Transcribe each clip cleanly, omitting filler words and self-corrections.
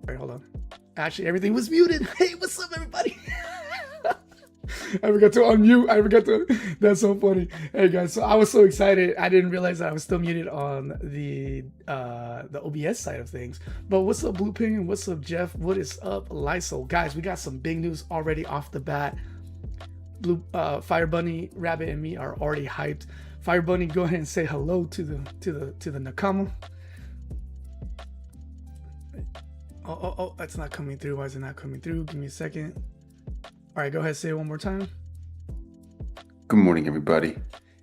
Wait, hold on. Actually, everything was muted. Hey, what's up, everybody? I forgot to unmute. That's so funny. Hey guys, so I was so excited. I didn't realize that I was still muted on the OBS side of things. But what's up, Blue Penguin? What's up, Jeff? What is up, Lysol? Guys, we got some big news already off the bat. FireBunnyRabbit and me are already hyped. FireBunny, go ahead and say hello to the Nakama. Oh, that's not coming through. Why is it not coming through? Give me a second. All right, go ahead, say it one more time. Good morning, everybody.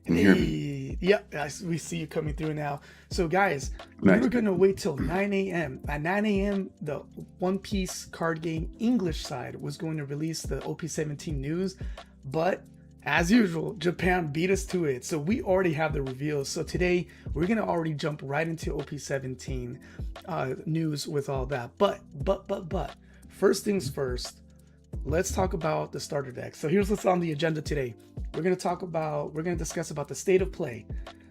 Can you hear me? Yep, we see you coming through now. So guys, we were going to wait till 9 a.m. At 9 a.m., the One Piece card game English side was going to release the OP17 news, but as usual, Japan beat us to it. So we already have the reveals. So today, we're going to already jump right into OP17 news with all that. But, first things first, let's talk about the starter deck. So here's what's on the agenda today. We're going to discuss about the state of play.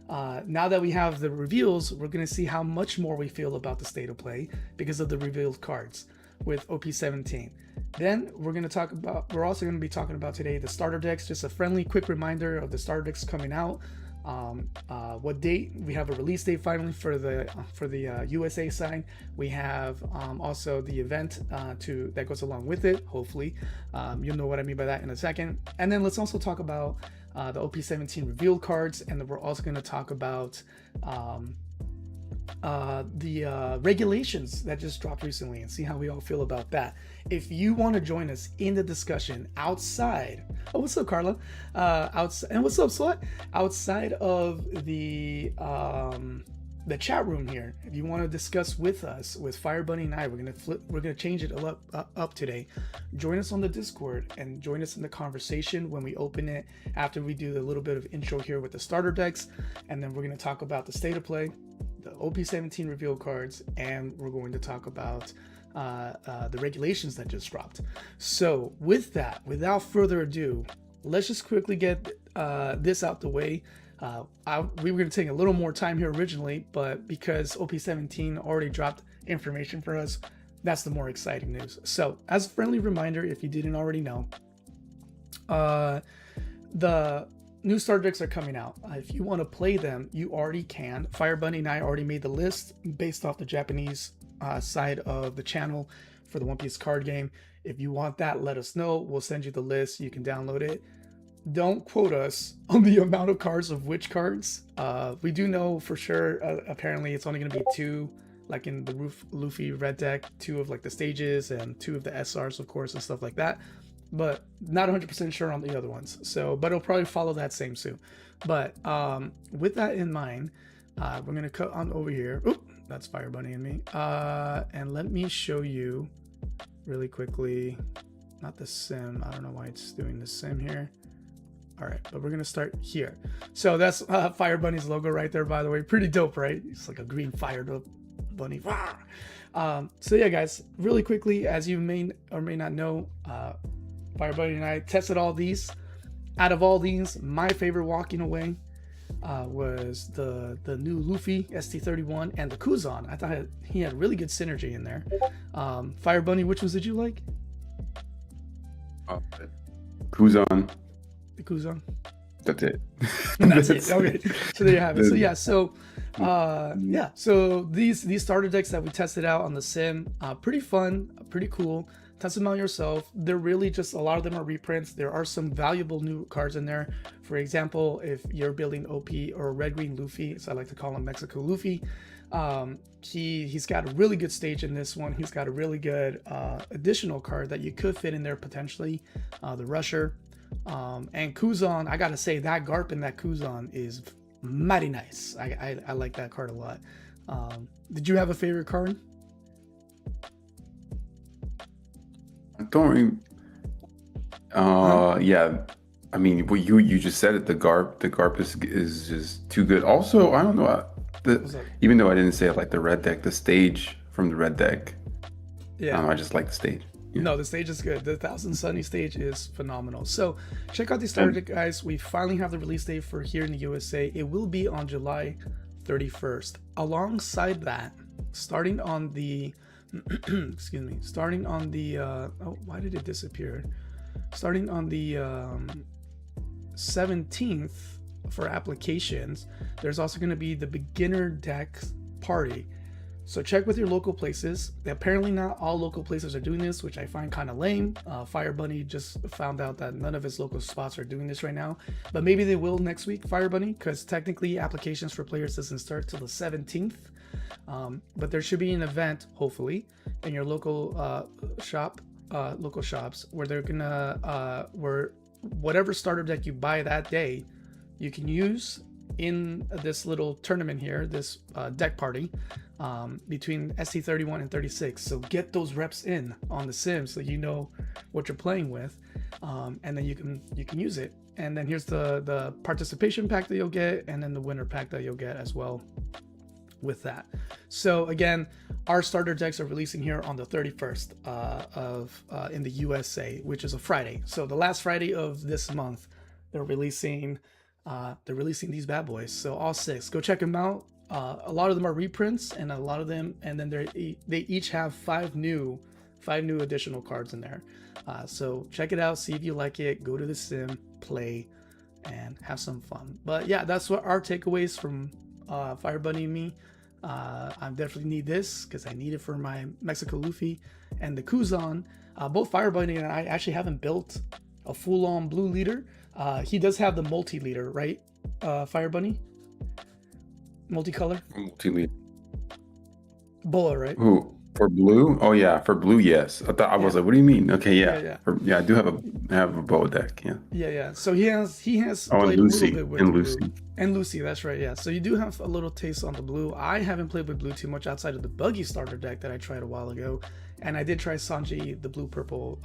Now that we have the reveals, we're going to see how much more we feel about the state of play because of the revealed cards with OP17. Then we're also going to be talking about today the starter decks, just a friendly quick reminder of the starter decks coming out. What date we have a release date finally for the USA side. We have also the event that goes along with it. Hopefully, you'll know what I mean by that in a second. And then let's also talk about the OP17 revealed cards, and then we're also going to talk about the regulations that just dropped recently and see how we all feel about that. If you want to join us in the discussion outside, what's up, Carla? Outside, and what's up, Swat? Outside of the the chat room here. If you want to discuss with us, with FireBunny and I, we're gonna change it up today. Join us on the Discord and join us in the conversation when we open it. After we do a little bit of intro here with the starter decks, and then we're gonna talk about the state of play, the OP17 reveal cards, and we're going to talk about the regulations that just dropped. So with that, without further ado, let's just quickly get this out the way. We were going to take a little more time here originally, but because OP17 already dropped information for us, that's the more exciting news. So as a friendly reminder, if you didn't already know, the new starter decks are coming out. If you want to play them, you already can. FireBunny and I already made the list based off the Japanese side of the channel for the One Piece card game. If you want that, let us know. We'll send you the list. You can download it. Don't quote us on the amount of cards of which cards. We do know for sure, apparently it's only going to be 2, like in the Luffy red deck, 2 of like the stages and 2 of the SRs, of course, and stuff like that. But not 100% sure on the other ones. So, but it'll probably follow that same suit. But with that in mind, we're going to cut on over here. Oop, that's FireBunny and me. And let me show you really quickly, not the sim. I don't know why it's doing the sim here. All right, but we're gonna start here. So that's FireBunny's logo right there, by the way. Pretty dope, right? It's like a green fired up bunny. So yeah, guys, really quickly, as you may or may not know, FireBunny and I tested all these. Out of all these, my favorite walking away was the new Luffy ST31 and the Kuzan. I thought he had really good synergy in there. FireBunny, which ones did you like? Kuzan. Kuzan. That's it. That's it. Okay. So there you have it. So yeah. So yeah. So these starter decks that we tested out on the sim, pretty fun, pretty cool. Test them out yourself. They're really just, a lot of them are reprints. There are some valuable new cards in there. For example, if you're building OP or Red Green Luffy, so I like to call him Mexico Luffy, he's got a really good stage in this one. He's got a really good additional card that you could fit in there potentially, the Rusher. And Kuzan, I gotta say that Garp in that Kuzan is mighty nice. I like that card a lot. Did you have a favorite card? I don't even, yeah. I mean, what you just said it. The Garp is just too good. Also, I don't know. Even though I didn't say it, like the red deck, the stage from the red deck. Yeah, I just like the stage. Yeah. No, the stage is good. The Thousand Sunny stage is phenomenal. So check out these starter deck, guys. We finally have the release date for here in the USA. It will be on July 31st. Alongside that, starting on the excuse me, starting on the oh, why did it disappear? Starting on the 17th for applications, there's also going to be the beginner deck party. So check with your local places. Apparently not all local places are doing this, which I find kind of lame. FireBunny just found out that none of his local spots are doing this right now, but maybe they will next week, FireBunny, because technically applications for players doesn't start till the 17th. But there should be an event, hopefully, in your local local shops where they're gonna where whatever starter deck you buy that day, you can use in this little tournament here, this deck party, between ST31 and 36. So get those reps in on the sim so you know what you're playing with, and then you can use it. And then here's the participation pack that you'll get, and then the winner pack that you'll get as well with that. So again, our starter decks are releasing here on the 31st in the USA, which is a Friday. So the last Friday of this month, they're releasing these bad boys. So all 6, go check them out. A lot of them are reprints, and a lot of them, and then they each have 5 new additional cards in there. So check it out, see if you like it, go to the sim, play, and have some fun. But yeah, that's what our takeaways from FireBunny and me. I definitely need this because I need it for my Mexico Luffy and the Kuzan. Both FireBunny and I actually haven't built a full-on blue leader. He does have the multi-leader, right? FireBunny? Multicolor? Multi-leader. Boa, right? Who? For blue? Oh yeah, for blue, yes. I was like, what do you mean? Okay, yeah. I do have a bow deck, yeah. Yeah. So he has Oh, and played a little Lucy. bit with And the blue. Lucy. And Lucy, that's right, yeah. So you do have a little taste on the blue. I haven't played with blue too much outside of the buggy starter deck that I tried a while ago. And I did try Sanji, the blue-purple,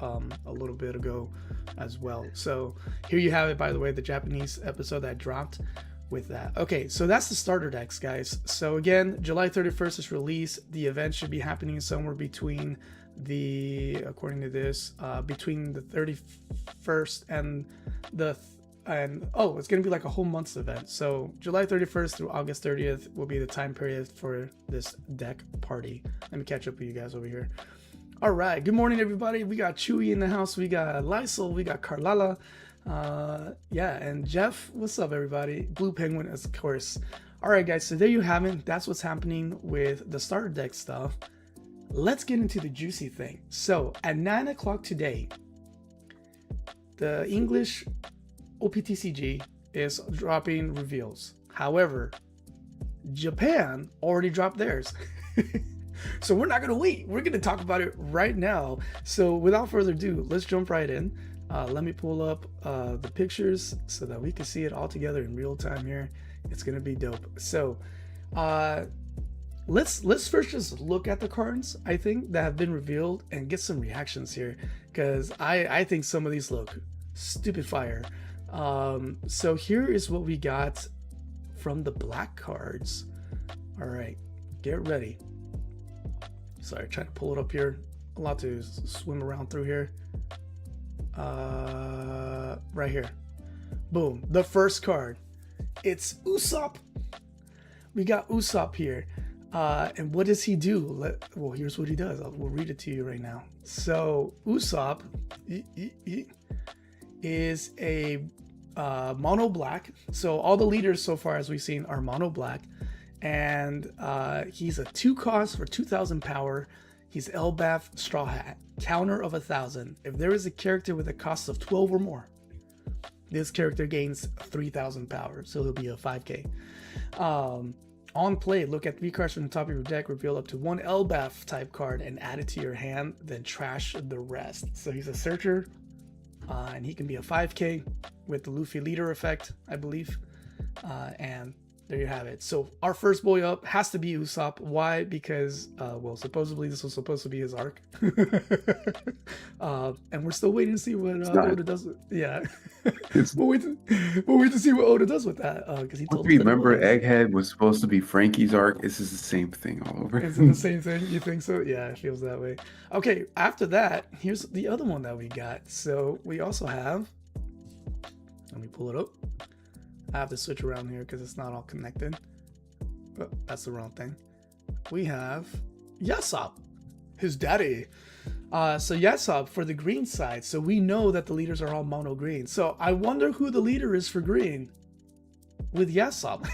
a little bit ago as well. So here you have it, by the way, the Japanese episode that dropped with that. Okay, so that's the starter decks, guys. So again, July 31st is release. The event should be happening somewhere between according to this, between the 31st and it's gonna be like a whole month's event. So July 31st through August 30th will be the time period for this deck party. Let me catch up with you guys over here. All right, good morning, everybody. We got Chewy in the house. We got Lysol. We got Carlala. And Jeff, what's up, everybody? Blue Penguin, of course. All right, guys, so there you have it. That's what's happening with the starter deck stuff. Let's get into the juicy thing. So at 9 o'clock today, the English OPTCG is dropping reveals. However, Japan already dropped theirs. So we're not going to wait. We're going to talk about it right now. So without further ado, let's jump right in. Let me pull up the pictures so that we can see it all together in real time here. It's going to be dope. So let's first just look at the cards, I think, that have been revealed and get some reactions here, because I think some of these look stupid fire. So here is what we got from the black cards. All right, get ready. Sorry, trying to pull it up here. A lot to swim around through here. Right here. Boom. The first card. It's Usopp. We got Usopp here. And what does he do? Well, here's what he does. We'll read it to you right now. So Usopp is a mono black. So all the leaders so far as we've seen are mono black. And he's a 2-cost for 2,000 power. He's Elbaf Straw Hat, counter of 1,000. If there is a character with a cost of 12 or more, this character gains 3,000 power, so he'll be a 5k. On play, look at 3 cards from the top of your deck, reveal up to 1 Elbaf type card, and add it to your hand, then trash the rest. So he's a searcher, and he can be a 5k with the Luffy leader effect, I believe. And there you have it. So our first boy up has to be Usopp. Why? Because, supposedly this was supposed to be his arc. And we're still waiting to see what Oda does. We'll wait to see what Oda does with that. Because he told us. Remember, Egghead was supposed to be Frankie's arc. This is the same thing all over. Is it the same thing? You think so? Yeah, it feels that way. Okay, after that, here's the other one that we got. So we also have. Let me pull it up. I have to switch around here because it's not all connected. Oh, that's the wrong thing. We have Yasopp, his daddy. So Yasopp for the green side. So we know that the leaders are all mono green. So I wonder who the leader is for green with Yasopp.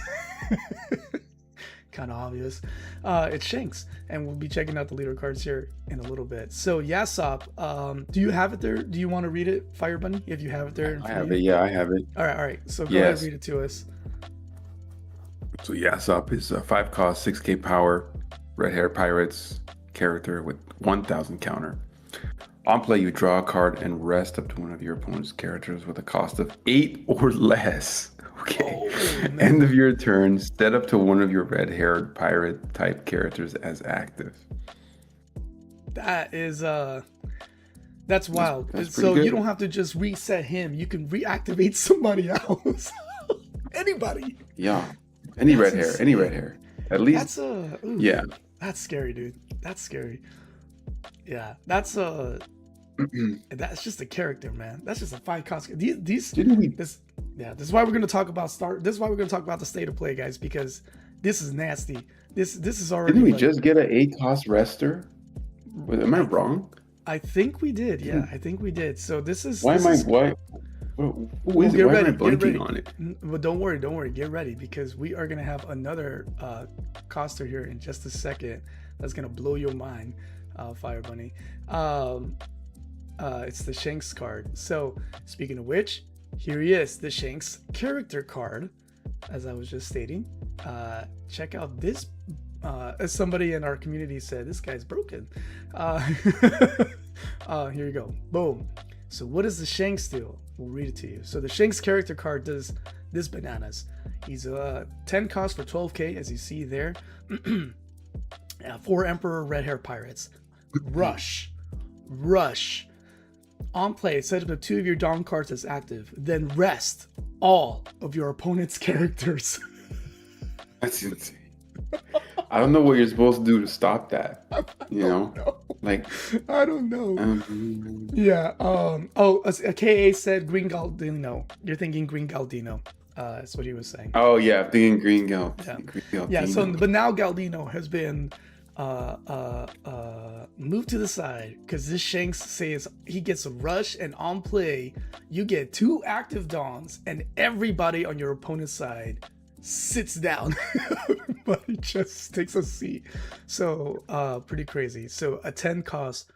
Kind of obvious. It's Shanks, and we'll be checking out the leader cards here in a little bit. So Yasopp, do you have it there? Do you want to read it, Fire Bunny, if you have it there? I have it. Yeah, I have it. All right. So go ahead and read it to us. So Yasopp is a 5-cost, 6k power, red hair pirates character with 1,000 counter. On play, you draw a card and rest up to one of your opponent's characters with a cost of 8 or less. Okay. End of your turn, set up to one of your red-haired pirate type characters as active. That is that's wild. That's so good. You don't have to just reset him. You can reactivate somebody else. Anybody. Yeah. Any red hair. At least yeah. That's scary, dude. That's scary. Yeah. That's that's just a character, man. That's just a 5-cost. This is why we're gonna talk about This is why we're gonna talk about the state of play, guys, because this is nasty. This is already. Didn't we just get an 8-cost rester? Am I wrong? I think we did. Yeah, I think we did. So this is. Why am I blanking on it? Well, don't worry. Get ready, because we are gonna have another coster here in just a second. That's gonna blow your mind, Fire Bunny. It's the Shanks card. So speaking of which, here he is, the Shanks character card, as I was just stating. Check out this As somebody in our community said, this guy's broken. Here you go. Boom. So what does the Shanks do? We'll read it to you. So the Shanks character card does this bananas. He's 10 cost for 12k, as you see there. 4 Emperor Red Hair Pirates. Rush. On play, set up to 2 of your Dawn cards as active. Then rest all of your opponent's characters. That's insane. I don't know what you're supposed to do to stop that. You know? Like, I don't know. Yeah. A KA said Green Galdino. You're thinking Green Galdino. That's what he was saying. Oh yeah, I'm thinking Green Galdino. Yeah. So, but now Galdino has been moved to the side because this Shanks says he gets a rush, and on play you get 2 active Dawns, and everybody on your opponent's side sits down. But he just takes a seat. So pretty crazy. So a 10 cost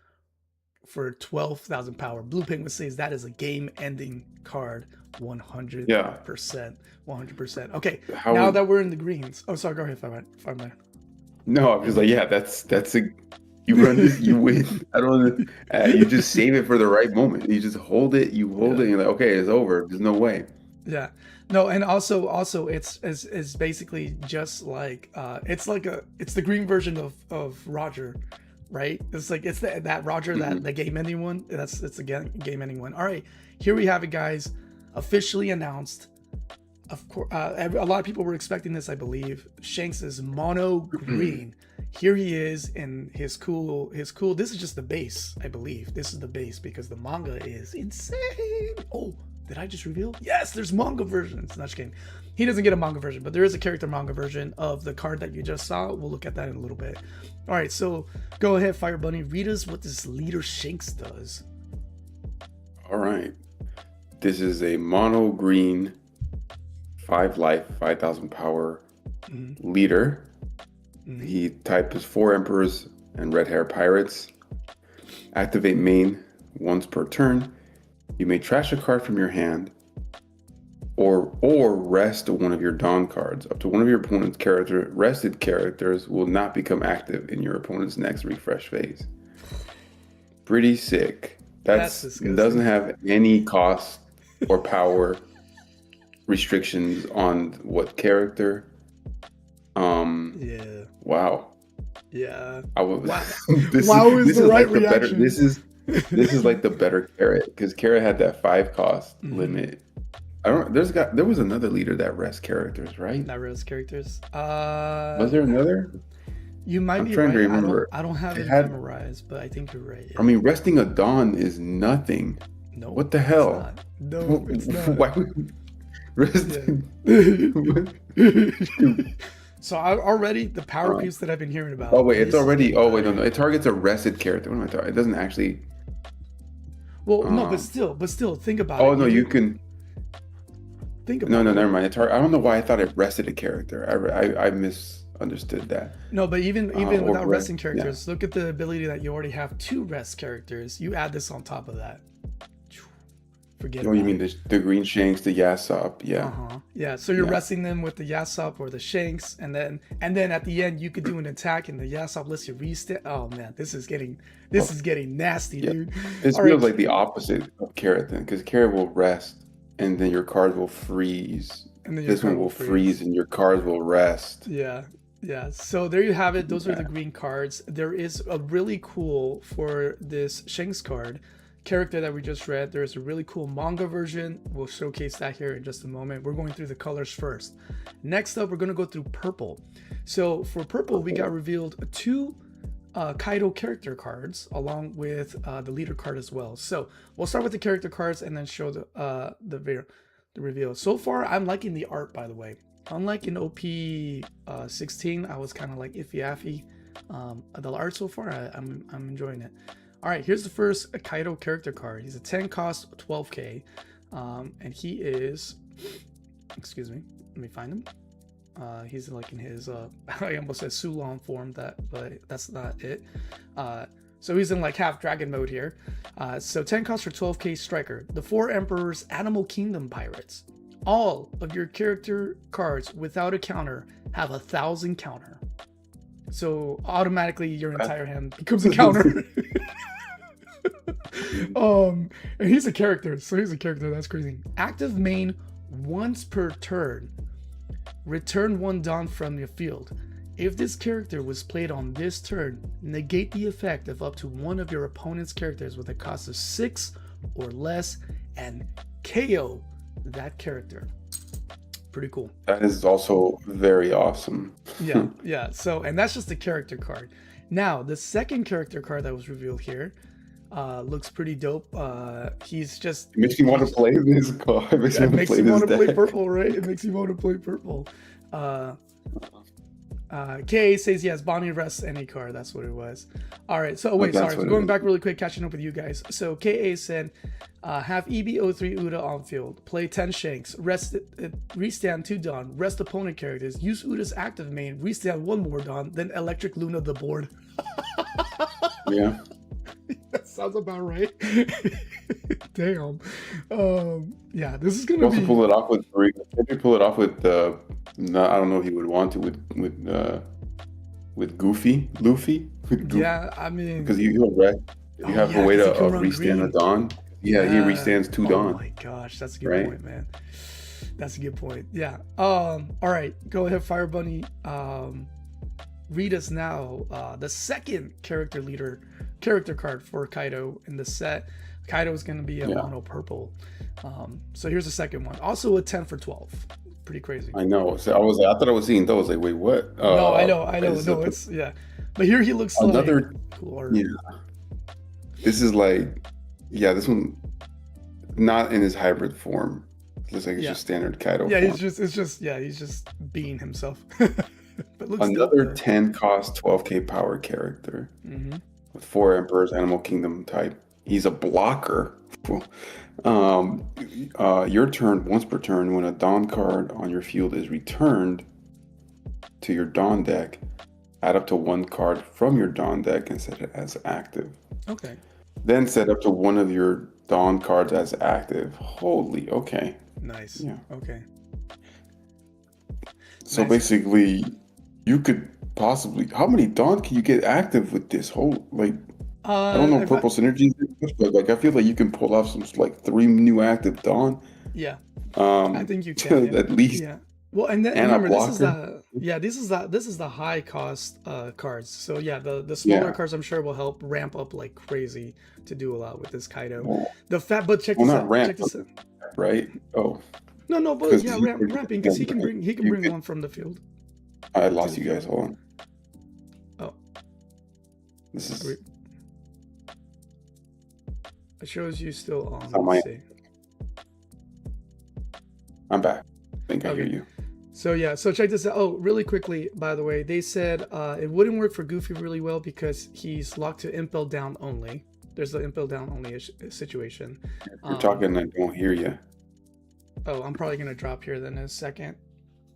for 12,000 power. Blue Penguin says that is a game-ending card. 100%. 100%. Okay. Now that we're in the greens. Oh, sorry. Go ahead, Fireman. No, I'm just like, yeah, that's a. You run this, you win. I don't. You just save it for the right moment. You just hold it. You hold it. And you're like, okay, it's over. There's no way. Yeah. No, and also it's basically just like it's the green version of Roger, right? It's like it's that Roger, that the game ending one. It's a game ending one. All right, here we have it, guys. Officially announced. Of course, a lot of people were expecting this, I believe. Shanks is mono green. Here he is in his cool. This is just the base, I believe. This is the base because the manga is insane. Oh. Did I just reveal? Yes, there's manga versions. Not just kidding. He doesn't get a manga version, but there is a character manga version of the card that you just saw. We'll look at that in a little bit. All right, so go ahead, Fire Bunny. Read us what this leader Shanks does. All right. This is a mono green, 5 life, 5,000 power leader. He type is 4 Emperors and Red Hair Pirates. Activate main once per turn. You may trash a card from your hand or rest one of your Dawn cards. Up to one of your opponent's rested characters will not become active in your opponent's next refresh phase. Pretty sick. That doesn't have any cost or power restrictions on what character. Yeah. Wow. Yeah. This is the right reaction. This is like the better Carrot, because Carrot had that 5 cost limit. There was another leader that rest characters, right? That rest characters. Was there another? You might be trying right. to remember. I don't have it memorized, but I think you're right. Yeah. I mean, resting a Dawn is nothing. No. What the hell? No, it's not. Why would resting? So already the power piece that I've been hearing about. Oh wait, it's already. Oh wait, no. It targets a rested character. What am I talking? It doesn't actually. Well, no, but still, think about it. Oh no, you can. Think about it. No, never mind. I don't know why I thought it rested a character. I misunderstood that. No, but even without resting characters, look at the ability that you already have 2 rest characters. You add this on top of that. Forget. Oh, you mean the green Shanks, the Yasop? Yeah. Yeah. So you're resting them with the Yasop or the Shanks, and then at the end you could do an attack, and the Yasop lets you reset. Oh man, this is getting nasty, dude. This feels like the opposite of Carrot then, because Carrot will rest, and then your cards will freeze. And then this one will freeze, and your cards will rest. Yeah. Yeah, so there you have it. Those are the green cards. There is a really cool for this Shanks card character that we just read. There's a really cool manga version. We'll showcase that here in just a moment. We're going through the colors first. Next up, we're going to go through purple. So for purple, we got revealed 2 Kaido character cards along with the leader card as well. So we'll start with the character cards and then show the reveal. So far, I'm liking the art, by the way. Unlike in OP16, I was kind of like iffy-affy. The art so far, I'm enjoying it. All right, here's the first Kaido character card. He's a 10 cost, 12k, and he is. Excuse me, let me find him. He's like in his. I almost said Sulon form, but that's not it. So he's in like half dragon mode here. So 10 cost for 12k striker. The 4 Emperors Animal Kingdom Pirates. All of your character cards without a counter have 1,000 counter. So automatically your entire hand becomes a counter. And he's a character. So he's a character. That's crazy. Active main once per turn. Return 1 Dawn from your field. If this character was played on this turn, negate the effect of up to one of your opponent's characters with a cost of 6 or less and KO that character. Pretty cool. That is also very awesome. Yeah. So, and that's just the character card. Now, the second character card that was revealed here looks pretty dope. He's just... It makes me want to play this card. It makes you want to play purple, right? It makes you want to play purple. KA says yes, Bonnie rests any card. That's what it was. All right. So wait, sorry. So going back really quick, catching up with you guys. So KA said, have EB03 Uda on field, play 10 Shanks, rest restand 2 Dawn, rest opponent characters, use Uda's active main, restand 1 more Dawn, then Electric Luna the board. Yeah. That sounds about right. Damn. Yeah, this is gonna be. Pull it off with. Maybe pull it off with. No, I don't know if he would want to with Goofy, Luffy. Yeah, I mean, because he'll rest. You have a way to restand a Dawn. Yeah, he restands 2 Dawn. Oh my gosh, that's a good point, man. That's a good point. Yeah. All right, go ahead, Fire Bunny. Read us now the second character card for Kaido in the set. Kaido is going to be a mono purple. So here's the second one. Also a 10 for 12. Pretty crazy. I know. So I thought I was seeing those. Like, wait, what? No, I know. No, it's But here he looks another cool. Yeah. This is like, this one, not in his hybrid form. It looks like it's just standard Kaido. Yeah, form. he's just being himself. But looks another 10 cost 12k power character with 4 Emperors, Animal Kingdom type. He's a blocker. Your turn, once per turn, when a Dawn card on your field is returned to your Dawn deck, add up to 1 card from your Dawn deck and set it as active. Okay. Then set up to 1 of your Dawn cards as active. Holy, okay. Nice. Yeah. Okay. So basically, you could possibly... How many Dawn can you get active with this whole... I don't know purple synergies, but I feel like you can pull off some 3 new active Dawn. Yeah. I think you can. At least. Yeah. Well, and then remember, this is the high cost cards. So yeah, the smaller cards I'm sure will help ramp up like crazy to do a lot with this Kaido. But check this out. Check this out. Right? Oh. No, but ramping because he can bring one from the field. I lost you guys. Hold on. Oh. This is. It shows you still on. Let's see. I'm back. I think I hear you. So check this out. Oh, really quickly, by the way, they said it wouldn't work for Goofy really well because he's locked to impel down only. There's the impel down only situation. If you're talking, I don't hear you. Oh, I'm probably gonna drop here then in a second.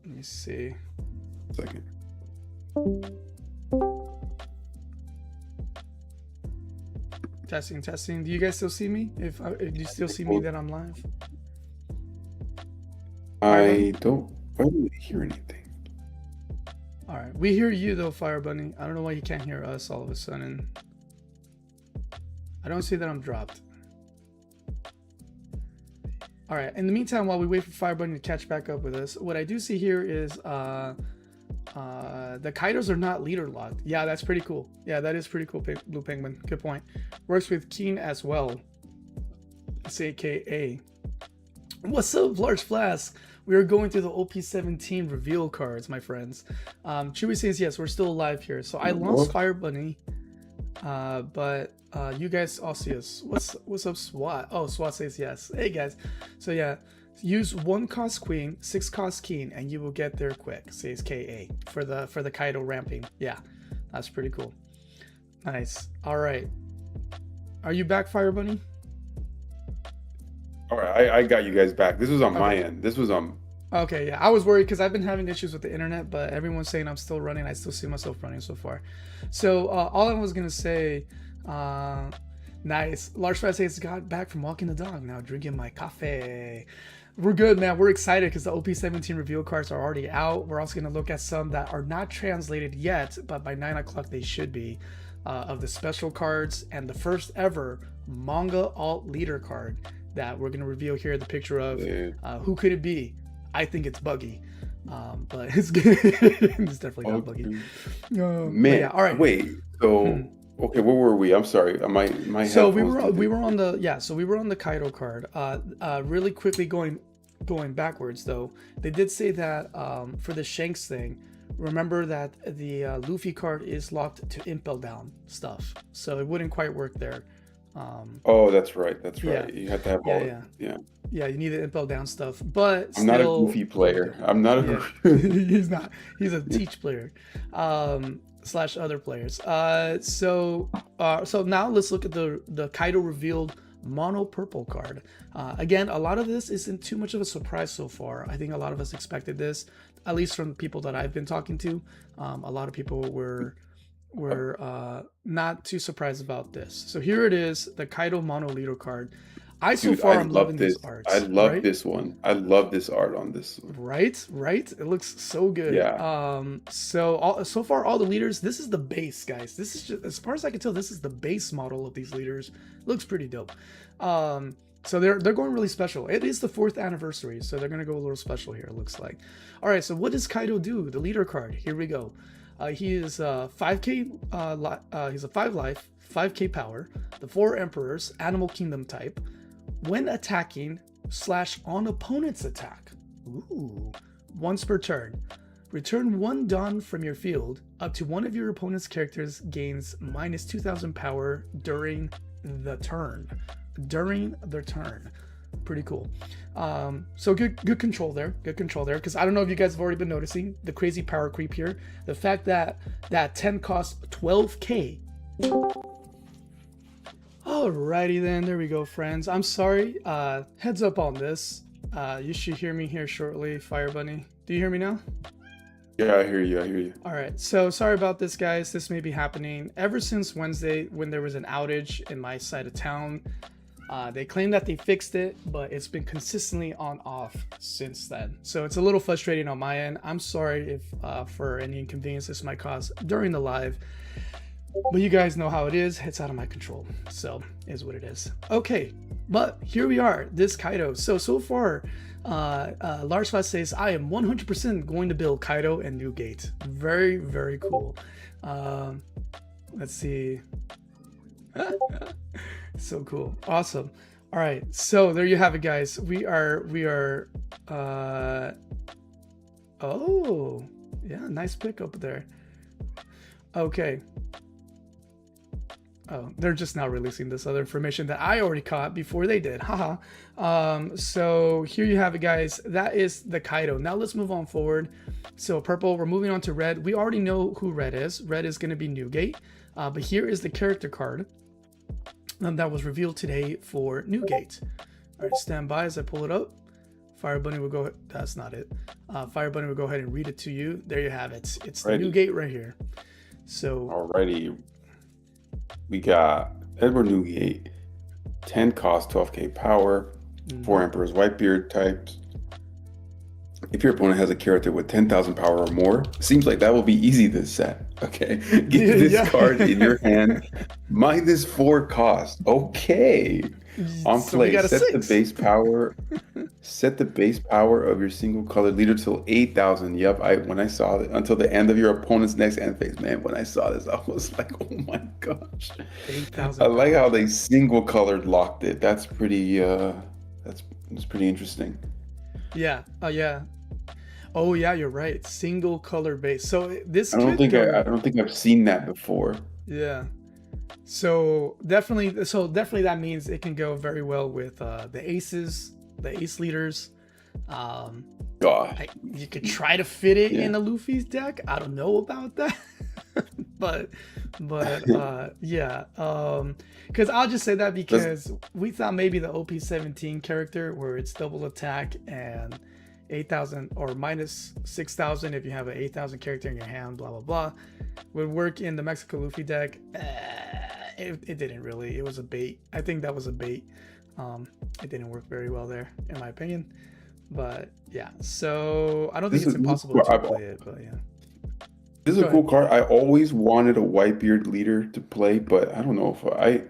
Let me see. Second. Testing. Do you guys still see me? If you still see me, then I'm live. I don't hear anything. All right, we hear you though, Fire Bunny. I don't know why you can't hear us all of a sudden. I don't see that I'm dropped. All right. In the meantime, while we wait for Fire Bunny to catch back up with us, what I do see here is the Kaidos are not leader locked. Yeah, that's pretty cool. Yeah, that is pretty cool, Blue Penguin. Good point. Works with Keen as well. It's AKA. What's up, Large Flask? We are going through the OP17 reveal cards, my friends. Chewy says yes, we're still alive here. So I lost Fire Bunny, but you guys all see us. What's up, SWAT? Oh, SWAT says yes. Hey guys. So yeah. Use 1 cost Queen, 6 cost Keen, and you will get there quick, says KA for the Kaido ramping. Yeah, that's pretty cool. Nice. All right. Are you back, Fire Bunny? All right, I got you guys back. This was on my end. This was on. Okay, yeah. I was worried because I've been having issues with the internet, but everyone's saying I'm still running. I still see myself running so far. So all I was gonna say. Nice. Large Fat says got back from walking the dog. Now drinking my coffee. We're good, man. We're excited because the OP17 reveal cards are already out. We're also going to look at some that are not translated yet, but by 9 o'clock they should be, of the special cards, and the first ever manga alt leader card that we're going to reveal here the picture of. Who could it be? I think it's Buggy. But it's good. It's definitely not Buggy. Man, yeah, all right. Wait, so... Okay, where were we? I'm sorry. So we were on the Kaido card. Really quickly going backwards though. They did say that for the Shanks thing, remember that the Luffy card is locked to impel down stuff, so it wouldn't quite work there. Oh, that's right. That's right. Yeah. You have to have all. Yeah. Yeah, you need to impel down stuff, but I'm not a Goofy player. I'm not a. He's not. He's a Teach player. Slash other players. So now let's look at the Kaido revealed mono purple card. Again, a lot of this isn't too much of a surprise so far. I think a lot of us expected this, at least from people that I've been talking to. A lot of people were not too surprised about this. So here it is, the Kaido mono leader card. I'm loving these arts. I love this one. I love this art on this one. Right. It looks so good. Yeah. So far all the leaders, this is the base, guys. This is just, as far as I can tell, this is the base model of these leaders. Looks pretty dope. So they're going really special. It is the 4th anniversary, so they're gonna go a little special here. It looks like. All right. So what does Kaido do? The leader card. Here we go. He is 5k. He's a 5 life, 5k power. The 4 emperors, animal kingdom type. When attacking / on opponent's attack, once per turn, return 1 Dawn from your field. Up to one of your opponent's characters gains minus 2,000 power during the turn. Pretty cool. So good control there. Because I don't know if you guys have already been noticing the crazy power creep here. The fact that 10 costs 12k. Alrighty then, there we go, friends. I'm sorry. Heads up on this. You should hear me here shortly, Fire Bunny. Do you hear me now? Yeah, I hear you. All right. So sorry about this, guys. This may be happening ever since Wednesday when there was an outage in my side of town. They claim that they fixed it, but it's been consistently on off since then. So it's a little frustrating on my end. I'm sorry if for any inconvenience this might cause during the live. But you guys know how it is. It's out of my control. So is what it is. Okay, but here we are. This Kaido. So far, Lars Fast says, I am 100% going to build Kaido and New Gate. Very, very cool. Let's see. So cool. Awesome. All right. So there you have it, guys. We are oh, yeah, nice pick up there. Okay. Oh, they're just now releasing this other information that I already caught before they did. Haha. So here you have it, guys. That is the Kaido. Now let's move on forward. So purple, we're moving on to red. We already know who red is. Red is going to be Newgate. But here is the character card that was revealed today for Newgate. All right, stand by as I pull it up. Fire Bunny will go. That's not it. Fire Bunny will go ahead and read it to you. There you have it. It's the Newgate right here. So already. We got Edward Newgate, 10 cost, 12k power, 4 Emperors, Whitebeard types. If your opponent has a character with 10,000 power or more, it seems like that will be easy this set. Okay, get this card in your hand, minus 4 cost. Okay, on play, set the base power. Set the base power of your single colored leader till 8,000. Yep, when I saw it, until the end of your opponent's next end phase. Man, when I saw this, I was like, oh my gosh. 8,000. I like how they single colored locked it. That's pretty. That's pretty interesting. Yeah. Yeah. Oh yeah, you're right. Single color base. So this. I don't think I've seen that before. Yeah. So definitely that means it can go very well with the aces. The ace leaders. You could try to fit it in a Luffy's deck. I don't know about that. but yeah. Because I'll just say that because we thought maybe the OP17 character where it's double attack and 8,000 or minus 6,000 if you have an 8,000 character in your hand, blah blah blah, would work in the Mexico Luffy deck. It didn't really. It was a bait. I think that was a bait. It didn't work very well there, in my opinion. But yeah, so I don't think it's impossible to play it, but yeah. This is a cool card. I always wanted a Whitebeard leader to play, but I don't know if I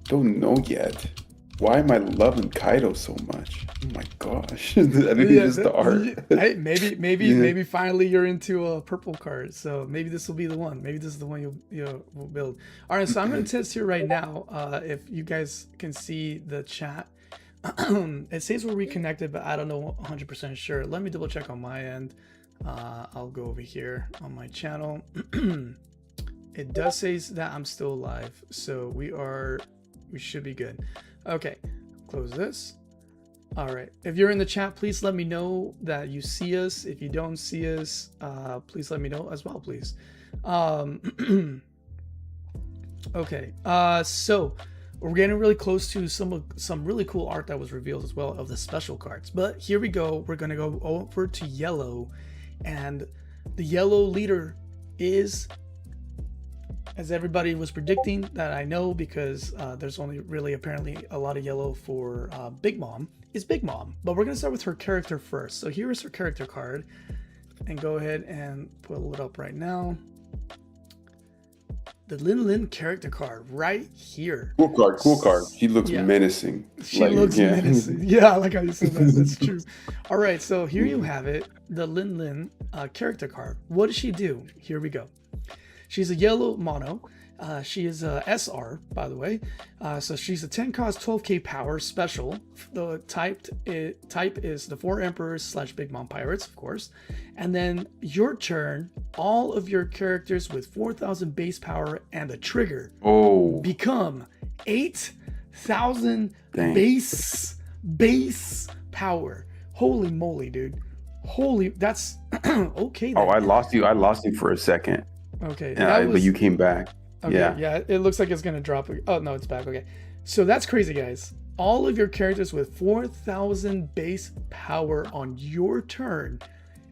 don't know yet. Why am I loving Kaido so much? Oh my gosh. I think it's just the art. Hey, maybe finally you're into a purple card. So maybe this will be the one. Maybe this is the one you'll build. All right, so I'm going to test here right now. If you guys can see the chat. It says we're reconnected, but I don't know 100% sure. Let me double check on my end. I'll go over here on my channel. It does say that I'm still live, so we should be good. Okay, close this. All right, if you're in the chat, please let me know that you see us. If you don't see us, please let me know as well, please. Okay, so we're getting really close to some really cool art that was revealed as well of the special cards. But here we go. We're gonna go over to yellow, and the yellow leader is, as everybody was predicting, that I know, because there's only really apparently a lot of yellow for Big Mom, is Big Mom. But we're gonna start with her character first. So here is her character card, and go ahead and pull it up right now. The Lin Lin character card right here. Cool card. She looks menacing. She looks menacing. Yeah, like how you said that. That's true. All right, so here you have it. The Lin Lin character card. What does she do? Here we go. She's a yellow mono. She is a SR, by the way. So she's a 10 cost 12k power special. The type is the 4 Emperors / Big Mom Pirates, of course. And then your turn, all of your characters with 4,000 base power and a trigger become 8,000 base power. Holy moly, dude. Holy, that's okay. Then. Oh, I lost you for a second. Okay. But you came back. Okay, yeah, it looks like it's gonna drop. Oh no, it's back. Okay, so that's crazy, guys. All of your characters with 4,000 base power on your turn,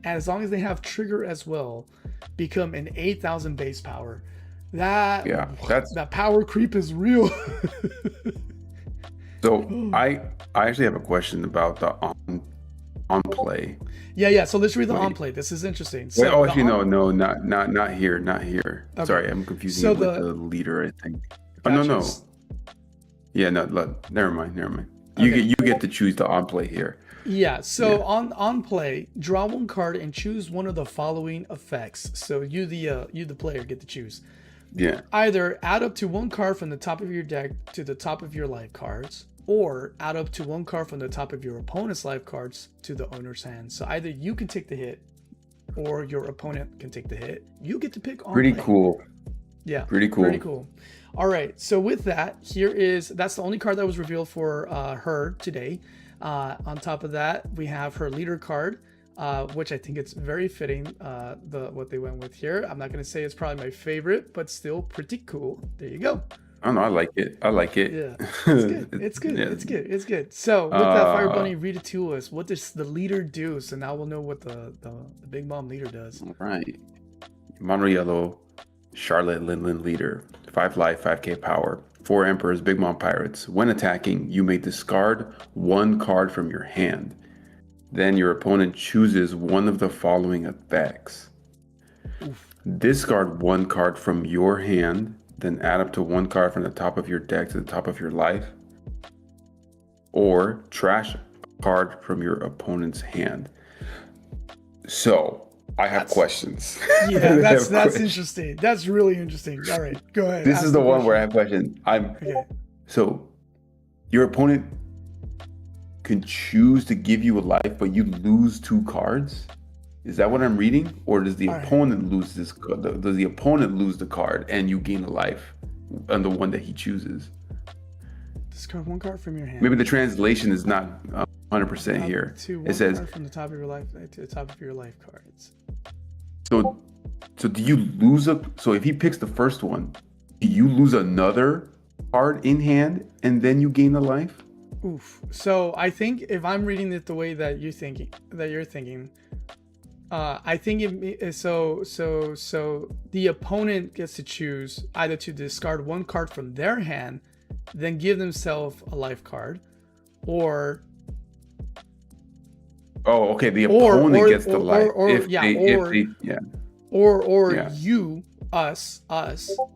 as long as they have trigger as well, become an 8,000 base power. That power creep is real. So I actually have a question about the on play. Yeah. So let's read the on play. This is interesting. So actually, no, not here. Okay. Sorry, I'm confusing it with the leader, I think. Gotcha. Oh no. Yeah, no. Never mind. Okay. You get to choose the on play here. Yeah. So on play, draw one card and choose one of the following effects. So you the player get to choose. Yeah. Either add up to one card from the top of your deck to the top of your life cards, or add up to one card from the top of your opponent's life cards to the owner's hand. So either you can take the hit, or your opponent can take the hit. You get to pick on Pretty play. Cool. Yeah. Pretty cool. All right. So with that, that's the only card that was revealed for her today. On top of that, we have her leader card, which I think it's very fitting, what they went with here. I'm not going to say it's probably my favorite, but still pretty cool. There you go. I don't know. I like it. Yeah, it's good. It's good. So with that, Fire Bunny, read it to us. What does the leader do? So now we'll know what the Big Mom leader does. All right. Mono yellow, Charlotte Lin Lin leader, 5 life, 5k power, 4 Emperors, Big Mom Pirates. When attacking, you may discard one card from your hand. Then your opponent chooses one of the following effects. Discard one card from your hand, then add up to one card from the top of your deck to the top of your life. Or trash a card from your opponent's hand. So, I have questions. Yeah, that's interesting. That's really interesting. All right, go ahead. This is the one where I have questions. So, your opponent can choose to give you a life, but you lose 2 cards? Is that what I'm reading? Or does the opponent lose this? Does the opponent lose the card and you gain a life on the one that he chooses? Discard one card from your hand. Maybe the translation is not 100% here. It says from the top of your life to the top of your life cards. So do you lose so if he picks the first one, do you lose another card in hand and then you gain a life? Oof. So I think if I'm reading it the way that you're thinking, I think so the opponent gets to choose either to discard one card from their hand, then give themselves a life card, or Oh, okay. The opponent gets the life. Or you, us,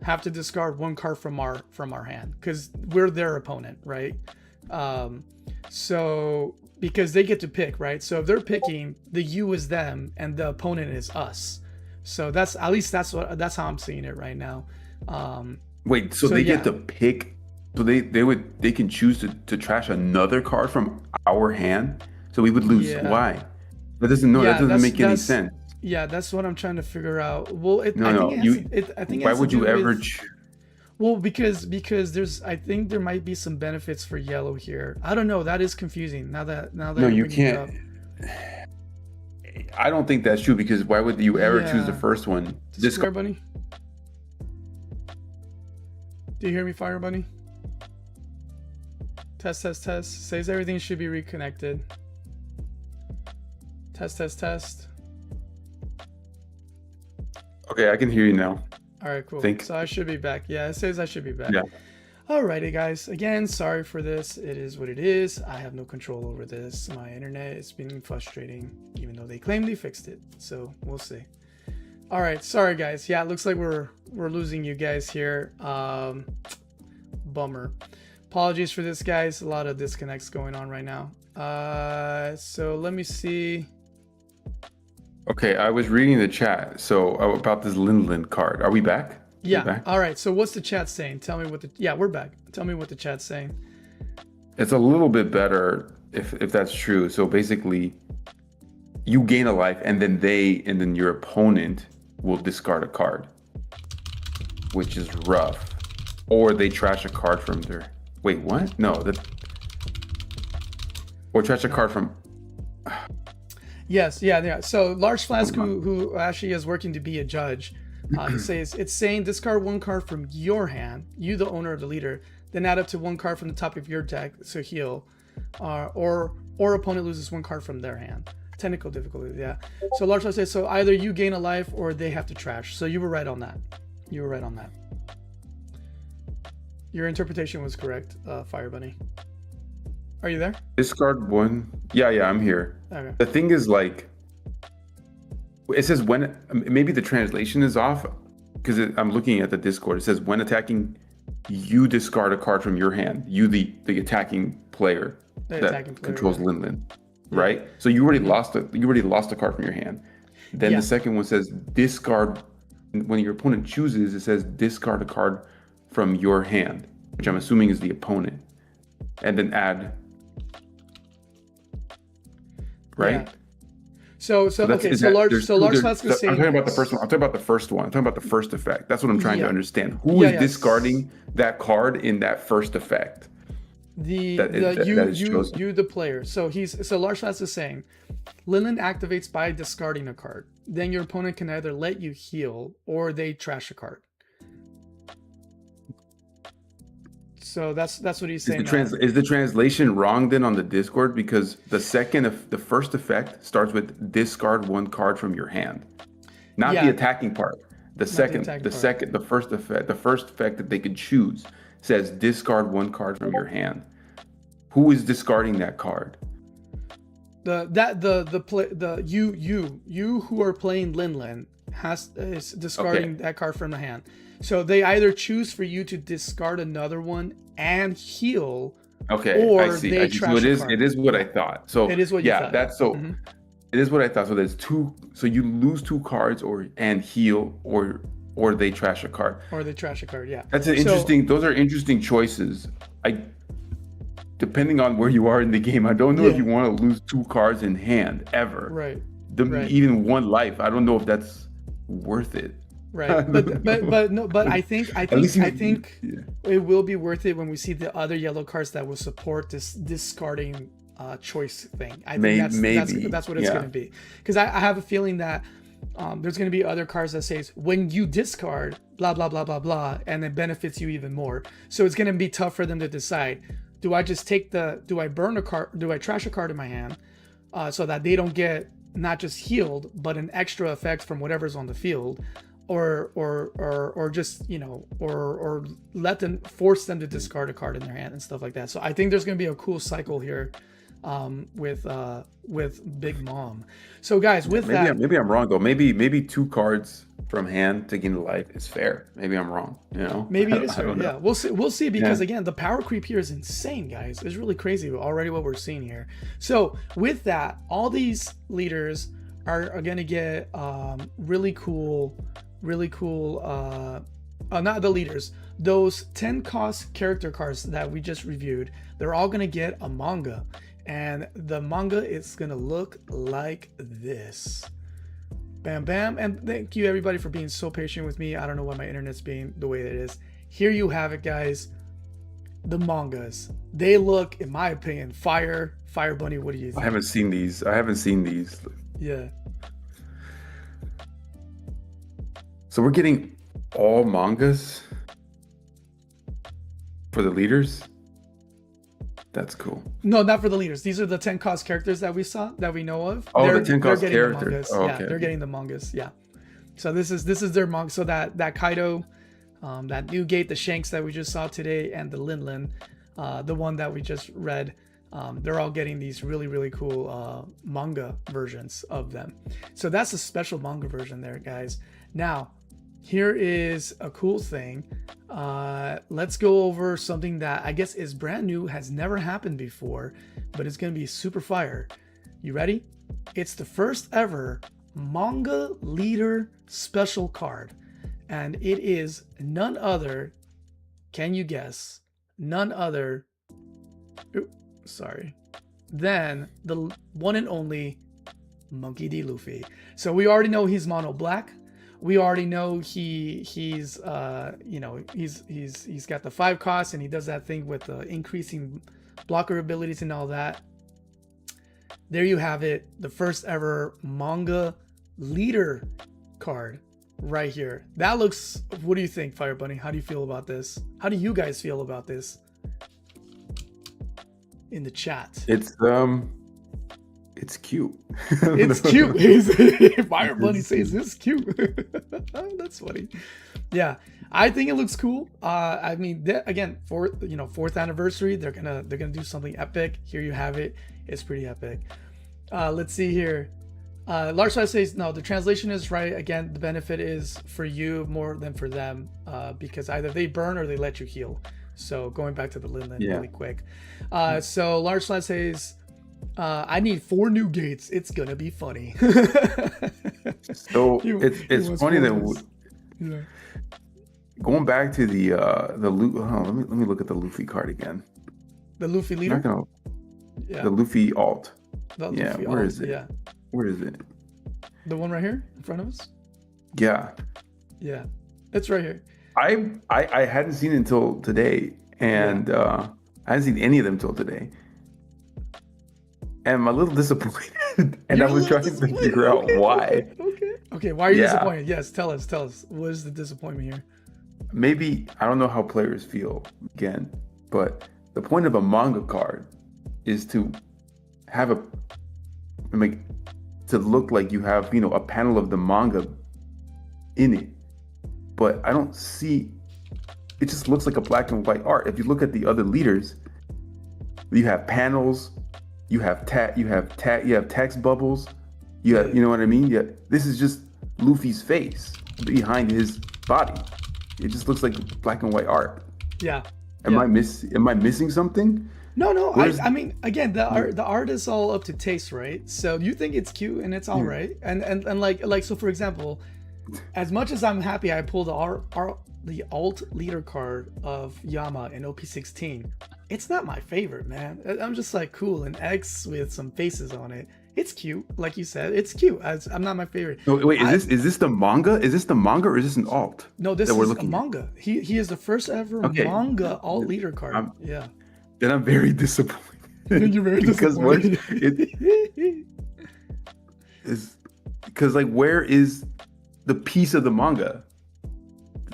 have to discard one card from our hand because we're their opponent, right? So because they get to pick, right? So if they're picking, the you is them and the opponent is us. So that's how I'm seeing it right now. Wait, so they get to pick? So they can choose to trash another card from our hand, so we would lose. Yeah. Why? That doesn't make any sense. Yeah, that's what I'm trying to figure out. Well, I think why would you ever? Well, because I think there might be some benefits for yellow here. I don't know. That is confusing. Now that no, you can't. I don't think that's true because why would you ever choose the first one? Fire Bunny. Do you hear me, Fire Bunny? Test. Says everything should be reconnected. Test. Okay, I can hear you now. All right, cool. So I should be back. Yeah, it says I should be back. Yeah. Alrighty, guys. Again, sorry for this. It is what it is. I have no control over this. My internet is being frustrating, even though they claim they fixed it. So we'll see. All right, sorry guys. Yeah, it looks like we're losing you guys here. Bummer. Apologies for this, guys. A lot of disconnects going on right now. So let me see. Okay, I was reading the chat. So about this Lindland card. Are we back? Yeah. All right. So what's the chat saying? Tell me we're back. Tell me what the chat's saying. It's a little bit better if that's true. So basically, you gain a life, and then your opponent will discard a card, which is rough. Or they trash a card from their. Wait, what? No, or trash a card from. Yes, yeah. So Large Flask, who actually is working to be a judge, he says it's saying discard one card from your hand, you the owner of the leader, then add up to one card from the top of your deck, so heal, or opponent loses one card from their hand. Technical difficulty, yeah. So Large Flask says so either you gain a life or they have to trash. So you were right on that. Your interpretation was correct, Fire Bunny. Are you there? Discard one. Yeah, I'm here. Okay. The thing is, like, it says when, maybe the translation is off because I'm looking at the Discord. It says when attacking, you discard a card from your hand. You, the attacking player controls Lindland, right? Yeah. So you already lost a card from your hand. Then the second one says discard. When your opponent chooses, it says discard a card from your hand, which I'm assuming is the opponent, and then add. Right. Yeah. So large Flask is saying. I'm talking about the first one. I'm talking about the first one. I'm talking about the first effect. That's what I'm trying to understand. Who is discarding that card in that first effect? You the player. So Large Flask is saying, Lindland activates by discarding a card. Then your opponent can either let you heal or they trash a card. So that's what he's saying. Is the translation wrong then on the Discord? Because the first effect starts with discard one card from your hand, not the attacking part. The first effect that they could choose says discard one card from your hand. Who is discarding that card? You who are playing Lindland is discarding that card from the hand. So they either choose for you to discard another one and heal. Okay, or I see. They trash so it is what I thought. So it is what you thought. That's so. Mm-hmm. It is what I thought. So there's two. So you lose two cards, and heal, or they trash a card. Or they trash a card. Yeah. That's an interesting. Those are interesting choices. Depending on where you are in the game, I don't know if you want to lose two cards in hand ever. Right. Even one life. I don't know if that's worth it. Right, but I think it will be worth it when we see the other yellow cards that will support this discarding choice thing. I think that's what it's going to be, because I have a feeling that there's going to be other cards that says when you discard blah blah blah blah blah, and it benefits you even more. So it's going to be tough for them to decide: do I just do I burn a card? Do I trash a card in my hand so that they don't get not just healed but an extra effect from whatever's on the field? Or just or let them force them to discard a card in their hand and stuff like that. So I think there's going to be a cool cycle here with Big Mom. So guys, with maybe I'm wrong though. Maybe 2 cards from hand to gain the life is fair. Maybe I'm wrong. Maybe it is fair. Yeah, we'll see because again, the power creep here is insane, guys. It's really crazy already what we're seeing here. So with that, all these leaders are gonna get really cool. Not the leaders. Those 10 cost character cards that we just reviewed, they're all gonna get a manga, and the manga is gonna look like this. Bam, bam. And thank you everybody for being so patient with me. I don't know why my internet's being the way it is. Here you have it, guys. The mangas. They look, in my opinion, fire. Fire Bunny, what do you think? I haven't seen these. Yeah. So we're getting all mangas for the leaders? That's cool. No, not for the leaders. These are the 10 cost characters that we saw, that we know of. Oh, the 10 cost characters. The yeah, they're getting the mangas. Yeah. So this is their manga. So that Kaido, that New Gate, the Shanks that we just saw today, and the Lin, the one that we just read, they're all getting these really cool manga versions of them. So that's a special manga version there, guys. Now, here is a cool thing. Let's go over something that I guess is brand new, has never happened before, but it's going to be super fire. You ready? It's the first ever manga leader special card. And it is none other, can you guess, none other, than the one and only Monkey D. Luffy. So we already know he's mono black. We already know he's got the 5 costs, and he does that thing with increasing blocker abilities and all that. There you have it, the first ever manga leader card right here. That looks, what do you think, Fire Bunny? How do you feel about this? How do you guys feel about this? In the chat. It's cute. It's cute. Fire Bunny says it's cute. That's funny. Yeah, I think it looks cool. I mean, again, 4th anniversary, they're gonna do something epic. Here you have it. It's pretty epic. Let's see here. Large Size says no. The translation is right. Again, the benefit is for you more than for them, because either they burn or they let you heal. So going back to the Lin really quick. So Large Size says, I need 4 new gates. It's gonna be funny. So it's funny that going back to the let me look at the Luffy card again. The Luffy leader. The Luffy alt. Luffy where alt, is it? Yeah. Where is it? The one right here in front of us. Yeah. Yeah, it's right here. I hadn't seen it until today, and I hadn't seen any of them until today. And I'm a little disappointed, and I was trying to figure out why. Okay. Why are you disappointed? Yes, tell us. What is the disappointment here? Maybe, I don't know how players feel, again, but the point of a manga card is to have to look like you have, a panel of the manga in it. But I don't see, it just looks like a black and white art. If you look at the other leaders, you have panels, you have text bubbles, you know what I mean? Yeah, this is just Luffy's face behind his body. It just looks like black and white art. Yeah. Am I missing something? No. I mean, again, the art is all up to taste, right? So you think it's cute and it's all right, and like so, for example, as much as I'm happy I pulled the alt leader card of Yama in OP16, it's not my favorite, man. I'm just like, cool, an X with some faces on it. It's cute, like you said. It's cute. I'm not my favorite. No, wait, is this the manga? Is this the manga or is this an alt? No, this is a manga. He is the first ever manga alt leader card. Then I'm very disappointed. You're very disappointed. Because where is the piece of the manga?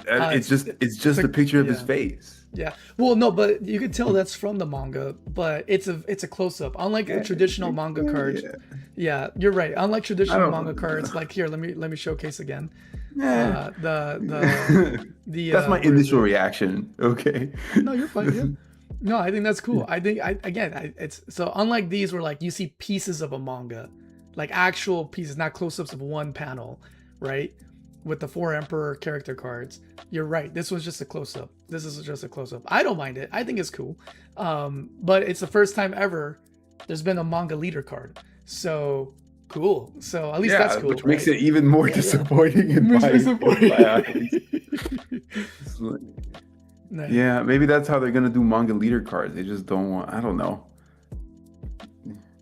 It's just a picture of his face. Yeah. Well, no, but you can tell that's from the manga, but it's a close up. Unlike a traditional manga cards. Yeah, you're right. Unlike traditional manga cards, like here, let me showcase again. The That's my initial reaction. Okay. No, you're fine. Yeah. No, I think that's cool. I think it's so unlike these where like you see pieces of a manga, like actual pieces, not close-ups of one panel, right? With the 4 Emperor character cards. You're right. This was just a close-up. This is just a close-up. I don't mind it. I think it's cool. But it's the first time ever there's been a manga leader card. So cool. So at least that's cool. Which makes it even more disappointing in my eyes. Nice. Yeah, maybe that's how they're gonna do manga leader cards. They just don't want. I don't know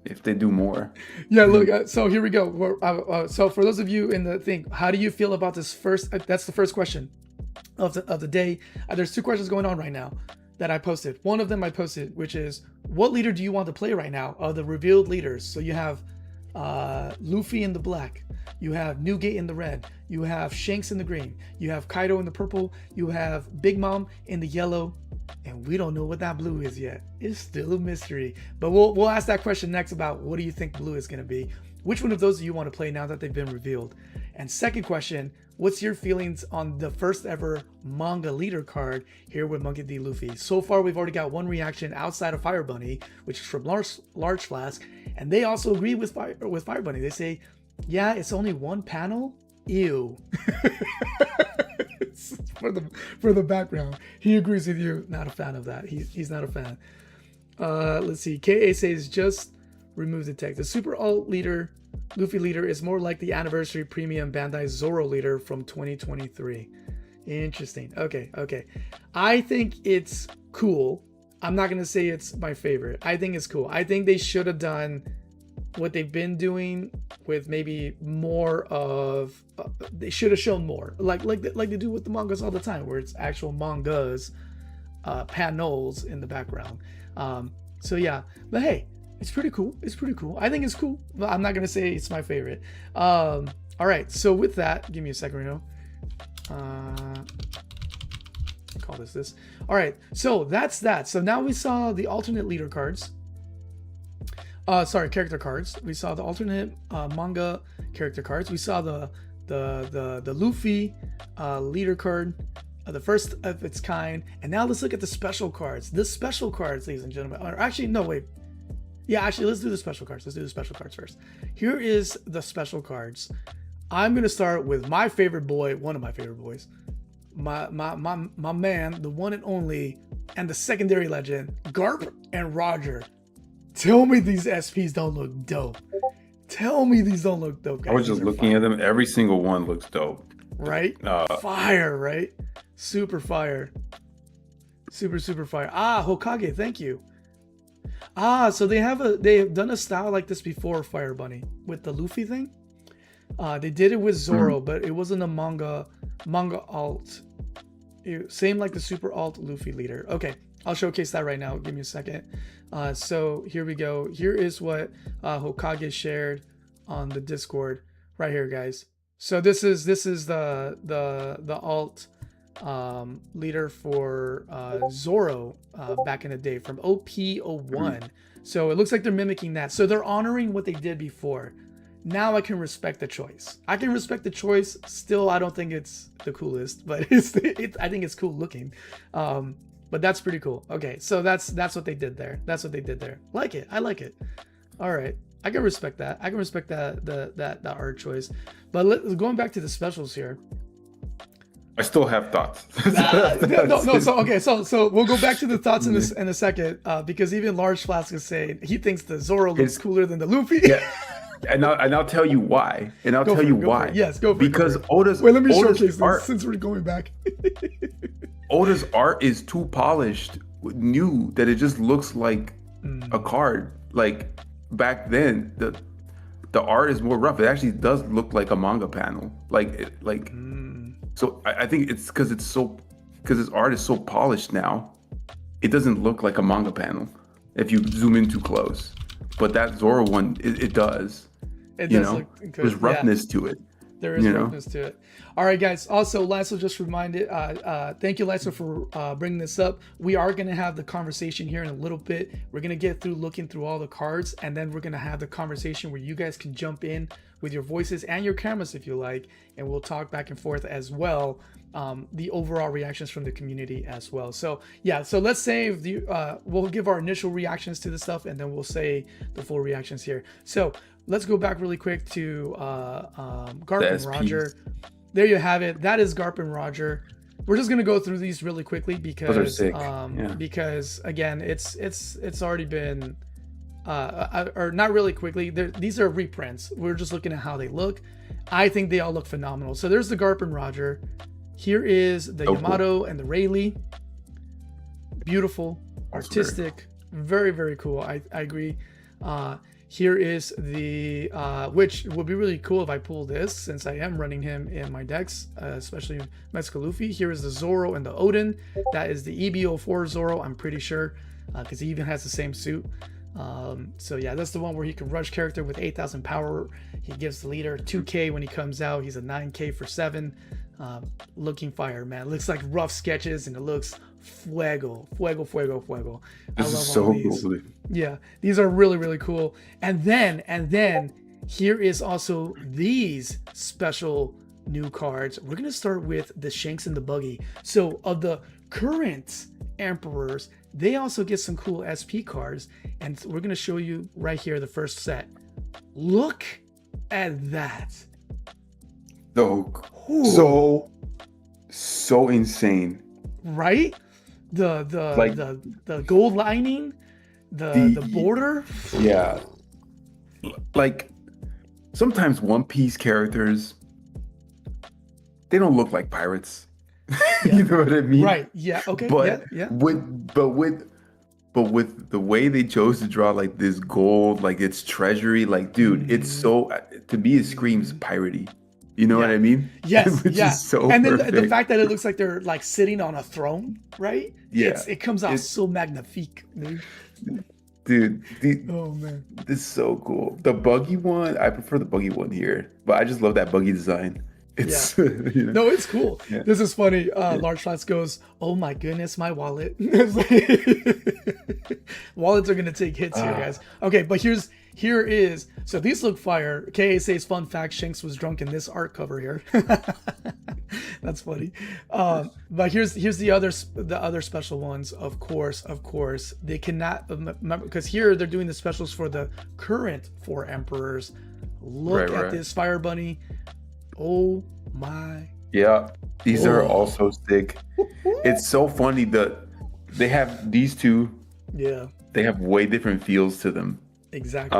if they do more. Yeah, look. So here we go. So for those of you in the thing, how do you feel about this first? That's the first question of the day. There's 2 questions going on right now that I posted. One of them I posted, which is, what leader do you want to play right now of the revealed leaders? So you have Luffy in the black, you have Newgate in the red, you have Shanks in the green, you have Kaido in the purple, you have Big Mom in the yellow, and we don't know what that blue is yet. It's still a mystery, but we'll ask that question next about what do you think blue is going to be. Which one of those do you want to play now that they've been revealed? And second question, what's your feelings on the first ever manga leader card here with Monkey D. Luffy? So far, we've already got one reaction outside of Fire Bunny, which is from Large Flask, and they also agree with Fire Bunny. They say, yeah, it's only one panel. Ew. for the background, he agrees with you. Not a fan of that. He's not a fan. Let's see. KA says just remove the text. The Super Alt leader, Luffy leader, is more like the anniversary premium Bandai Zoro leader from 2023. Interesting. Okay. I think it's cool. I'm not gonna say it's my favorite. I think it's cool. I think they should have done what they've been doing with maybe more of. They should have shown more, like they do with the mangas all the time, where it's actual mangas, panels in the background. So yeah, but hey. It's pretty cool. I think it's cool. I'm not going to say it's my favorite. All right. So with that, give me a second, Reno. I'll call this. All right. So that's that. So now we saw the alternate leader cards. Character cards. We saw the alternate manga character cards. We saw the Luffy leader card, the first of its kind. And now let's look at the special cards. The special cards, ladies and gentlemen. Or actually, no, wait. Yeah, actually, let's do the special cards. Let's do the special cards first. Here is the special cards. I'm gonna start with my favorite boy, one of my favorite boys, my man, the one and only, and the secondary legend, Garp and Roger. Tell me these SPs don't look dope. Tell me these don't look dope, guys. I was just looking at them. Every single one looks dope. Right? Fire, right? Super fire. Super fire. Hokage, thank you. So they have done a style like this before, Fire Bunny, with the Luffy thing. They did it with Zoro, but it wasn't a manga alt. Same like the Super Alt Luffy leader. Okay, I'll showcase that right now. Give me a second. So here we go. Here is what Hokage shared on the Discord right here, guys. So this is the alt leader for Zoro back in the day from OP01. So it looks like they're mimicking that. So they're honoring what they did before. Now I can respect the choice. Still, I don't think it's the coolest, but I think it's cool looking. But that's pretty cool. Okay, so that's what they did there. Like it. I like it. All right. I can respect that. I can respect that art choice. But going back to the specials here. I still have thoughts. So we'll go back to the thoughts in a second, because even Large Flask is saying he thinks the Zoro looks cooler than the Luffy. Yeah. And I'll tell you why. Why. Yes, go for it. Because Oda's let me showcase this since we're going back. Oda's art is too polished, new, that it just looks like a card. Like back then, the art is more rough. It actually does look like a manga panel. So I think it's because his art is so polished now, it doesn't look like a manga panel if you zoom in too close. But that Zoro one, it does. It does look good. There's roughness to it. There is roughness to it. All right, guys. Also, Lasso just reminded, thank you, Lasso, for bringing this up. We are going to have the conversation here in a little bit. We're going to get through looking through all the cards, and then we're going to have the conversation where you guys can jump in with your voices and your cameras if you like, and we'll talk back and forth as well. The overall reactions from the community as well. So yeah, so let's save the we'll give our initial reactions to the stuff, and then we'll say the full reactions here. So let's go back really quick to Garp and Roger. There you have it. That is Garp and Roger. We're just gonna go through these really quickly because because again, it's already been or not really quickly. These are reprints. We're just looking at how they look. I think they all look phenomenal. So there's the Garp and Roger. Here is the Yamato and the Rayleigh. Beautiful, artistic, very, very cool. I agree. Here is the, which would be really cool if I pull this, since I am running him in my decks, especially Mexico Luffy. Here is the Zoro and the Odin. That is the EB04 Zoro, I'm pretty sure, because he even has the same suit. So yeah, that's the one where he can rush character with 8,000 power. He gives the leader 2k when he comes out. He's a 9k for 7. Looking fire, man. It looks like rough sketches, and it looks fuego. I love all these. Cool. Yeah, these are really, really cool. And then here is also these special new cards. We're gonna start with the Shanks and the Buggy. So of the current emperors, they also get some cool SP cards, and we're gonna show you right here the first set. Look at that. So insane, right? The gold lining, the border. Yeah, like sometimes One Piece characters, they don't look like pirates. Yeah. You know what I mean? Right. Yeah. Okay. But yeah. with the way they chose to draw like this gold, like it's treasury, like dude, it's so, to me it screams piratey. You know what I mean? Yes. Which is so and then perfect. the fact that it looks like they're like sitting on a throne, right? Yeah. It comes out so magnifique, dude. Oh man, this is so cool. The buggy one, I prefer the buggy one here, but I just love that buggy design. It's you know. No, it's cool. Yeah. This is funny. Large Flats goes, "Oh my goodness, my wallet." Wallets are gonna take hits here, guys. Okay, but here is, so these look fire. KA says, fun fact, Shanks was drunk in this art cover here. That's funny. But here's the other special ones. Of course, they cannot remember, because here they're doing the specials for the current 4 emperors. Look at this Fire Bunny. Oh my. Yeah, these are also sick. It's so funny that they have these two. Yeah. They have way different feels to them. Exactly.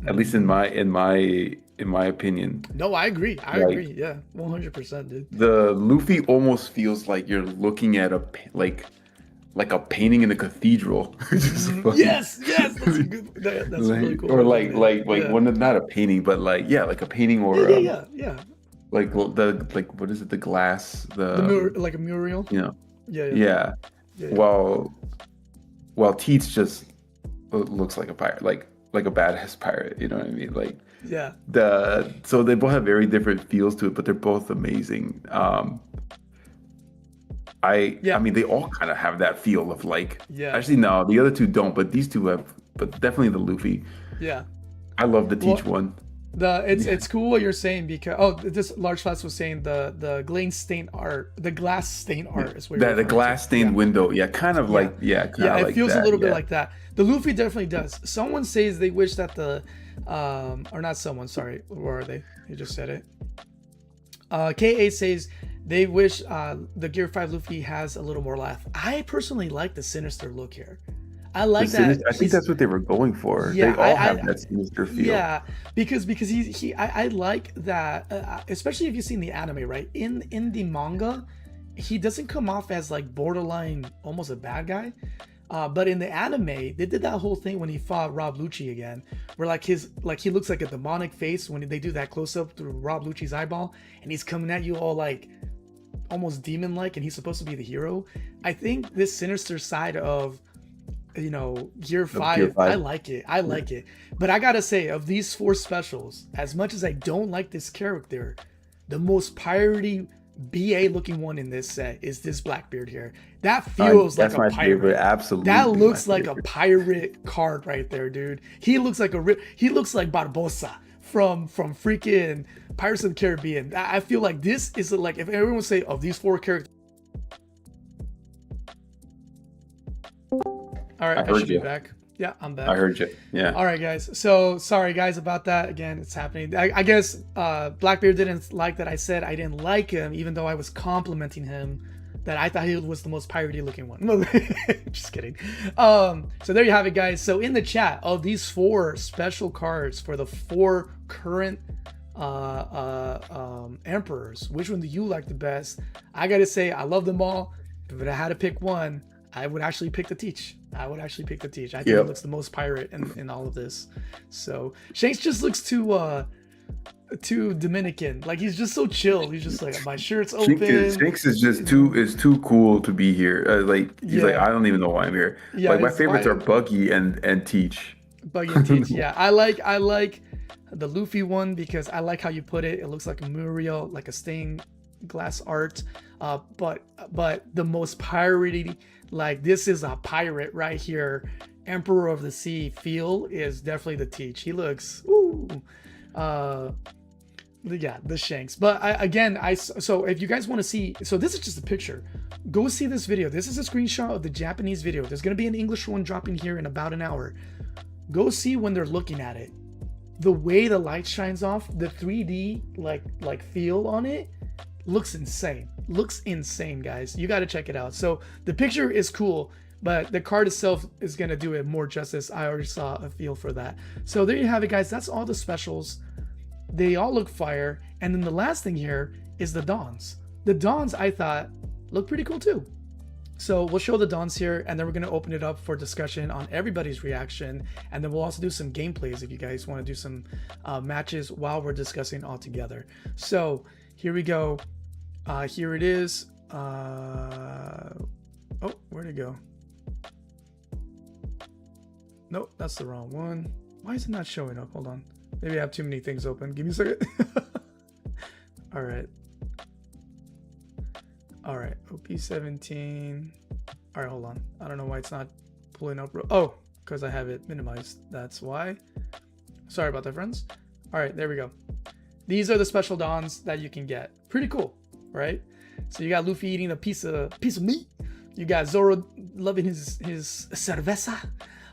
At least in my opinion. No, I agree. I agree. Yeah, 100%, dude. The Luffy almost feels like you're looking at a a painting in a cathedral. Yes, that's a good. That's really cool. Or like one, not a painting, but like a painting, or yeah. Like what is it? The glass, the mirror, like a mural. You know. Yeah. While Teats just looks like a pirate, like a badass pirate. You know what I mean? Like so they both have very different feels to it, but they're both amazing. I mean, they all kind of have that feel of like. Yeah. Actually, no, the other two don't, but these two have. But definitely the Luffy. Yeah. I love the Teach one. It's cool what you're saying, because this Large Flats was saying the glass stain art is what the glass stained window, kind of like it feels a little bit like that. The Luffy definitely does. Someone says they wish that the or not someone, sorry, where are they? You just said it. KA says they wish the Gear 5 Luffy has a little more laugh. I personally like the sinister look here. I like that. I think that's what they were going for. Yeah, they all have that sinister feel. Yeah, because I like that, especially if you've seen the anime, right? In the manga, he doesn't come off as like borderline, almost a bad guy. But in the anime, they did that whole thing when he fought Rob Lucci again, where he looks like a demonic face when they do that close up through Rob Lucci's eyeball, and he's coming at you all like almost demon like, and he's supposed to be the hero. I think this sinister side of Gear 5, I like it. But I gotta say, of these 4 specials, as much as I don't like this character, the most piratey BA looking one in this set is this Blackbeard here. That feels like a pirate. Favorite. Absolutely. That looks like a pirate card right there, dude. He looks like Barbosa from freaking Pirates of the Caribbean. I feel like this is like, if everyone say of these 4 characters. All right, I should be back. Yeah, I'm back. I heard you. Yeah. All right, guys. So sorry, guys, about that. Again, it's happening. I guess Blackbeard didn't like that I said I didn't like him, even though I was complimenting him that I thought he was the most piratey looking one. Just kidding. So there you have it, guys. So in the chat, of these 4 special cards for the 4 current emperors, which one do you like the best? I gotta say, I love them all. If I had to pick one, I would actually pick the Teach. I think it looks the most pirate in all of this. So Shanks just looks too Dominican. Like, he's just so chill. He's just like, my shirt's open. Shanks is just too cool to be here. He's like, I don't even know why I'm here. Yeah, like, my favorites are Buggy and Teach. Buggy and Teach. Yeah, I like the Luffy one because I like how you put it. It looks like a Muriel, like a stained glass art. But the most piratey, like, this is a pirate right here, Emperor of the Sea feel is definitely the Teach. He looks the Shanks. But so if you guys want to see, so this is just a picture, go see this video. This is a screenshot of the Japanese video. There's going to be an English one dropping here in about an hour. Go see when they're looking at it, the way the light shines off, the 3D like feel on it looks insane. Guys, you got to check it out. So the picture is cool, but the card itself is going to do it more justice. I already saw a feel for that. So there you have it, guys. That's all the specials. They all look fire. And then the last thing here is the Dons. The Dons, I thought, look pretty cool too. So we'll show the Dons here, and then we're going to open it up for discussion on everybody's reaction. And then we'll also do some gameplays if you guys want to do some matches while we're discussing all together. So here we go. Here it is. Oh, where'd it go? Nope, that's the wrong one. Why is it not showing up? Hold on. Maybe I have too many things open. Give me a second. All right. OP17. All right, hold on. I don't know why it's not pulling up. Oh, because I have it minimized. That's why. Sorry about that, friends. All right, there we go. These are the special Dons that you can get. Pretty cool, right? So you got Luffy eating a piece of meat. You got Zoro loving his cerveza.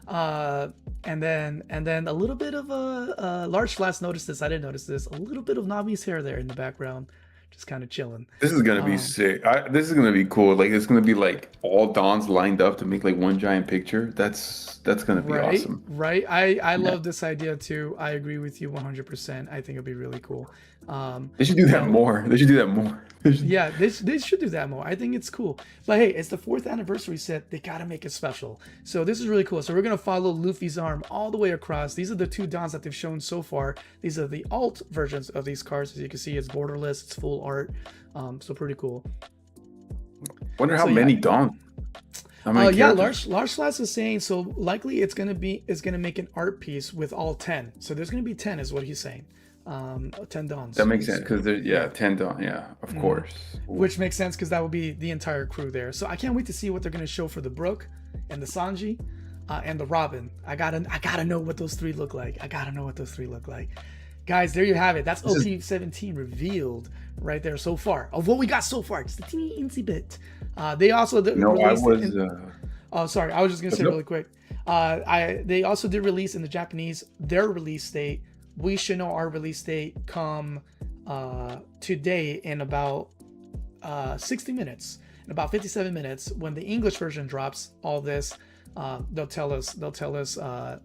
And then a little bit of a large flash. Noticed this. I didn't notice this. A little bit of Nami's hair there in the background, just kind of chilling. This is gonna be sick. This is gonna be cool. Like, it's gonna be like all Dons lined up to make like one giant picture. That's gonna be awesome. Right. I love this idea too. I agree with you 100%. I think it'll be really cool. They should do that more. They should do that more. Yeah, they should do that more. I think it's cool. But hey, it's the 4th anniversary set. They got to make it special. So this is really cool. So we're going to follow Luffy's arm all the way across. These are the 2 Dons that they've shown so far. These are the alt versions of these cards. As you can see, it's borderless. It's full art. So pretty cool. Wonder how many Dons. Yeah, Large Slash is saying, so likely it's gonna make an art piece with all 10. So there's gonna be 10 is what he's saying. 10 Dons. That makes sense because there's 10 Dons. Yeah, of course. Which makes sense because that would be the entire crew there. So I can't wait to see what they're gonna show for the Brook and the Sanji and the Robin. I gotta know what those 3 look like. Guys, there you have it. That's OP17 revealed right there so far. Of what we got so far, just a teeny insy bit. They also sorry, I was just gonna say really quick. They also did release in the Japanese their release date. We should know our release date come today in about 60 minutes, in about 57 minutes. When the English version drops, all this they'll tell us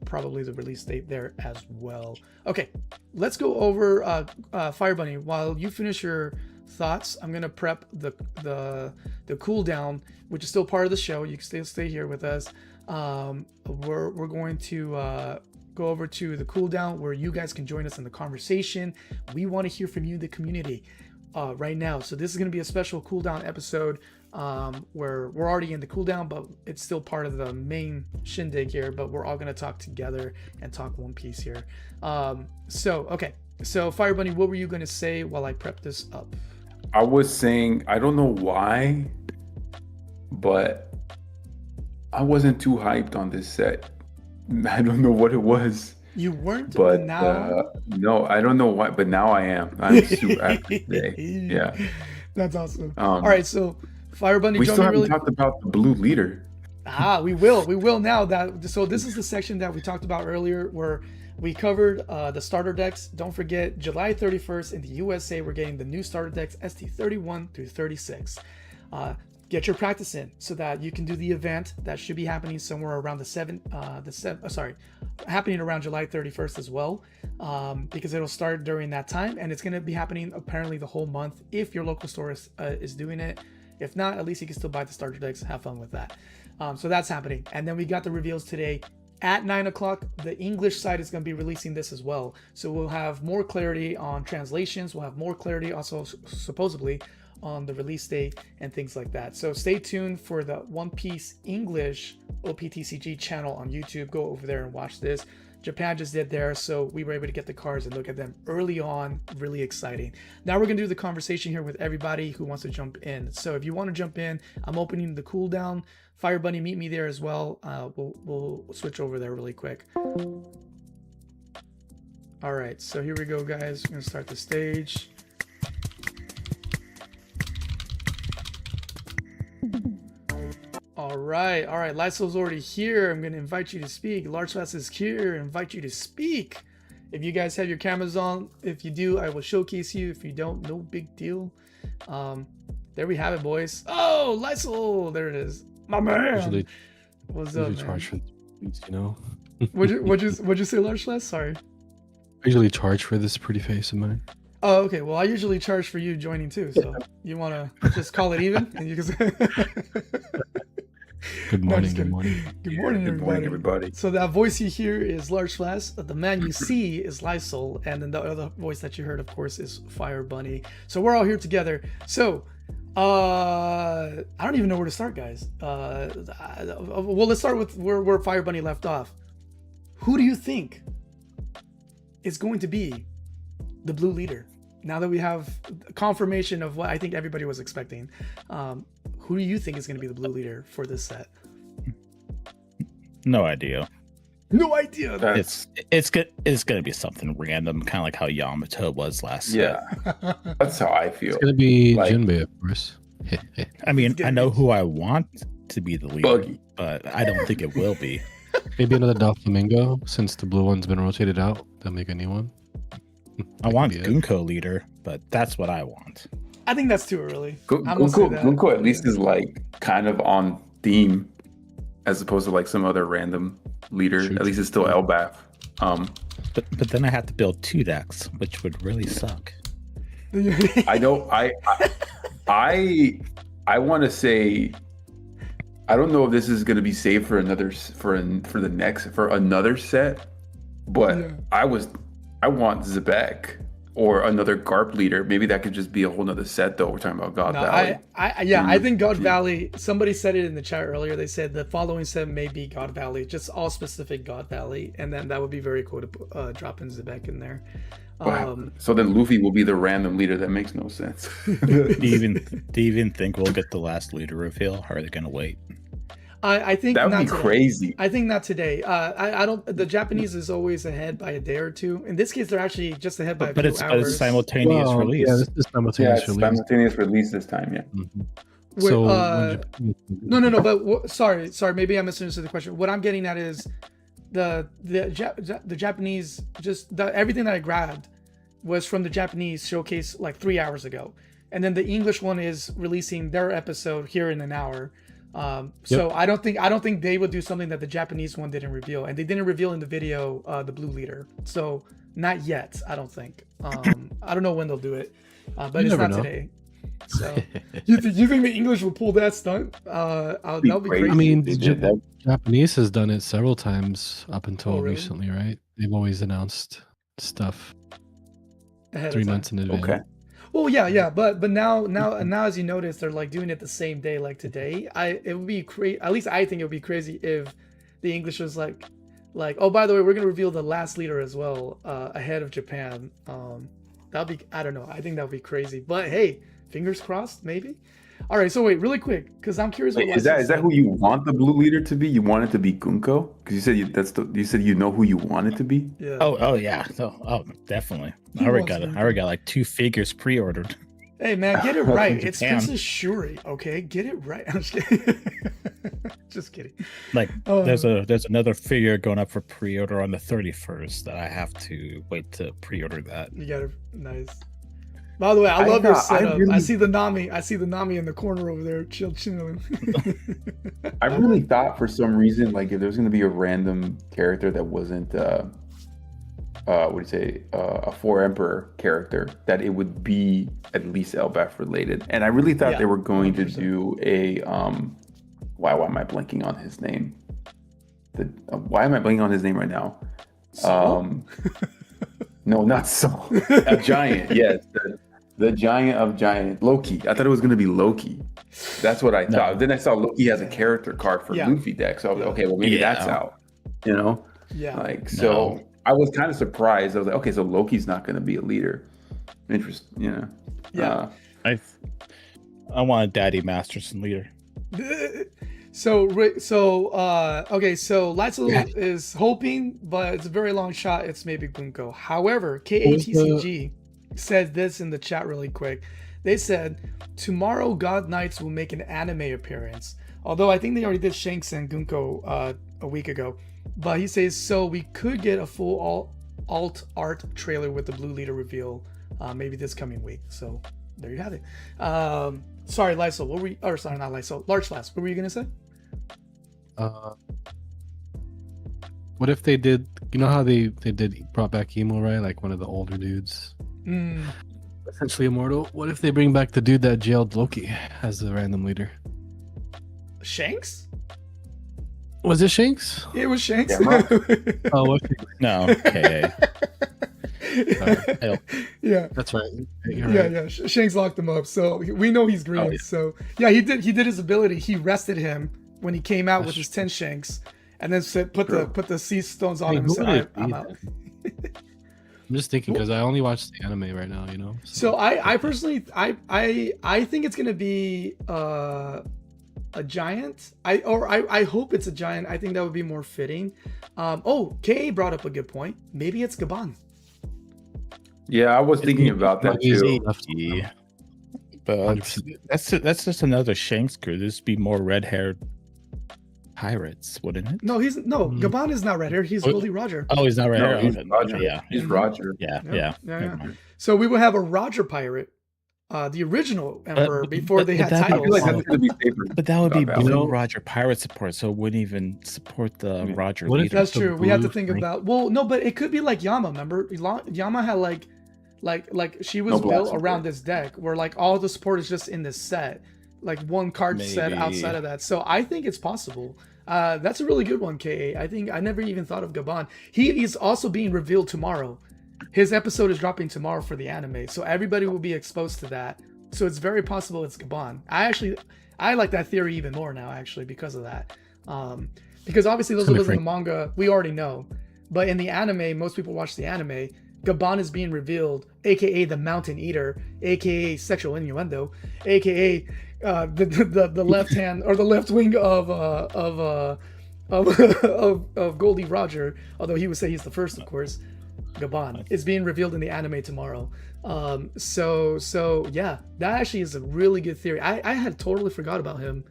probably the release date there as well. Okay, let's go over Fire Bunny. While you finish your thoughts, I'm gonna prep the cooldown, which is still part of the show. You can still stay here with us. We're going to go over to the cooldown where you guys can join us in the conversation. We want to hear from you, the community, right now. So this is going to be a special cooldown episode where we're already in the cooldown, but it's still part of the main shindig here. But we're all going to talk together and talk One Piece here. So okay, So Fire Bunny, what were you gonna say while I prep this up? I was saying, I don't know why, but I wasn't too hyped on this set. I don't know what it was. You weren't, but now. No, I don't know why, but now I am. I'm super after today. Yeah, that's awesome. All right, so Fire Bunny, we still haven't talked about the blue leader. We will now. So this is the section that we talked about earlier, where we covered the starter decks. Don't forget, July 31st in the USA, we're getting the new starter decks ST31 through 36. Get your practice in so that you can do the event that should be happening somewhere around happening around July 31st as well, because it'll start during that time, and it's going to be happening apparently the whole month if your local store is doing it. If not, at least you can still buy the starter decks. Have fun with that. So that's happening. And then we got the reveals today at 9 o'clock. The English side is going to be releasing this as well. So we'll have more clarity on translations. We'll have more clarity also supposedly on the release date and things like that. So stay tuned for the One Piece English OPTCG channel on YouTube. Go over there and watch this. Japan just did theirs, so we were able to get the cards and look at them early on. Really exciting. Now we're gonna do the conversation here with everybody who wants to jump in. So if you want to jump in, I'm opening the cooldown. Fire Bunny, meet me there as well. We'll switch over there really quick. All right, so here we go, guys. We're gonna start the stage. All right. Lysol's already here. I'm going to invite you to speak. Large Fast is here. Invite you to speak. If you guys have your cameras on, if you do, I will showcase you. If you don't, no big deal. There we have it, boys. Oh, Lysol. There it is. My man. Usually, what's up, man? Charge for this, you know? What'd you say, Large Fast? Sorry. I usually charge for this pretty face of mine. Oh, okay. Well, I usually charge for you joining too. So you want to just call it even? And you can say Good morning, good morning. Good morning, everybody. So that voice you hear is Large Flash. The man you see is Lysol. And then the other voice that you heard, of course, is Fire Bunny. So we're all here together. So I don't even know where to start, guys. Well, let's start with where Fire Bunny left off. Who do you think is going to be the blue leader? Now that we have confirmation of what I think everybody was expecting, who do you think is going to be the blue leader for this set? No idea. No idea. It's going to be something random, kind of like how Yamato was last set. Yeah, that's how I feel. It's going to be Jinbei, of course. I mean, I know who I want to be the leader, Buggy. but I don't think it will be. Maybe another Doflamingo, since the blue one's been rotated out. They'll make a new one. I want Gunko leader, but that's what I want. I think that's too early. Gunko at least is like kind of on theme, as opposed to like some other random leader. At least it's still Elbaf. But then I have to build 2 decks, which would really suck. I know. I want to say, I don't know if this is going to be saved for another for another set, but yeah. I want Zebek or another Garp leader. Maybe that could just be a whole nother set, though. We're talking about God Valley. I think God Valley, somebody said it in the chat earlier. They said the following set may be God Valley, just all specific God Valley. And then that would be very cool to drop in Zebek in there. So then Luffy will be the random leader. That makes no sense. Do you even think we'll get the last leader reveal? Or are they going to wait? I think that would be today. crazy. I think not today. I don't. The Japanese is always ahead by a day or two. In this case, they're actually just ahead by a few hours. But it's simultaneous release. Yeah, this is simultaneous release this time. Yeah. Mm-hmm. So no. But sorry. Maybe I misunderstood the question. What I'm getting at is the Japanese everything that I grabbed was from the Japanese showcase like 3 hours ago, and then the English one is releasing their episode here in an hour. So I don't think they would do something that the Japanese one didn't reveal, and they didn't reveal in the video the blue leader. So not yet, I don't think. I don't know when they'll do it, but it's not today. So you think the English will pull that stunt? That'll be crazy. I mean, the Japanese has done it several times up until recently, right? They've always announced stuff 3 months in advance. Okay. Well, yeah, but now as you notice, they're like doing it the same day, like today. It would be crazy. At least I think it would be crazy if the English was like, Like, oh, by the way, we're gonna reveal the last leader as well ahead of Japan. That'll be, I don't know. I think that would be crazy. But hey, fingers crossed, maybe. All right, so wait, really quick, because I'm curious. Wait, is that who you want the blue leader to be? You want it to be Gunko? Because you said you said you know who you want it to be. Yeah. Oh yeah. Oh definitely. I already got like 2 figures pre-ordered. Hey man, get it right. It's Princess Shuri, okay? Get it right. I'm just kidding. Just kidding. Like there's another figure going up for pre-order on the 31st that I have to wait to pre-order that. You got it. Nice. By the way, I love your setup. I see the Nami in the corner over there, chilling. I really thought for some reason, like if there's going to be a random character that wasn't, a 4 Emperor character, that it would be at least Elbaf related. And I really thought they were going 100%. To do a, why am I blanking on his name? Why am I blanking on his name right now? No, not Saul. A giant, yes. The giant of giant, Loki. I thought it was going to be Loki. That's what I thought. Then I saw Loki has a character card for Luffy deck. So I was like, okay, well, maybe that's out. You know? Yeah. Like, so I was kind of surprised. I was like, okay, so Loki's not going to be a leader. Interesting, you know? Yeah. I want a Daddy Masterson leader. So Lightsoul is hoping, but it's a very long shot. It's maybe Gunko. However, KATCG said this in the chat really quick. They said, tomorrow God Knights will make an anime appearance. Although I think they already did Shanks and Gunko a week ago. But he says, so we could get a full alt art trailer with the blue leader reveal maybe this coming week. So there you have it. Sorry, Lysol. Not Lysol. Large Flask. What were you going to say? What if they did, you know how they brought back Emo, right? Like one of the older dudes. Essentially immortal. What if they bring back the dude that jailed Loki as the random leader? Shanks? Was it Shanks? It was Shanks. Oh, no. Okay. Yeah, that's right. Yeah. Shanks locked him up, so we know he's green. So yeah, he did his ability. He rested him when he came out with his 10 Shanks, and then put the sea stones on him and said, I'm out. I'm just thinking because I only watch the anime right now, you know. So I personally I think it's gonna be a giant. I hope it's a giant. I think that would be more fitting. KA brought up a good point. Maybe it's Gaban. Yeah, I was thinking about that too. But that's just another Shanks crew. This would be more red-haired pirates, wouldn't it? No, Gaban is not red hair. He's Goldie Roger. Oh, he's not red hair. He's Roger. Yeah, he's Roger. Yeah. So we will have a Roger pirate, the original Emperor before they had titles. But that would be blue Roger pirate support, so it wouldn't even support the Roger leader. That's true. We have to think about. Well, no, but it could be like Yama. Remember, Yama had like she was built around this deck, where like all the support is just in this set, like one card set outside of that. So I think it's possible. That's a really good one, KA. I think I never even thought of Gaban. He is also being revealed tomorrow. His episode is dropping tomorrow for the anime, so everybody will be exposed to that. So it's very possible it's Gaban. I like that theory even more now, actually, because of that. Because obviously those of us in the manga, we already know. But in the anime, most people watch the anime. Gaban is being revealed, aka the Mountain Eater, aka sexual innuendo, aka the left hand or the left wing of Goldie Roger. Although he would say he's the first, of course. Gaban is being revealed in the anime tomorrow. So yeah, that actually is a really good theory. I had totally forgot about him.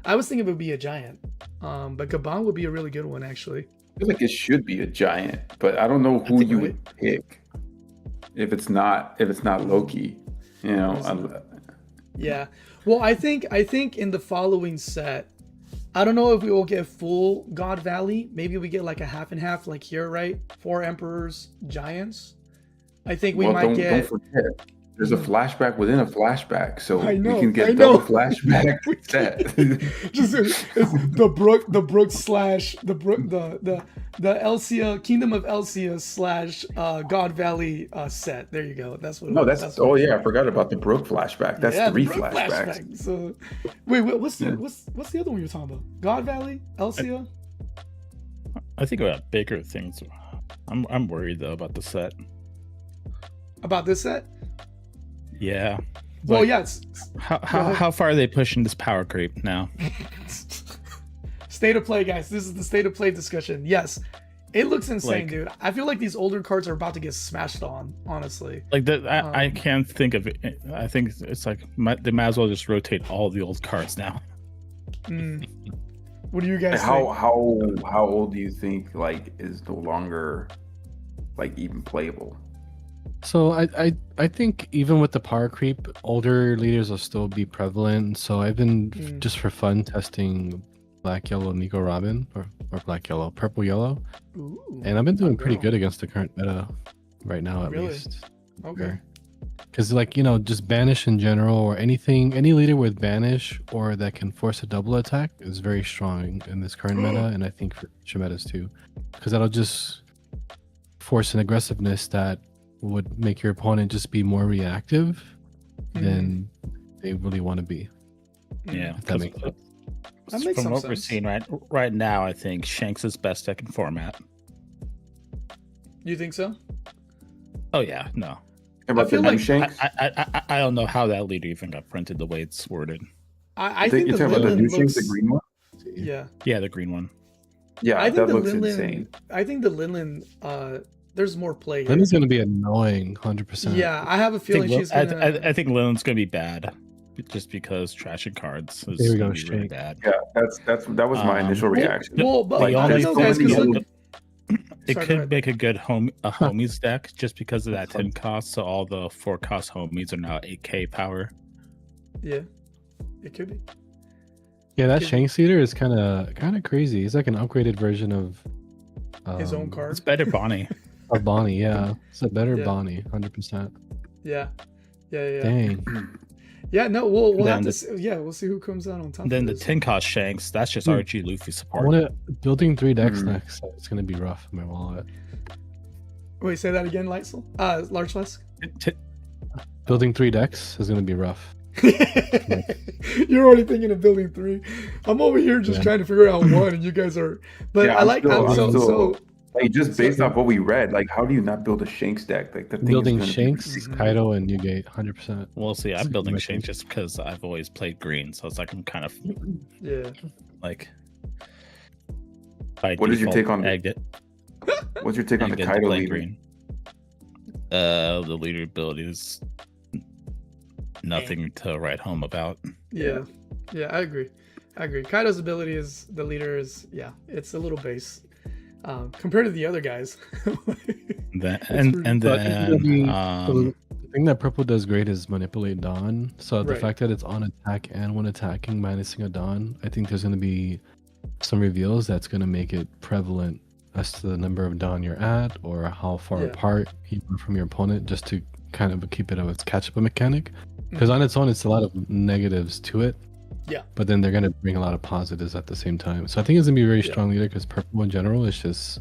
I was thinking it would be a giant, but Gaban would be a really good one actually. I feel like it should be a giant, but I don't know who you would pick if it's not Loki. You know. Yeah. Well, I think in the following set, I don't know if we will get full God Valley. Maybe we get like a half and half, like here, right? 4 Emperors, Giants. I think we might get. Don't forget, there's a flashback within a flashback, so we can get double flashback set. Just it's the Brook slash the Elsia Kingdom of Elsia / God Valley set. There you go. That's what. No, that's I forgot about the Brook flashback. That's 3 flashbacks. So, wait, what's the other one you're talking about? God Valley, Elsia. I think about bigger things. I'm worried though about the set. About this set? Yeah. Well, Like, yeah. how far are they pushing this power creep now? State of play, guys. This is the state of play discussion. Yes, it looks insane, Like- dude. I feel like these older cards are about to get smashed on. Honestly, Like I can't think of it. I think it's like they might as well just rotate all the old cards now. What do you guys think? How old do you think like is no longer like even playable? So I think even with the power creep, older leaders will still be prevalent. So I've been just for fun testing black yellow Nico Robin or black yellow purple yellow, and I've been doing pretty good against the current meta right now, at least. Okay. Because like just banish in general or any leader with banish or that can force a double attack is very strong in this current meta, and I think for future metas too, because that'll just force an aggressiveness that would make your opponent just be more reactive than they really want to be. Yeah, If that makes sense. That makes from some what we're sense. seeing right now, I think Shanks is best deck in format. You think so? Oh yeah, no. About feel the new like- Shanks? I don't know how that leader even got printed the way it's worded. I think you're the talking about the Lilin new Shanks, looks. the green one? Yeah, Yeah, the green one. Yeah, I think that the looks Lilin. insane. I think the Lilin. There's more play. Here. Linda's gonna be annoying, 100%. Yeah, I have a feeling she's gonna. I think Lilin's gonna be bad, just because trashing cards is There we go, gonna be really Shank. bad. Yeah, that was my initial reaction. Well, but Like, I don't there's know, so guys, many because other- look. It Sorry, go could ahead. make a good homies deck just because of that 10 cost. So all the 4 cost homies are now 8k power. Yeah, it could be. Yeah, that Kid- Shanks leader is kind of crazy. He's like an upgraded version of His own card. It's better Bonnie. Of Bonnie. Yeah, it's a better Yeah. Bonnie, 100%. Yeah. Dang. Yeah, no, we'll have Then to the- see, we'll see who comes out on top. Then of the this. 10 cost Shanks, that's just Hmm. RG Luffy I support. want to building 3 decks Mhm. next. So it's gonna be rough in my wallet. Wait, say that again, Lightsel. Large Flask. Building 3 decks is gonna be rough. You're already thinking of building 3. I'm over here just Yeah. trying to figure out one, and you guys are. But Yeah, I I'm like. still- I'm so, still- so Like just based off what we read, like how do you not build a Shanks deck? Like the thing Building is gonna Shanks, Mhm. Kaido, and Newgate, 100%. We'll see. I'm It's building amazing. Shanks just because I've always played green. So it's like I'm kind of yeah. like. By What is your default, take on- egged it? What's your take on the egged it to Kaido play leader? green. The leader ability is nothing to write home about. Yeah, I agree. Kaido's ability is the leader is it's a little base compared to the other guys. Then, It's and pretty- and But it's gonna then be- So the thing that purple does great is manipulate Dawn. So the Right. fact that it's on attack and when attacking minusing a Dawn, I think there's gonna be some reveals that's gonna make it prevalent as to the number of Dawn you're at or how far Yeah. apart you are from your opponent, just to kind of keep it of its catch up mechanic. Because on its own, it's a lot of negatives to it. Yeah. But then they're gonna bring a lot of positives at the same time. So I think it's gonna be a very Yeah. strong leader because purple in general is just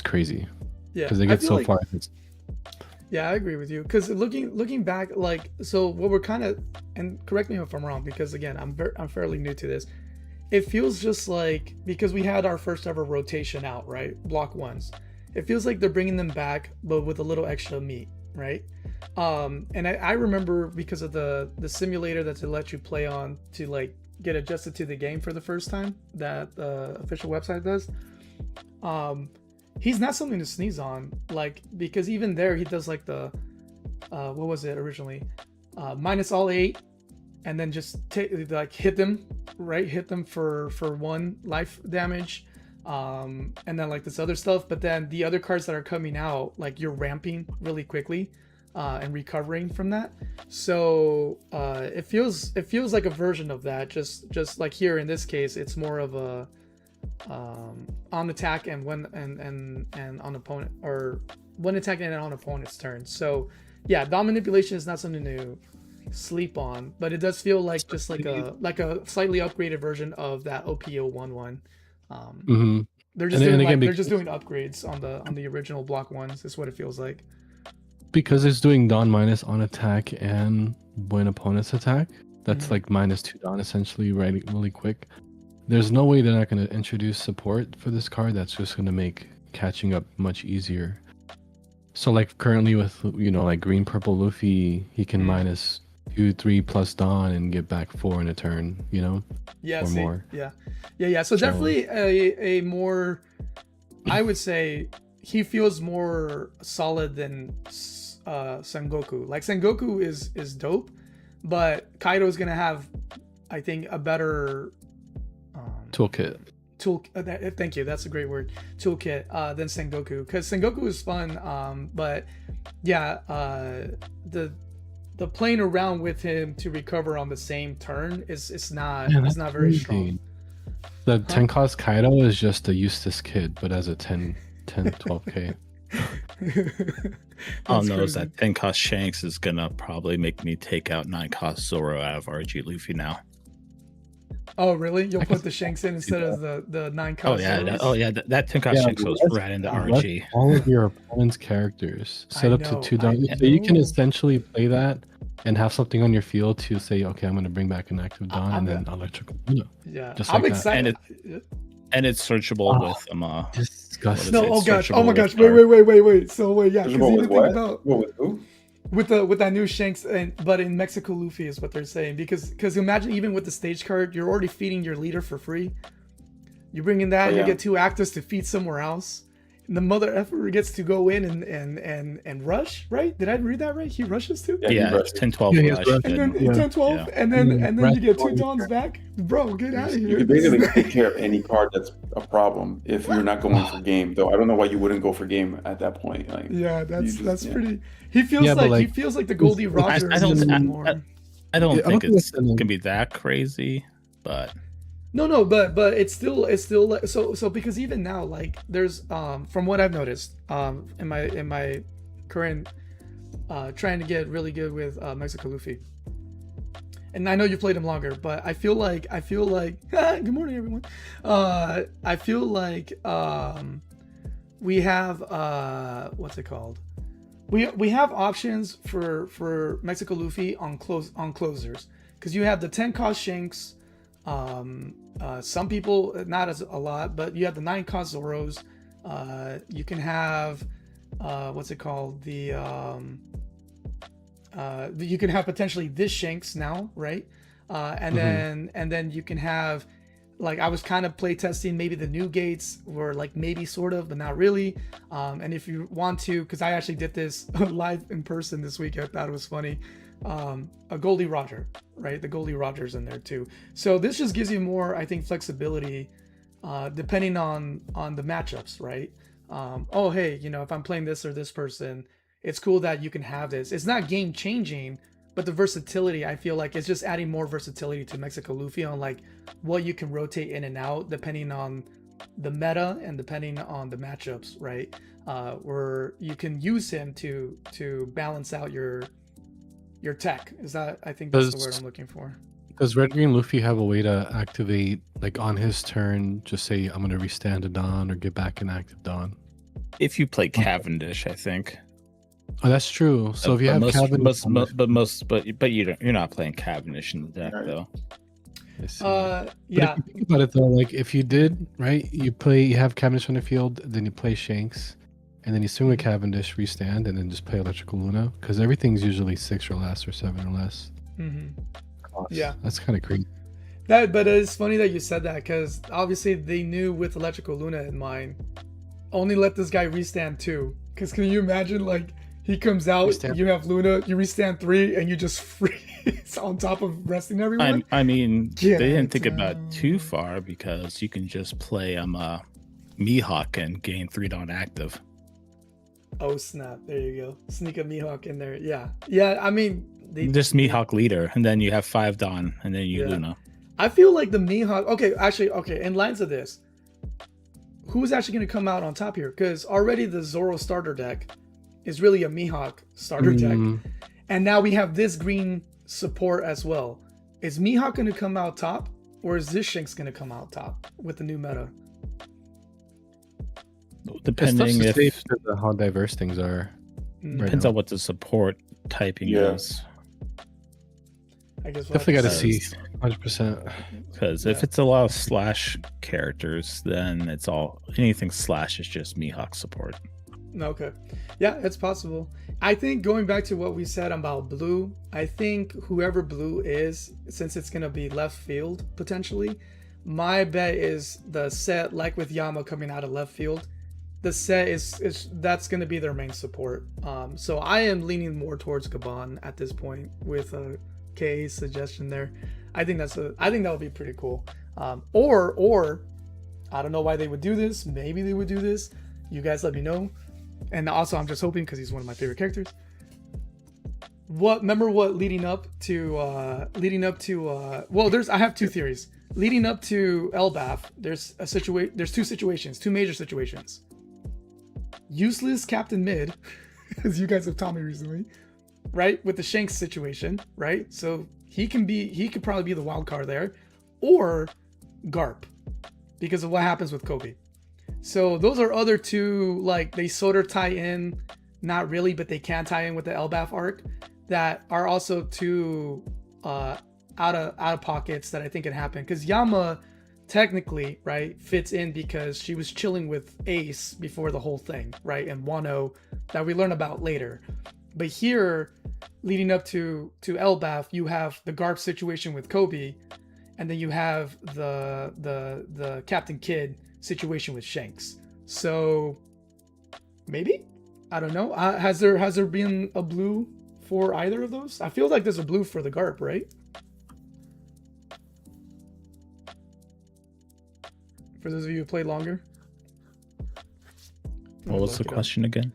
crazy. Yeah, Because they I get feel so like- far. Yeah, I agree with you. Because looking back, like, so what we're kind of, and correct me if I'm wrong, because again, I'm fairly new to this. It feels just like, because we had our first ever rotation out, right? Block ones. It feels like they're bringing them back, but with a little extra meat, right? And I remember because of the simulator that they let you play on to like get adjusted to the game for the first time that the official website does. He's not something to sneeze on, like, because even there he does like the what was it originally, minus all 8 and then just hit them for 1 life damage, and then like this other stuff. But then the other cards that are coming out, like, you're ramping really quickly and recovering from that. So it feels like a version of that, just like here in this case it's more of a on attack and when and on opponent, or when attacking and on opponent's turn. So yeah, Dom manipulation is not something to sleep on, but it does feel like just like a slightly upgraded version of that OP011. Mm-hmm. They're just And doing again, they're just doing upgrades on the original block ones. Is what it feels like. Because it's doing Dawn minus on attack and when opponents attack. That's Mhm. like -2 Dawn essentially, right? Really quick. there's no way they're not going to introduce support for this card that's just going to make catching up much easier. So like currently with, you know, like green purple Luffy, he can minus 2-3 plus Dawn and get back 4 in a turn, you know? Yeah, or more. Yeah. So definitely a more, I would say he feels more solid than Sengoku. Like Sengoku is dope, but Kaido is gonna have, I think, a better toolkit. Thank you. That's a great word. Toolkit than Sengoku, because Sengoku is fun. But yeah, the playing around with him to recover on the same turn it's not very strong. The 10 cost Kaido is just a Eustace kid, but as a 12k. All knows that 10 cost Shanks is gonna probably make me take out 9 cost Zoro out of RG Luffy now. Oh really? You'll put the Shanks in instead of the 9 cost. That 10 cost Shanks goes right into RG. All of your opponent's characters set up to 2 Dawn, so you can essentially play that and have something on your field to say, okay, I'm going to bring back an active Dawn and then electrical. Yeah, just I'm like excited. And it's searchable with disgusting. No, oh my gosh, wait. So wait, yeah, because you think about with who? With that new Shanks, but in Mexico Luffy is what they're saying, because imagine even with the stage card, you're already feeding your leader for free. You bring in that, you get 2 actors to feed somewhere else. And the mother effer gets to go in and rush, right? Did I read that right? He rushes too? Yeah, it's 10-12 rush. And then 10-12, and then you get 2 Dawns back. Bro, get out of here. You can basically take care of any card that's a problem if you're not going for game. Though I don't know why you wouldn't go for game at that point. Like, that's pretty. He feels like the Goldie Rogers. I don't think it's gonna be that crazy, but. No, but it's still like, so because even now, like, there's from what I've noticed in my current trying to get really good with Mexico Luffy, and I know you played him longer, but I feel like good morning everyone. I feel like we have what's it called? We have options for Mexico Luffy on closers, because you have the 10 cost Shanks. Some people, not as a lot, but you have the 9 cost Zoros. You can have what's it called, the you can have potentially this Shanks now, right? And then you can have, like, I was kind of play testing maybe the new gates, or like maybe sort of, but not really. And if you want to, because I actually did this live in person this week, I thought it was funny. A Goldie Roger, right? The Goldie Rogers in there too. So this just gives you more, I think, flexibility depending on the matchups, right? Oh, hey, you know, if I'm playing this or this person, it's cool that you can have this. It's not game changing, but the versatility, I feel like it's just adding more versatility to Mexico Luffy on like what you can rotate in and out depending on the meta and depending on the matchups, right? Where you can use him to balance out your tech. Is that, I think that's the word I'm looking for. Does Red Green Luffy have a way to activate, like on his turn, just say I'm gonna restand a Dawn or get back an active Dawn? If you play Cavendish, I think. Oh, that's true. So if you have Cavendish, but you're not playing Cavendish in the deck though. Yeah. If you think about it though, like if you did, right, you have Cavendish on the field, then you play Shanks, and then you swing with Cavendish, restand, and then just play Electrical Luna, because everything's usually 6 or less or 7 or less. Yeah, that's kind of crazy. But it's funny that you said that, because obviously they knew with Electrical Luna in mind, only let this guy restand 2. Because can you imagine, like, he comes out, you have Luna, you restand 3, and you just freeze on top of resting everyone? I mean, they didn't think about it too far, because you can just play Mihawk and gain 3 Dawn active. Oh snap! There you go. Sneak a Mihawk in there. Yeah. I mean, just Mihawk leader, and then you have 5 Dawn, and then you Luna. I feel like the Mihawk. Okay. In lines of this, who's actually going to come out on top here? Because already the Zoro starter deck is really a Mihawk starter deck, and now we have this green support as well. Is Mihawk going to come out top, or is this Shanks going to come out top with the new meta? Depending if how diverse things are. Depends on what the support typing is. I guess definitely got to see 100%. Because if it's a lot of slash characters, then it's all anything slash is just Mihawk support. Okay. Yeah, it's possible. I think going back to what we said about blue, I think whoever blue is, since it's going to be left field potentially, my bet is the set, like with Yama coming out of left field, the set is that's going to be their main support. So I am leaning more towards Gabon at this point with K's suggestion there. I think that would be pretty cool. Or I don't know why they would do this. Maybe they would do this. You guys let me know. And also, I'm just hoping because he's one of my favorite characters. Remember what leading up to I have two theories. Leading up to Elbaf, there's two major situations. Useless Captain Mid, as you guys have taught me recently, right? With the Shanks situation, right? So he could probably be the wild card there, or Garp, because of what happens with Kobe. So those are other two, like they sort of tie in, not really, but they can tie in with the Elbaf arc, that are also two out of pockets that I think can happen. Because Yama technically, right, fits in because she was chilling with Ace before the whole thing, right, and Wano that we learn about later. But here, leading up to Elbaf, you have the Garp situation with Kobe, and then you have the Captain Kidd situation with Shanks. So maybe, I don't know. Has there been a blue for either of those? I feel like there's a blue for the Garp, right? For those of you who play longer. What was the question again?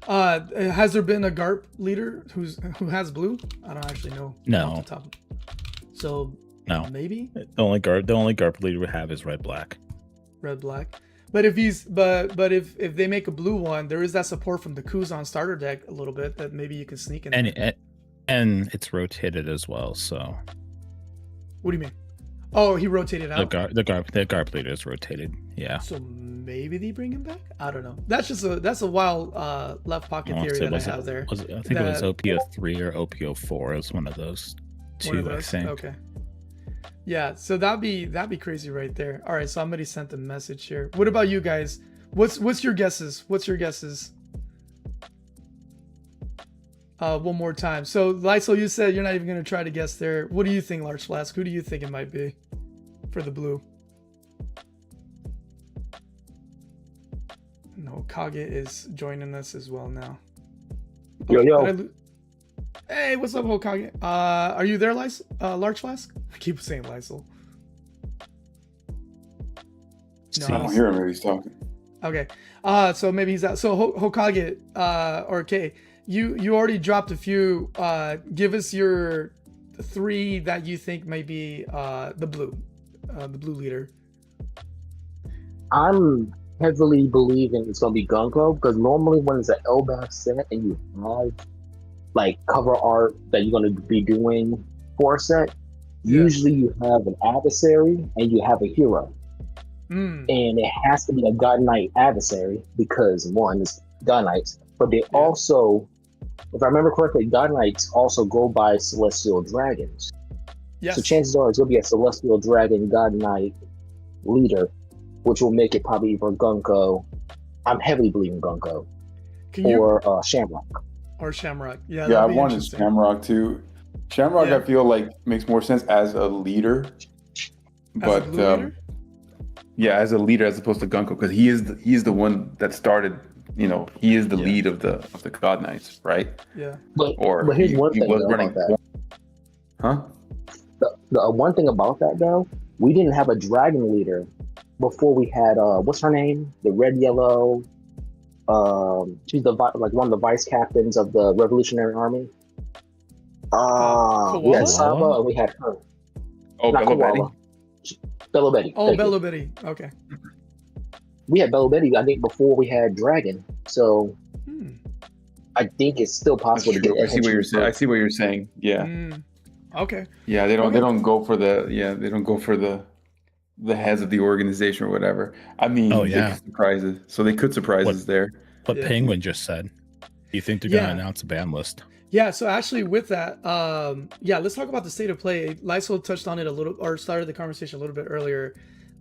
Has there been a Garp leader who has blue? I don't actually know. No. So no. Maybe the only Garp leader we have is red black. Red black. But if if they make a blue one, there is that support from the Kuzan starter deck a little bit that maybe you can sneak in. And it's rotated as well. So what do you mean? Oh, he rotated out. The Garp leader is rotated. Yeah. So maybe they bring him back. I don't know. That's a wild left pocket theory that I have there. I think it was OPO3 or OPO4. It was one of those two. I think. Okay. Yeah, so that'd be crazy right there. All right, somebody sent a message here. What about you guys? What's your guesses? One more time. So, Lysol, you said you're not even going to try to guess there. What do you think, Large Flask? Who do you think it might be for the blue? No, Kage is joining us as well now. Yo. Hey, what's up, Hokage? Are you there, Large Flask? I keep saying Lysol. No, I don't hear him if he's talking. Okay. So maybe he's out. So Hokage, or K, you already dropped a few. Give us your three that you think may be the blue leader. I'm heavily believing it's gonna be Gunko, because normally when it's an Elbaf set and you have like cover art that you're going to be doing for a set, usually you have an adversary and you have a hero. And it has to be a God Knight adversary because one is God Knights, but they also, if I remember correctly, God Knights also go by Celestial Dragons. Yes. So chances are it's going to be a Celestial Dragon God Knight leader, which will make it probably either Gunko. I'm heavily believing Gunko or Shamrock. Or Shamrock. Yeah, I wanted Shamrock too. Shamrock, I feel like makes more sense as a leader. But as a leader as opposed to Gunko, because he is the one that started. You know, he is the lead of the God Knights, right? Yeah. But here's one thing about that. Huh? The one thing about that though, we didn't have a dragon leader before we had what's her name? The red yellow. She's one of the vice captains of the Revolutionary Army. We had Saba and we had her. Oh, Not Bello Bello Betty. Oh, Bello Betty. Okay. We had Bello Betty, I think, before we had Dragon. So I think it's still possible to get. I see what you're saying. I see what you're saying. Yeah. Okay. Yeah, they don't go for the heads of the organization or whatever. I mean, they could surprise us. So they could surprise us there. What Penguin just said. Do you think they're going to announce a ban list? Yeah, so actually with that, let's talk about the state of play. Lysol touched on it a little, or started the conversation a little bit earlier.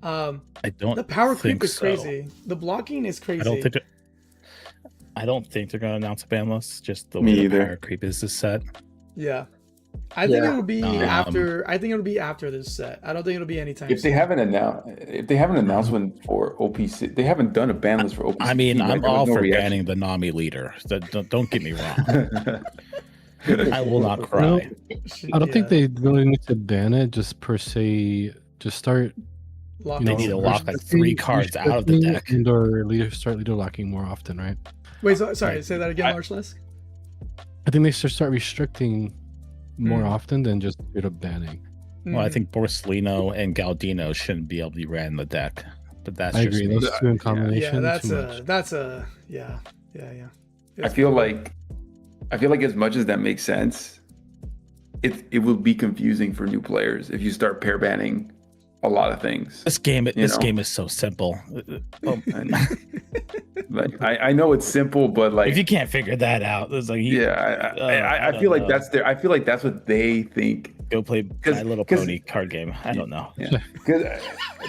I don't. The power creep is so. crazy. The blocking is crazy. I don't think they're going to announce a ban list. Just the Me way the either. power creep is set. Yeah, I think it'll be after. I think it'll be after this set. I don't think it'll be anytime. If they haven't announced one for OPC, they haven't done a ban list for OPC. I mean, I'm all for banning the Nami leader. Don't get me wrong. I will not cry. I don't think they really need to ban it. Just per se, just start. They need to lock like 3 cards out of the deck, or start leader locking more often, right? Wait, sorry. Say that again, Marshlesk. I think they should start restricting more often than just straight up banning. Well, I think Borsellino and Galdino shouldn't be able to be ran in the deck, but that's I just agree. me. Those two in combination. Yeah, that's a yeah. I feel like as much as that makes sense, it will be confusing for new players if you start pair banning a lot of things. This game is so simple. Like I know it's simple, but like if you can't figure that out, it's like I feel like that's I feel like that's what they think. Go play My Little Pony card game. I don't know. Yeah.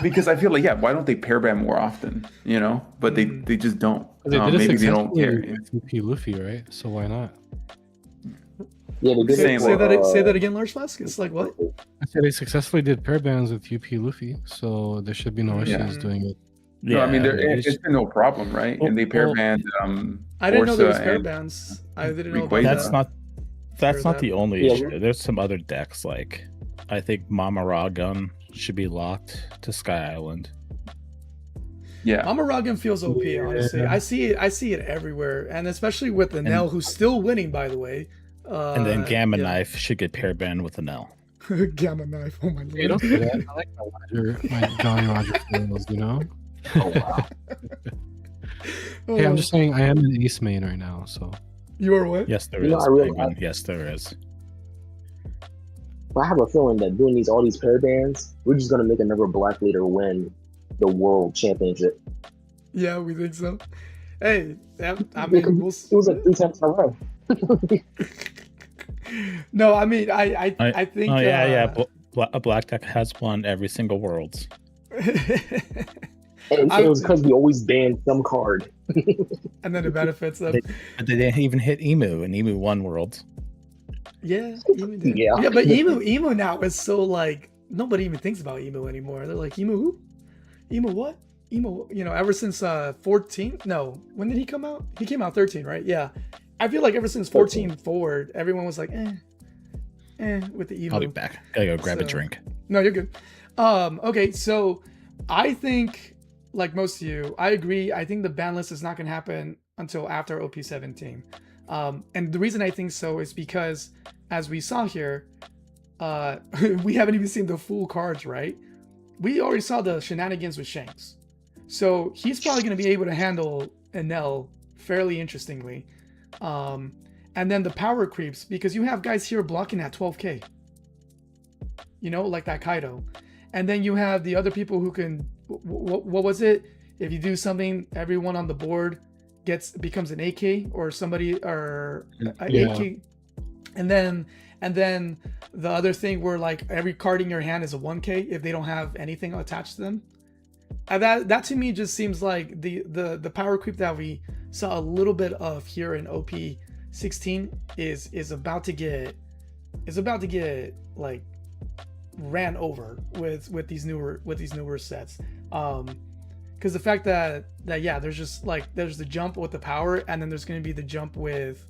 Because I feel like why don't they pair ban more often? You know, but they just don't. Maybe they don't care. UP Luffy, right? So why not? Yeah, say that again, Large Flask. It's like what? I said they successfully did pair bans with UP Luffy, so there should be no issues doing it. No, I mean it's been no problem, right? And they pair banned. I didn't know there was pair bans. I didn't know about that. That's not the only issue. There's some other decks like I think Mama Ragun should be locked to Sky Island. Yeah, Mama Ragun feels OP. Honestly, I see it everywhere, and especially with the Nell, who's still winning, by the way. And then Gamma Knife should get pair banned with an L. Gamma Knife, oh my lord! You don't do that. I like my Johnny Roger feels, you know. Oh wow. Hey, I'm just saying I am an ace main right now, so. You are what? Yes, there is. Yes, there is. But I have a feeling that doing all these pair bans, we're just gonna make another black leader win the world championship. Yeah, we think so. Hey, I mean, it was like 3 times in a row. No, I mean, I think. Oh yeah. A black deck has won every single Worlds. And it was because we always banned some card. And then it benefits them. But they didn't even hit Emu, and Emu won Worlds. Yeah, Emu did. Yeah, but Emu now is so like nobody even thinks about Emu anymore. They're like, Emu who? Emu what? Emu, ever since 14? No, when did he come out? He came out 13, right? Yeah. I feel like ever since 14 forward, everyone was like, with the Emu. I'll be back. Gotta go grab a drink. No, you're good. Okay, so I think, like most of you, I agree. I think the ban list is not going to happen until after OP17. And the reason I think so is because, as we saw here, we haven't even seen the full cards, right? We already saw the shenanigans with Shanks. So he's probably going to be able to handle Enel fairly interestingly. And then the power creeps, because you have guys here blocking at 12k. Like that Kaido. And then you have the other people who can, what was it? If you do something, everyone on the board becomes an AK or somebody, or an AK. And then the other thing where like every card in your hand is a 1k if they don't have anything attached to them. And that to me just seems like the power creep that we saw a little bit of here in OP16 is about to get like ran over with these newer sets. Because the fact that there's the jump with the power, and then there's going to be the jump with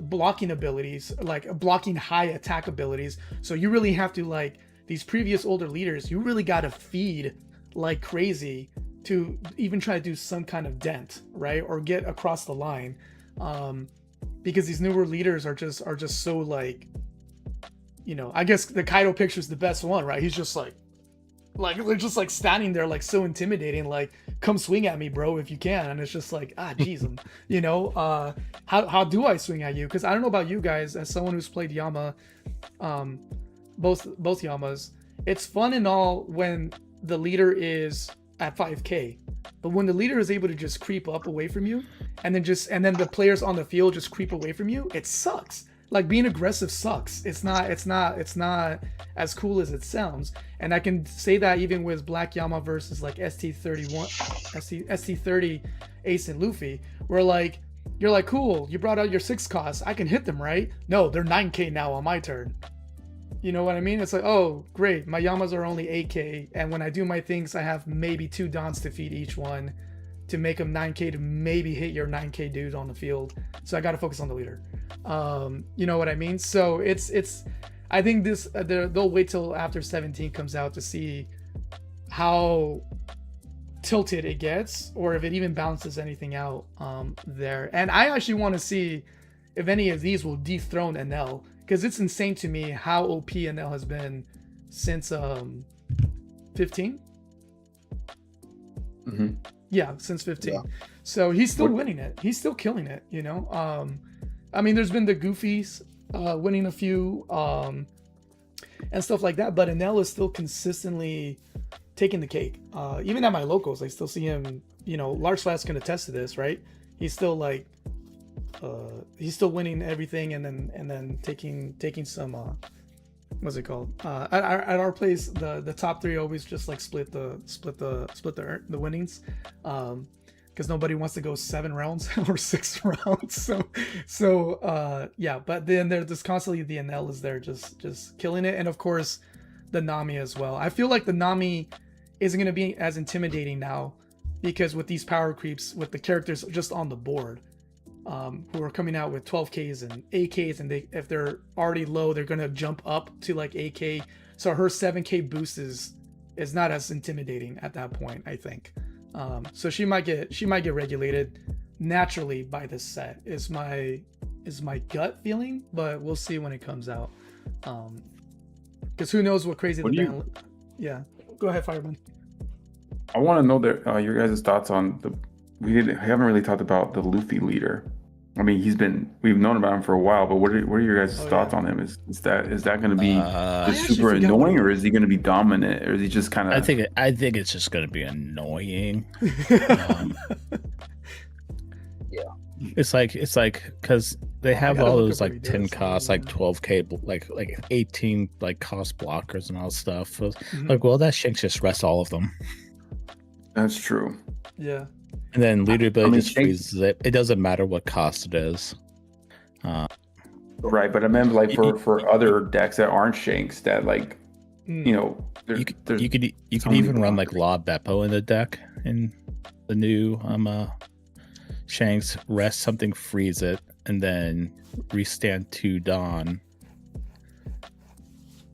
blocking abilities, like blocking high attack abilities. So you really have to, like these previous older leaders, you really got to feed like crazy to even try to do some kind of dent, right, or get across the line, because these newer leaders are just so like, I guess the Kaido picture is the best one, right? He's just like they're just like standing there like so intimidating, like come swing at me, bro, if you can. And it's just like, geez, how do I swing at you? Because I don't know about you guys, as someone who's played Yama, both Yamas, it's fun and all when the leader is at 5k, but when the leader is able to just creep up away from you and then the players on the field just creep away from you, it sucks. Like being aggressive sucks. It's not as cool as it sounds. And I can say that even with Black Yama versus like ST30 Ace and Luffy, where like you're like, cool, you brought out your 6 costs, I can hit them, right? No, they're 9k now on my turn. You know what I mean? It's like, oh great, my Yamas are only 8k, and when I do my things, I have maybe 2 Dons to feed each one to make them 9k to maybe hit your 9k dude on the field. So I got to focus on the leader. You know what I mean? So it's I think this they'll wait till after 17 comes out to see how tilted it gets, or if it even balances anything out there. And I actually want to see if any of these will dethrone NL, because it's insane to me how OP NL has been since 15. Mm-hmm. Yeah, since 15. Yeah. So he's still winning it. He's still killing it, you know? I mean, there's been the Goofies winning a few and stuff like that, but Enel is still consistently taking the cake. Even at my locals, I still see him, you know, Large Slash can attest to this, right? He's still like, he's still winning everything, and then taking some, what's it called? At our place, the top 3 always just like split the winnings, because nobody wants to go 7 rounds or 6 rounds. So yeah. But then there's just constantly the NL is there just killing it, and of course the Nami as well. I feel like the Nami isn't going to be as intimidating now, because with these power creeps, with the characters just on the board, who are coming out with 12Ks and 8Ks, and if they're already low, they're going to jump up to like 8K. So her 7K boost is not as intimidating at that point, I think. So she might get regulated naturally by this set, is my gut feeling, but we'll see when it comes out. Because who knows what crazy the band. Yeah, go ahead, Fireman. I want to know your guys' thoughts on we haven't really talked about the Luffy leader. I mean, we've known about him for a while, but what are your guys' thoughts on him? Is that going to be just super annoying, or is he going to be dominant, or is he just kind of? I think it's just going to be annoying. Yeah, it's like because they have all those like 10 costs, like 12k, like 18 like cost blockers and all stuff. So, like, well, that Shanks just rests all of them. That's true. Yeah. And then leader ability just freezes it. It doesn't matter what cost it is. Right, but I meant like for other decks that aren't Shanks, that like, you know, you could even run like La Beppo in the deck in the new Shanks, rest something, freeze it, and then restand 2 Dawn.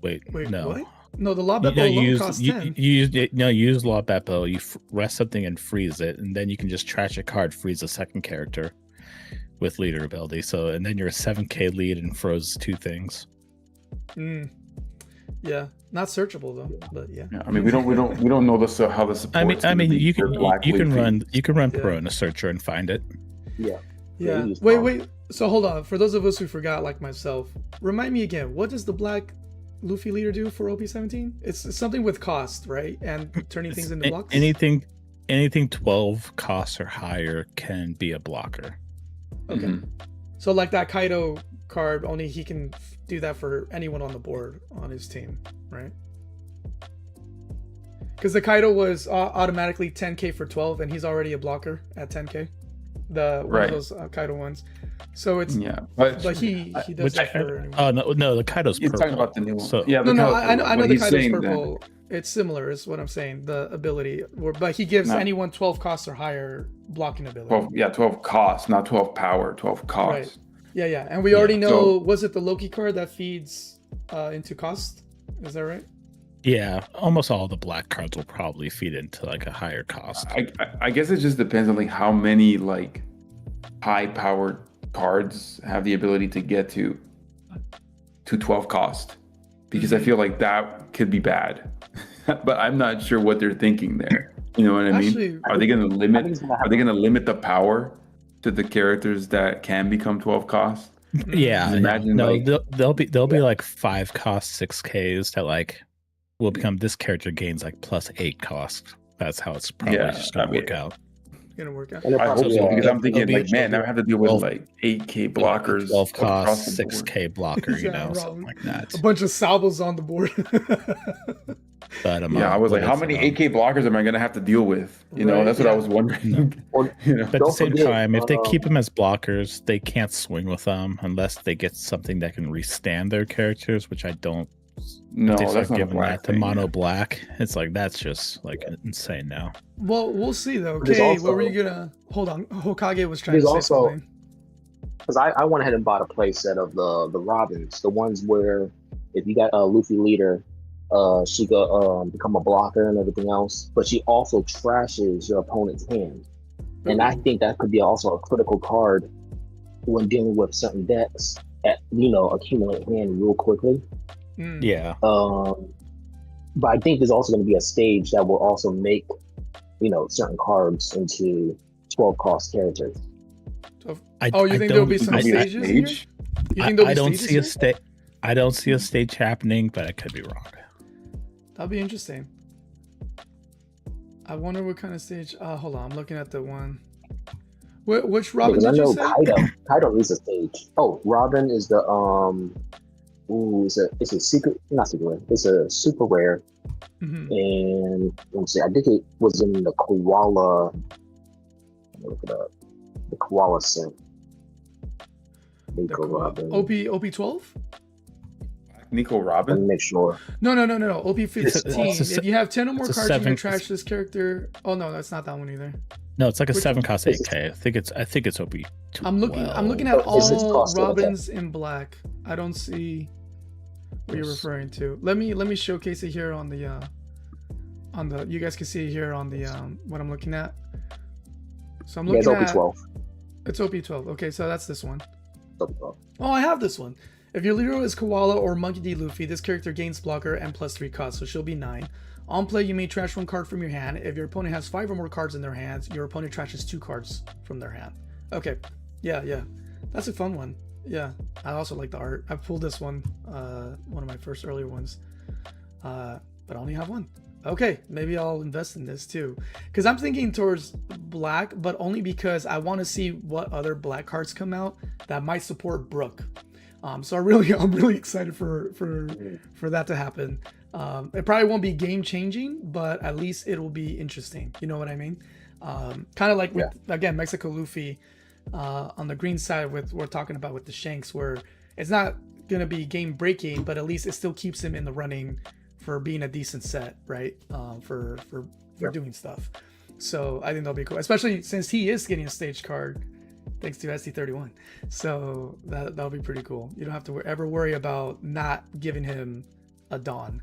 Wait, no. What? No, the La Beppo alone costs 10. Use La Beppo. You rest something and freeze it, and then you can just trash a card, freeze a second character with leader ability. So, and then you're a 7k lead and froze 2 things. Yeah, not searchable though, but yeah. I mean, we don't know how the support. I mean, you can run Pro in a searcher and find it. Yeah. Yeah. Wait. So hold on. For those of us who forgot, like myself, remind me again. What does the Black Luffy leader do for OP17? It's something with cost, right? And turning things into blocks? Anything 12 costs or higher can be a blocker. Okay. So like that Kaido card, only he can do that for anyone on the board on his team, right? Because the Kaido was automatically 10k for 12, and he's already a blocker at 10k. One of those Kaido ones. So it's but he does that for anyone. Oh no, the Kaido's purple. He's talking about the new one. So, yeah, I know the Kaido's purple. It's similar, is what I'm saying. The ability, but he gives anyone 12 costs or higher blocking ability. 12 costs, not 12 power. 12 costs. Right. Yeah, and we already know. Was it the Loki card that feeds into cost? Is that right? Yeah, almost all the black cards will probably feed into like a higher cost. I guess it just depends on like how many like high powered cards have the ability to get to 12 cost, because I feel like that could be bad. But I'm not sure what they're thinking there. You know what I mean? Are they going to limit the power to the characters that can become 12 cost? Yeah. Imagine there'll be like 5 cost 6Ks that like will become, this character gains like +8 cost. That's how it's probably just going to work out. gonna work out. I hope so, because I'm thinking, it'll like, man, now I have to deal with like 8K blockers, 12 across cost, the board. 6K blocker, you Yeah, know, Rob. something like that. A bunch of salvos on the board. But Yeah, I was like, how many 8K blockers am I gonna have to deal with? You know, Right, that's what yeah. I was wondering. Or, You know, But at the Don't same forget, time, if they keep them as blockers, they can't swing with them unless they get something that can restand their characters, which I don't. no, If they that's start not a giving black that to thing. mono black, it's like that's just like insane now. Well, we'll see though. There's Okay, also- what were you gonna? Hold on. Hokage was trying to There's say also- something. because I went ahead and bought a playset of the Robins, the ones where if you got a Luffy leader, she could become a blocker and everything else, but she also trashes your opponent's hand. And I think that could be also a critical card when dealing with certain decks that, accumulate hand real quickly. Mm. Yeah, But I think there's also going to be a stage that will also make, certain cards into 12 cost characters. Oh, you think there'll be some It'll be a stages here? stage? You think there'll I be don't stages see a here? stage. I don't see a stage happening, but I could be wrong. That'll be interesting. I wonder what kind of stage. Hold on, I'm looking at the one. Which Robin Because I did you know say? Kaido needs a stage. Oh, Robin is the it's a secret, not secret rare. It's a super rare, Mhm. and let me see. I think it was in the koala. Let me look it up. The koala set. The Nico Robin. OP12? Nico Let me Robin? make sure. No. OP15. It's a If you have 10 or more it's a cards, you can seven- trash this character. Oh no, that's not that one either. No, it's like a Which- 7 cost Is 8K. I think it's OP. I'm looking at Oh, is it all cost of Robins in black. I don't see what you're referring to. Let me showcase it here on the you guys can see it here on the what I'm looking at. So I'm Yeah, looking it's at OP12. it's OP12. Okay, so that's this one. OP12. Oh, I have this one. If your leader is Koala or Monkey D. Luffy, this character gains blocker and +3 cost, so she'll be 9. On play, you may trash 1 card from your hand. If your opponent has 5 or more cards in their hands, your opponent trashes 2 cards from their hand. Okay, yeah. That's a fun one. Yeah, I also like the art. I pulled this one of my first earlier ones, but I only have one. Okay, maybe I'll invest in this too, because I'm thinking towards black, but only because I want to see what other black cards come out that might support Brook. So I'm really excited for that to happen. It probably won't be game changing, but at least it will be interesting. You know what I mean? Kind of like with again Mexico Luffy on the green side with we're talking about with the Shanks, where it's not gonna be game breaking, but at least it still keeps him in the running for being a decent set, right? For doing stuff. So I think that'll be cool, especially since he is getting a stage card thanks to SD31. So that'll be pretty cool. You don't have to ever worry about not giving him a Dawn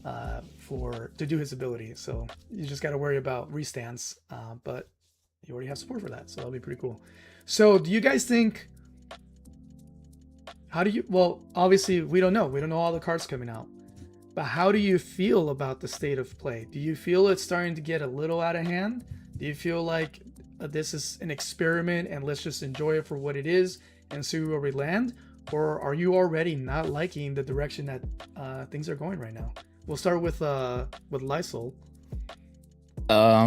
to do his ability. So you just got to worry about restands, but you already have support for that. So that'll be pretty cool. So do you guys think? Well, obviously we don't know. We don't know all the cards coming out. But how do you feel about the state of play? Do you feel it's starting to get a little out of hand? Do you feel like this is an experiment and let's just enjoy it for what it is and see where we land? Or are you already not liking the direction that things are going right now? We'll start with Lysol. I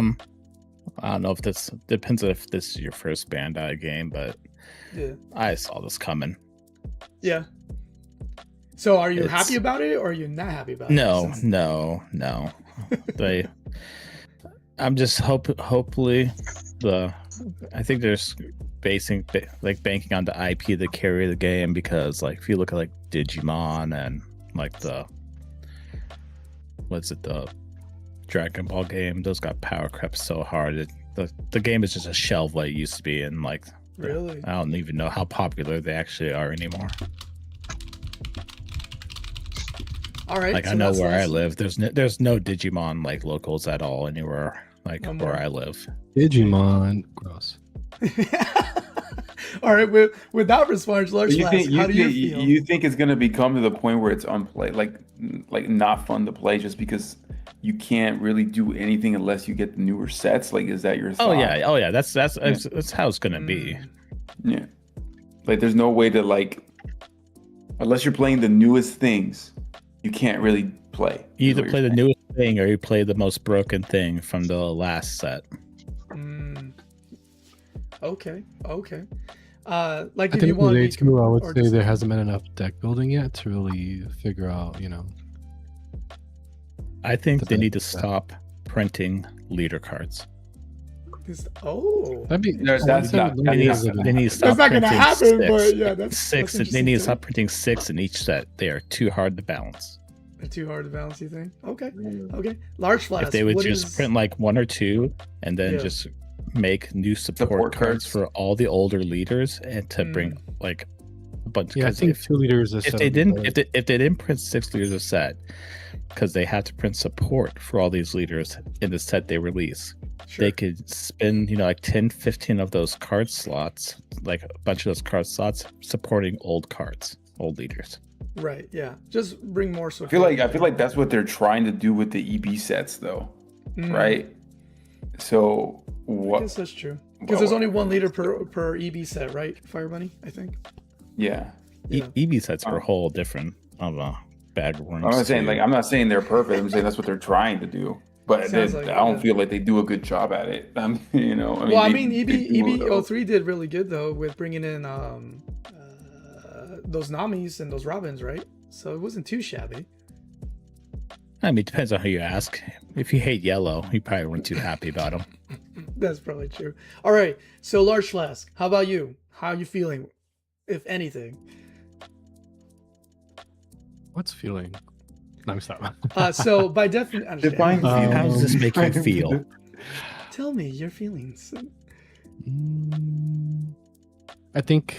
don't know if this depends if this is your first Bandai game, but Yeah. I saw this coming. Yeah. So are you happy about it or are you not happy about it? No. I'm just hopefully I think there's banking on the IP to carry the game, because like if you look at like Digimon and like the Dragon Ball game, those got power crept so hard. The game is just a shell of what it used to be, and like Really? I don't even know how popular they actually are anymore. All right. Like so I know that's where I nice. live, there's no Digimon like locals at all anywhere like No where more. I live. Digimon. Gross. All right. With that response, Large You Lass, think how do you feel? you think it's gonna become to the point where it's unplay, like not fun to play, just because you can't really do anything unless you get the newer sets? Like, is that your thought? Oh yeah. That's how it's gonna be. Yeah. Like, there's no way to, like, unless you're playing the newest things, you can't really play. You is either what play you're the saying. newest thing or you play the most broken thing from the last set. Okay. Like I if think you want related to, I would say just- there hasn't been enough deck building yet to really figure out, I think The they need to benefit of that. stop printing leader cards. That'd be That's I would say not- the that's leader not is a gonna good- They need to That's stop not gonna printing happen, six. but yeah, that's Six. They interesting need to take. stop printing 6 in each set. They are too hard to balance. They're too hard to balance, you think? Okay. Large flask. If they would what just is- print like 1 or 2 and then Yeah. just make new support Support cards cards. for all the older leaders and to bring like a bunch. Yeah, I 'cause think if, 2 liters is if they didn't if they didn't print 6 leaders a set, because they have to print support for all these leaders in the set they release, Sure. they could spend like 10, 15 of those card slots, like a bunch of those card slots, supporting old cards, old leaders. Right. Yeah. Just bring more I support. feel like that's what they're trying to do with the EB sets, though, right? So I what? guess that's true. Because there's only 1 leader per EB set, right? Fire Bunny, I think. Yeah. Yeah. EB sets are a whole different bag of worms. I'm not saying too. I'm not saying they're perfect. I'm saying that's what they're trying to do. But Sounds like I don't it. feel like they do a good job at it. Well, they- I mean, they do, though. EB03 did really good though with bringing in those Namis and those Robins, right? So it wasn't too shabby. I mean, it depends on who you ask. If you hate yellow, you probably weren't too happy about them. That's probably true. All right. So large flask. How about you? How are you feeling, if anything? What's feeling? No, stop. So by definition, Define feeling. How does this make you feel? Tell me your feelings. I think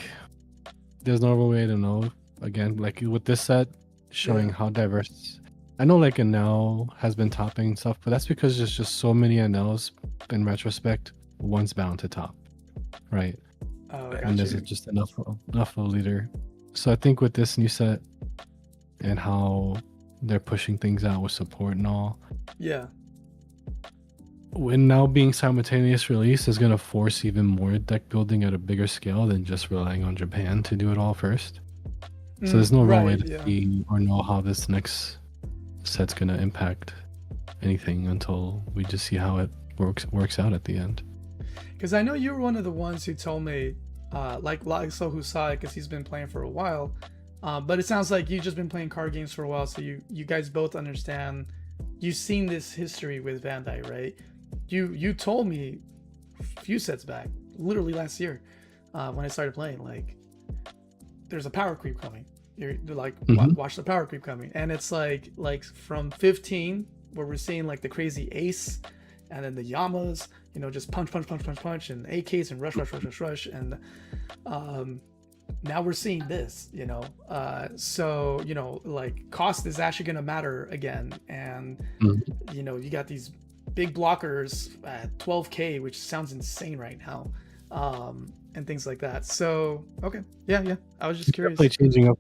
there's no way to know. Again, like with this set, showing Yeah. how diverse. I know like Anel has been topping and stuff, but that's because there's just so many Anels. In retrospect, one's bound to top, right? Oh, And there's just enough of a leader. So I think with this new set and how they're pushing things out with support and all, yeah. when now being simultaneous release is going to force even more deck building at a bigger scale than just relying on Japan to do it all first. So there's no real way to see or know how this next set's going to impact anything until we just see how it works out at the end. Because I know you were one of the ones who told me, like so who saw it because he's been playing for a while. But it sounds like you've just been playing card games for a while, so you guys both understand. You've seen this history with Bandai, right? You told me a few sets back, literally last year, when I started playing, like there's a power creep coming. You're like, watch the power creep coming, and it's like from 15 where we're seeing like the crazy ace, and then the Yamas, just punch, and AKs and rush, and now we're seeing this, so like cost is actually going to matter again, and you got these big blockers at 12k, which sounds insane right now, and things like that. So okay, yeah, I was just curious. Definitely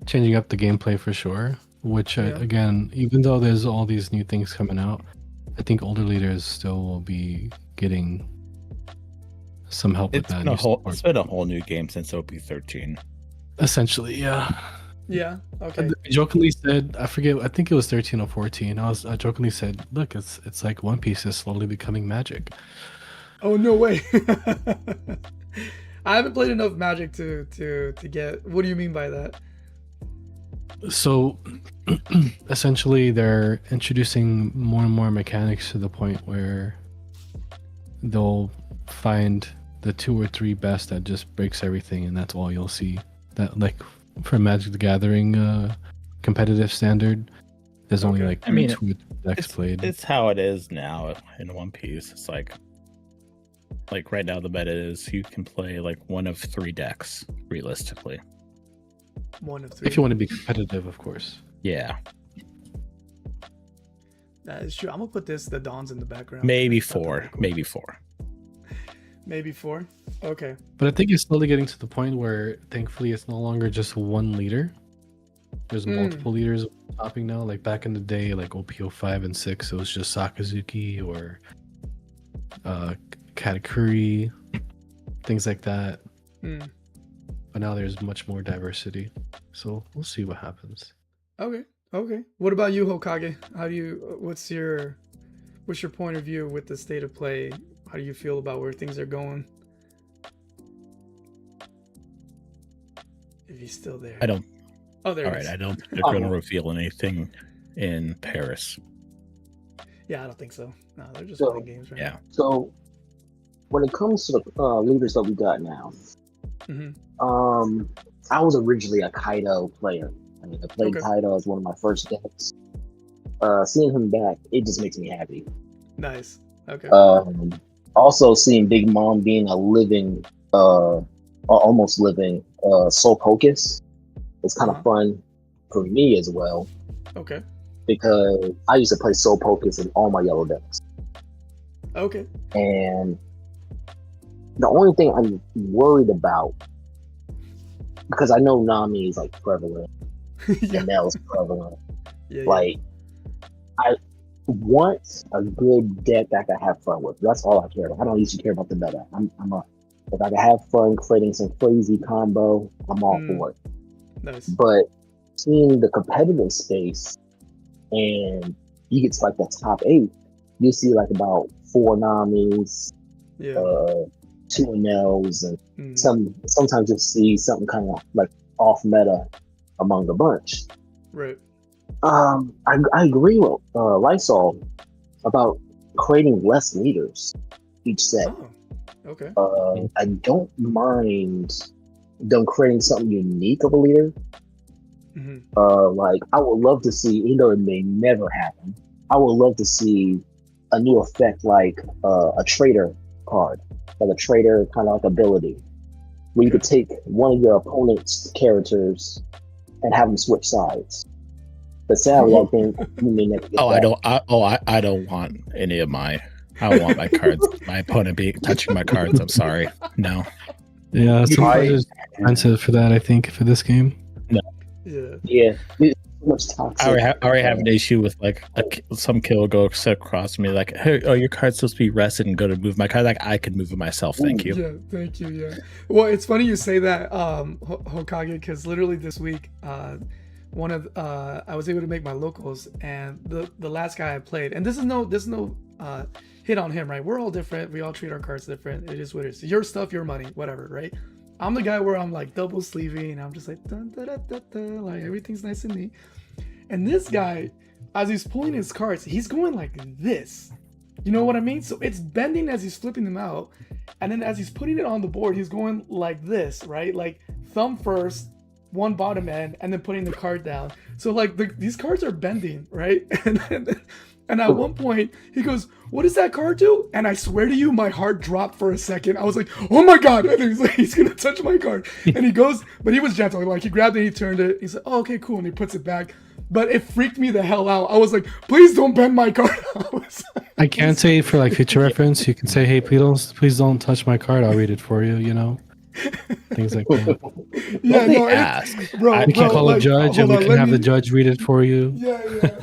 changing up the gameplay for sure, which again, even though there's all these new things coming out, I think older leaders still will be getting some help with that. It's been a whole new game since OP13. Essentially, yeah. Yeah. Okay. I jokingly said, I forget, I think it was 13 or 14. I jokingly said, look, it's like One Piece is slowly becoming Magic. Oh no way! I haven't played enough Magic to get. What do you mean by that? So essentially they're introducing more and more mechanics to the point where they'll find the 2 or 3 best that just breaks everything, and that's all you'll see. That, like, for Magic the Gathering competitive standard, there's only like 2 decks played. It's how it is now in One Piece. It's like right now the meta is you can play like 1 of 3 decks realistically. 1 of 3. If you want to be competitive, of course. Yeah. That is true. I'm gonna put the Dawns in the background. Maybe 4. Maybe 4. Maybe 4. Okay. But I think it's slowly getting to the point where, thankfully, it's no longer just one leader. There's multiple leaders topping now. Like back in the day, like OP05 and 6, it was just Sakazuki or Katakuri, things like that. But now there's much more diversity. So we'll see what happens. Okay. What about you, Hokage? What's your point of view with the state of play? How do you feel about where things are going? he's still there. I don't. Oh, there All it right, is. I don't think they're going to reveal anything in Paris. Yeah, I don't think so. No, they're just playing games right Yeah. So when it comes to the leaders that we got now, I was originally a Kaido player. I mean, I played Kaido as one of my first decks. Seeing him back, it just makes me happy. Nice. Okay. Also, seeing Big Mom being a living, almost living Soul Pocus is kind of fun for me as well. Okay. Because I used to play Soul Pocus in all my yellow decks. Okay. And the only thing I'm worried about, because I know Nami is like prevalent, and Nell's prevalent. Like, I want a good deck that I can have fun with. That's all I care about. I don't usually care about the meta. If I can have fun creating some crazy combo, I'm all for it. Nice. But seeing the competitive space, and you get to like the top 8, you see like about 4 Namis, 2 Nels, and sometimes you'll see something kind of like off meta among the bunch. Right. I agree with Lysol about creating less leaders each set. Oh, okay. I don't mind them creating something unique of a leader. Like, I would love to see, even though it may never happen, I would love to see a new effect like a traitor card, like a traitor kind of like ability, where you could take one of your opponent's characters and have them switch sides. But sadly, I think you may never get that. I don't want any of my. I don't want my cards. My opponent touching my cards. I'm sorry. No. Yeah, some cards is expensive for that. I think for this game. No. Yeah. Much toxic. I already have an issue with like some kill go sit across me like, hey, oh, your card's supposed to be rested and go to move my card. Like, I can move it myself. Thank you. Yeah, thank you. Yeah. Well, it's funny you say that, Hokage, because literally this week, I was able to make my locals, and the last guy I played, and there's no hit on him, right? We're all different. We all treat our cards different. It is what it is. Your stuff, your money, whatever, right? I'm the guy where I'm like double sleeving, and I'm just like dun, da, da, da, da, like everything's nice and neat. And this guy, as he's pulling his cards, he's going like this. You know what I mean? So it's bending as he's flipping them out, and then as he's putting it on the board, he's going like this, right? Like thumb first, one bottom end, and then putting the card down. So like these cards are bending, right? And at one point he goes, "What does that card do?" And I swear to you, my heart dropped for a second. I was like, "Oh my god!" And he's like, "He's gonna touch my card." And he goes, but he was gentle. Like, he grabbed it, he turned it. He's like, "Oh, okay, cool," and he puts it back. But it freaked me the hell out. I was like, "Please don't bend my card." I can say for like future reference, you can say, "Hey, please don't touch my card. I'll read it for you." You know. Things like that. Yeah, no, ask. Bro, we can call a judge, and we can have the judge read it for you. Yeah.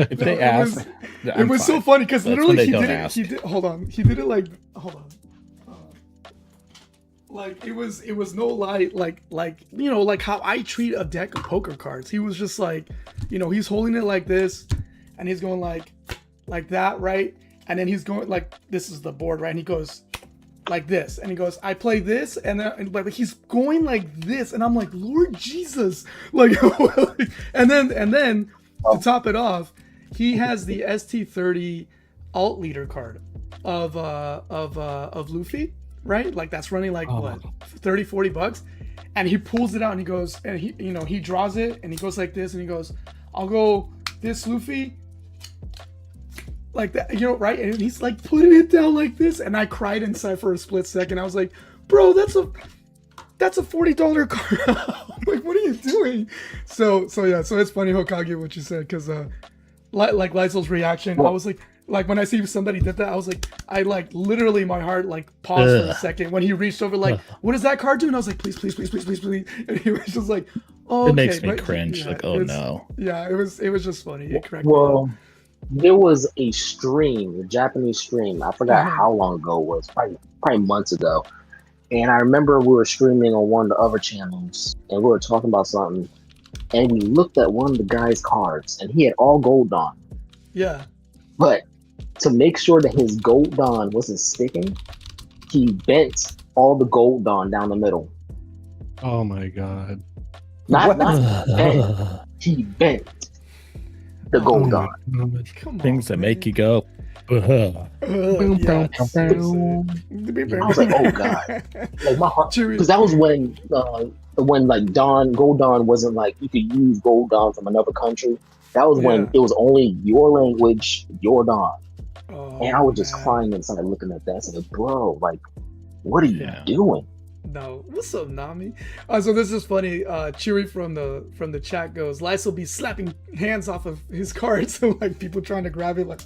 If they ask, it was so funny because literally he did it. He did. Hold on. He did it like. Hold on. Like it was no lie. Like you know, like how I treat a deck of poker cards. He was just like, you know, he's holding it like this, and he's going like that, right? And then he's going like, this is the board, right? And he goes like this, and he goes, "I play this," and then like he's going like this, and I'm like, Lord Jesus, like, and then to top it off, he has the ST30 alt leader card of Luffy, right? Like that's running like what, $30-$40, and he pulls it out and he goes, and he draws it and he goes like this, and he goes, "I'll go this Luffy." Like that, you know, right? And he's like putting it down like this, and I cried inside for a split second. I was like, "Bro, that's a $40 card." I'm like, "What are you doing?" So yeah, so it's funny, Hokage, what you said, because like Lysol's reaction, I was like when I see somebody did that, I was like, I like literally my heart like paused for a second when he reached over, like, "What does that card do?" And I was like, "Please, please, please, please, please, please." And he was just like, "Oh, okay." It makes me cringe. Yeah, like, oh no. Yeah, it was just funny. It cracked me up. There was a Japanese stream. I forgot how long ago it was, probably months ago. And I remember we were streaming on one of the other channels, and we were talking about something, and we looked at one of the guy's cards, and he had all gold on. Yeah. But to make sure that his gold on wasn't sticking, he bent all the gold on down the middle. Oh my god. Not bent. He bent the gold Don. Come on, Things that man. make you go. Yeah, seriously. I was like, oh god, like my heart, because that was when like Gold Dawn wasn't like you could use Gold Dawn from another country. That was when it was only your language, your Dawn, and I was just crying inside looking at that. I was like, bro, like, what are you doing? No, what's up, Nami? So this is funny. Chewy from the chat goes, Lice will be slapping hands off of his cards, and like people trying to grab it, like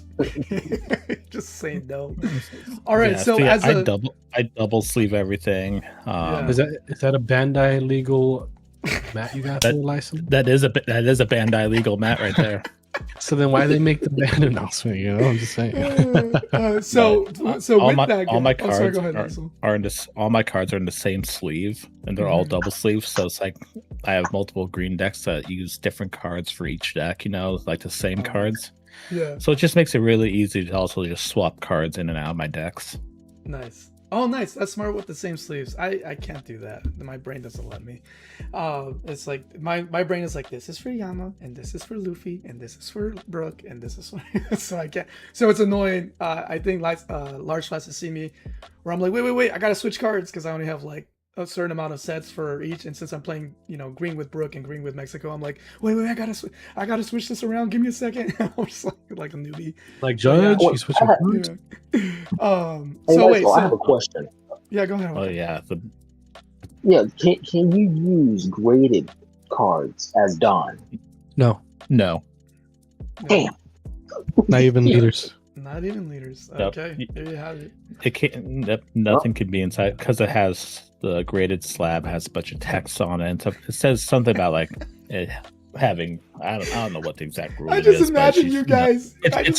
just saying no. All right, so as I double sleeve everything. Is that a Bandai legal mat you got for license? That is a Bandai legal mat right there. So then why they make the band announcement? You know, I'm just saying. All my cards all my cards are in the same sleeve, and they're all double sleeves. So it's like I have multiple green decks that use different cards for each deck. You know, like the same cards. Yeah. So it just makes it really easy to also just swap cards in and out of my decks. Nice. Oh, nice. That's smart with the same sleeves. I can't do that. My brain doesn't let me. It's like my brain is like, this is for Yama, and this is for Luffy, and this is for Brook, and this is for so I can't. So it's annoying. I think large classes see me where I'm like, wait, I gotta switch cards because I only have like a certain amount of sets for each, and since I'm playing, green with Brook and green with Mexico, I'm like, wait, I gotta switch this around. Give me a second. I'm just like a newbie. Like Judge, you switching cards. So I have a question. Yeah, go ahead. Oh yeah. Can you use graded cards as Don? No. Damn. Not even leaders. Not even leaders. Nope. Okay, there you have it. It can't. Nothing could be inside because it has the graded slab has a bunch of text on it. And stuff. It says something about like it having. I don't know what the exact rule is. I just imagine you guys.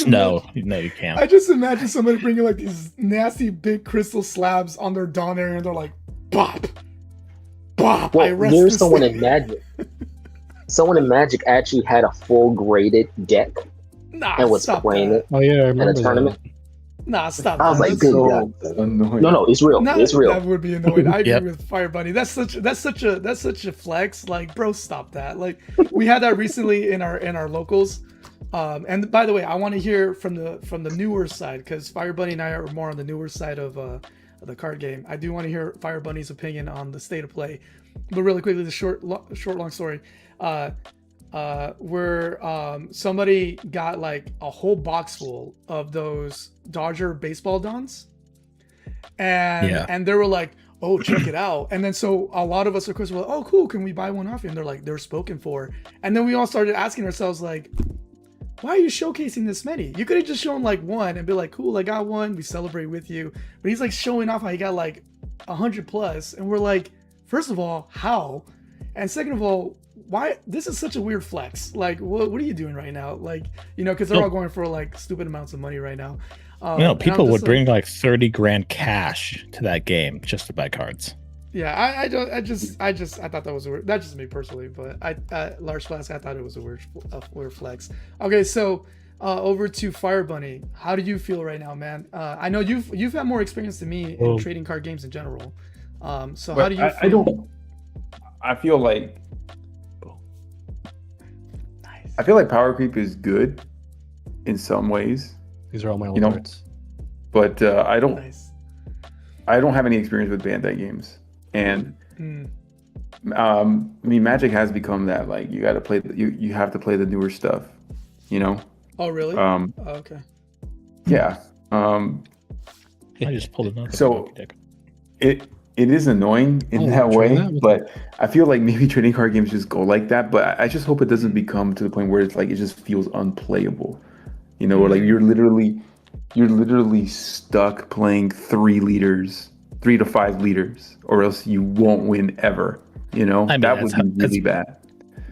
No, you can't. I just imagine somebody bringing like these nasty big crystal slabs on their Dawn area, and they're like, bop. Well, there's someone in Magic. Someone in Magic actually had a full graded deck and was playing it I remember in a tournament. Nah, stop. I was like, good God. No, it's real. It's real. That would be annoying. I agree with FireBunny. That's such a flex. Like, bro, stop that. Like, we had that recently in our locals. And by the way, I want to hear from the newer side because FireBunny and I are more on the newer side of the card game. I do want to hear FireBunny's opinion on the state of play. But really quickly, the long story. Where somebody got like a whole box full of those Dodger baseball Dons, and they were like, oh, check it out. And then so a lot of us of course were like, oh cool, can we buy one off you? And they're like, they're spoken for. And then we all started asking ourselves like, why are you showcasing this many? You could have just shown like one and be like, cool, I got one, we celebrate with you. But he's like showing off how he got like 100 plus, and we're like, first of all, how? And second of all, why? This is such a weird flex. Like, what are you doing right now? Like, because they're all going for like stupid amounts of money right now. People would bring like 30 grand cash to that game just to buy cards. Yeah, I thought that was a weird. That's just me personally, but large flex. I thought it was a weird flex. Okay, so over to FireBunny. How do you feel right now, man? I know you've had more experience than me in trading card games in general. So how do you feel? I feel like. I feel like power creep is good in some ways. These are all my old cards. But I don't have any experience with Bandai games. And I mean, Magic has become that, like, you got to play you have to play the newer stuff, Oh, really? Okay. Yeah. I just pulled another. So it is annoying in that way, but I feel like maybe trading card games just go like that. But I just hope it doesn't become to the point where it's like it just feels unplayable, or like you're literally stuck playing 3 to 5 liters, or else you won't win ever. That would be really bad.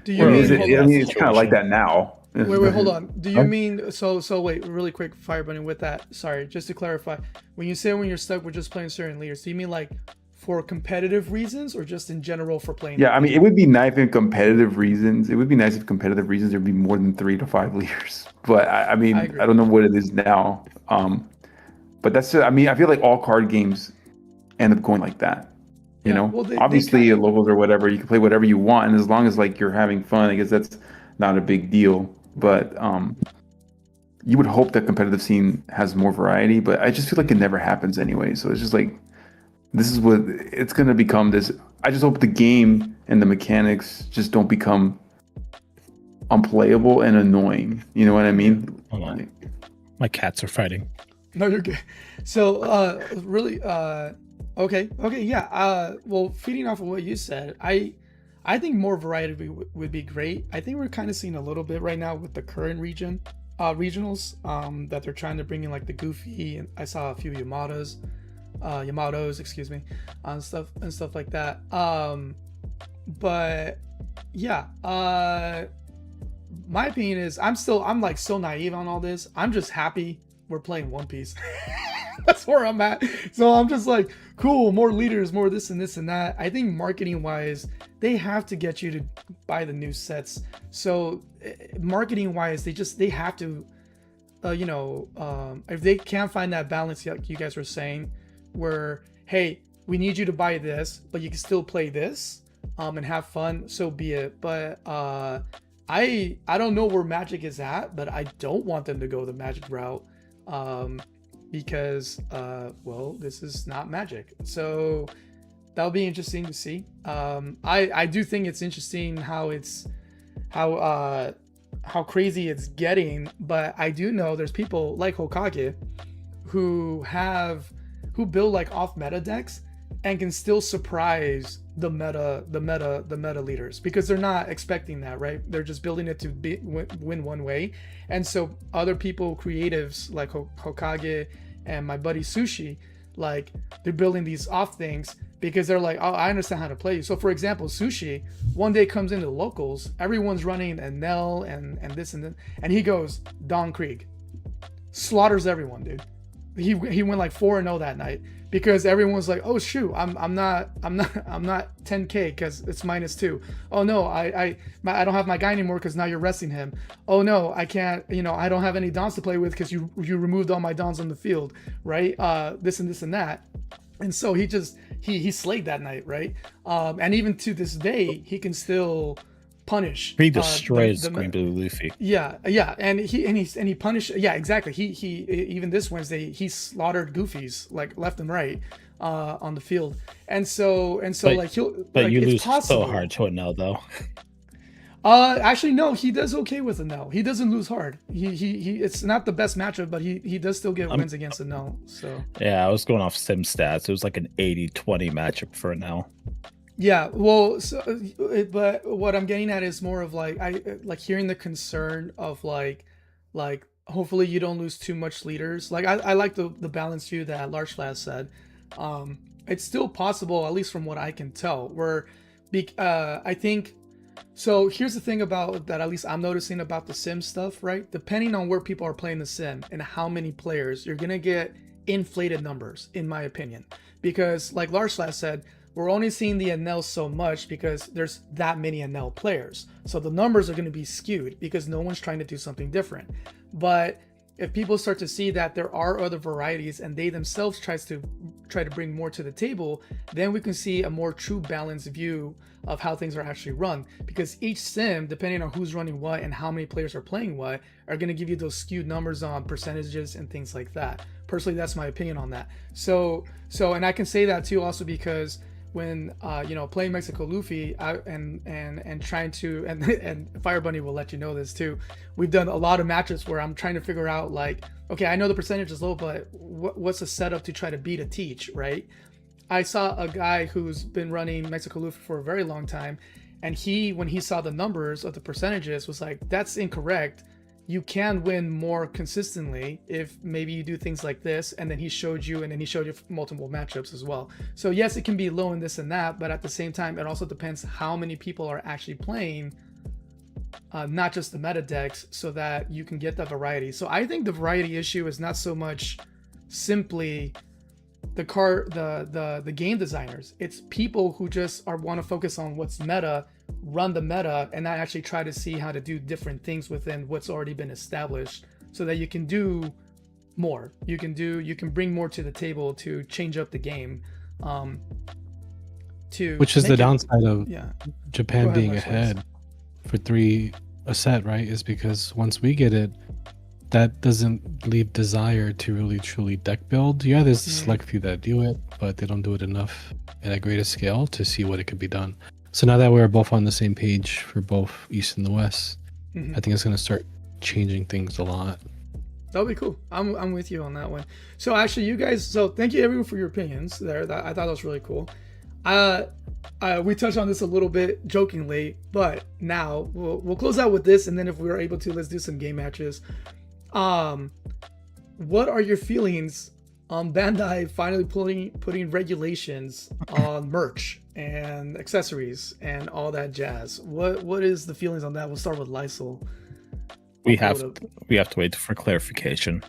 Do you mean? It's kind of like that now. Wait, hold on. Do you mean so wait, really quick, FireBunny, with that? Sorry, just to clarify, when you say when you're stuck with just playing certain leaders, do you mean like for competitive reasons or just in general for playing? Yeah, I mean, it would be nice if competitive reasons. It would be nice if competitive reasons there'd be more than 3 to 5 leaders. But I mean, I don't know what it is now. But that's. I mean, I feel like all card games end up going like that. You know, well, obviously locals or whatever, you can play whatever you want, and as long as like you're having fun, I guess that's not a big deal. But you would hope that competitive scene has more variety, but I just feel like it never happens anyway. So it's just like, this is what it's gonna become. This, I just hope the game and the mechanics just don't become unplayable and annoying. You know what I mean? Hold on. My cats are fighting. No, you're good. So really okay, yeah. Well, feeding off of what you said, I think more variety would be great. I think we're kind of seeing a little bit right now with the current regionals that they're trying to bring in, like the Goofy, and I saw a few Yamatos, excuse me, and stuff like that. But yeah, my opinion is I'm like so naive on all this. I'm just happy we're playing One Piece. That's where I'm at. So I'm just like, cool, more leaders, more this and this and that. I think marketing wise, they have to get you to buy the new sets. So marketing wise, they have to, if they can't find that balance, like you guys were saying, where, hey, we need you to buy this, but you can still play this and have fun, so be it. But I don't know where Magic is at, but I don't want them to go the Magic route. Because well, this is not Magic, so that'll be interesting to see. I do think it's interesting how crazy it's getting, but I do know there's people like Hokage who build like off meta decks and can still surprise the meta leaders, because they're not expecting that, right? They're just building it to win one way. And so other people, creatives like Hokage and my buddy Sushi, like they're building these off things because they're like, oh, I understand how to play you. So for example, Sushi one day comes into the locals, everyone's running Enel and this and that, and he goes Don Krieg, slaughters everyone, dude. He went like 4-0 that night because everyone's like, oh shoot, I'm not 10k because it's -2. Oh no, I don't have my guy anymore because now you're resting him. Oh no, I can't, I don't have any dons to play with because you removed all my dons on the field, right? This and that. And so he slayed that night, right? And even to this day, he can still punish. He destroys Green Blue Luffy. Yeah, and he punished. Yeah, exactly. He even this Wednesday he slaughtered Goofies like left and right on the field, and so like he'll. But like, you lose possible. so hard to Enel though. Actually no, he does okay with Enel. He doesn't lose hard. He it's not the best matchup, but he does still get wins against Enel. So yeah, I was going off sim stats. It was like an 80-20 matchup for Enel. Yeah, well, but what I'm getting at is more of like I like hearing the concern of like hopefully you don't lose too much leaders. Like I like the balanced view that Large Flash said. It's still possible, at least from what I can tell, where I think. So here's the thing about that, at least I'm noticing about the sim stuff, right? Depending on where people are playing the sim and how many players, you're gonna get inflated numbers, in my opinion, because like Large Flash said, we're only seeing the Enel so much because there's that many Enel players. So the numbers are going to be skewed because no one's trying to do something different. But if people start to see that there are other varieties and they themselves try to bring more to the table, then we can see a more true balanced view of how things are actually run. Because each sim, depending on who's running what and how many players are playing what, are going to give you those skewed numbers on percentages and things like that. Personally, that's my opinion on that. So and I can say that too also because when playing Mexico Luffy and trying to and Fire Bunny will let you know this too, we've done a lot of matches where I'm trying to figure out like, okay, I know the percentage is low, but what's the setup to try to beat a Teach, right? I saw a guy who's been running Mexico Luffy for a very long time, and when he saw the numbers of the percentages was like, that's incorrect. You can win more consistently if maybe you do things like this. And then he showed you multiple matchups as well. So yes, it can be low in this and that, but at the same time, it also depends how many people are actually playing, not just the meta decks, so that you can get that variety. So I think the variety issue is not so much simply the game designers. It's people who just want to focus on what's meta, run the meta, and not actually try to see how to do different things within what's already been established, so that you can do more. You can bring more to the table to change up the game. to which is the downside of Japan ahead, being Marcellus. ahead for 3 a set, right? Is because once we get it, that doesn't leave desire to really truly deck build. Yeah, there's a select few that do it, but they don't do it enough at a greater scale to see what it could be done. So now that we're both on the same page for both East and the West, I think it's going to start changing things a lot. That'll be cool. I'm with you on that one. So actually, you guys. So thank you everyone for your opinions there. I thought that was really cool. We touched on this a little bit jokingly, but now we'll close out with this, and then if we're able to, let's do some game matches. What are your feelings on Bandai finally putting regulations on merch and accessories and all that jazz? What is the feelings on that? We'll start with Lysol. We have to wait for clarification.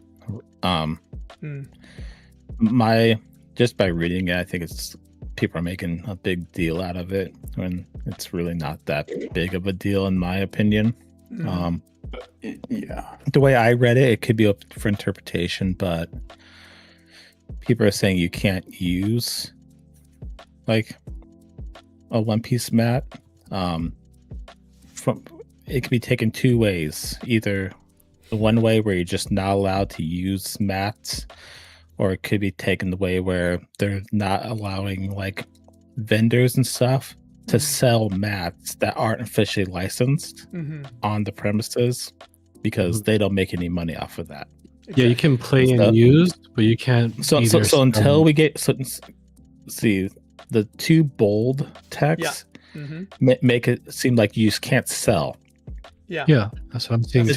Just by reading it, I think it's people are making a big deal out of it when it's really not that big of a deal, in my opinion. The way I read it, it could be up for interpretation, but people are saying you can't use like a one-piece mat. It could be taken 2 ways. Either the one way where you're just not allowed to use mats, or it could be taken the way where they're not allowing like vendors and stuff to sell mats that aren't officially licensed on the premises, because they don't make any money off of that. Yeah, you can play and use, but you can't. So until we get see the 2 bold text make it seem like you just can't sell. Yeah, that's what I'm saying.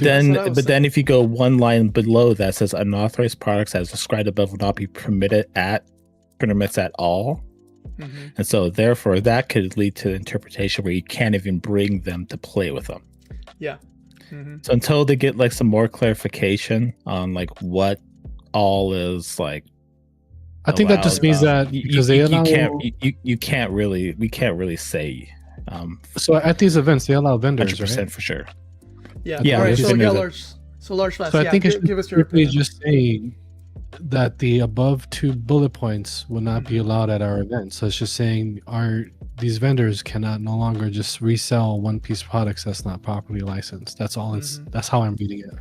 But then if you go one line below that says unauthorized products as described above will not be permitted at tournaments at all. And so therefore that could lead to interpretation where you can't even bring them to play with them. So until they get like some more clarification on like what all is like, I think that just means that because we can't really say. So at these events they allow vendors, 100% right? for sure. Yeah. All right, so large flash. So I think it should give us your opinion. just saying that the above 2 bullet points will not be allowed at our event. So it's just saying these vendors cannot no longer just resell one-piece products that's not properly licensed. That's all. That's how I'm reading it.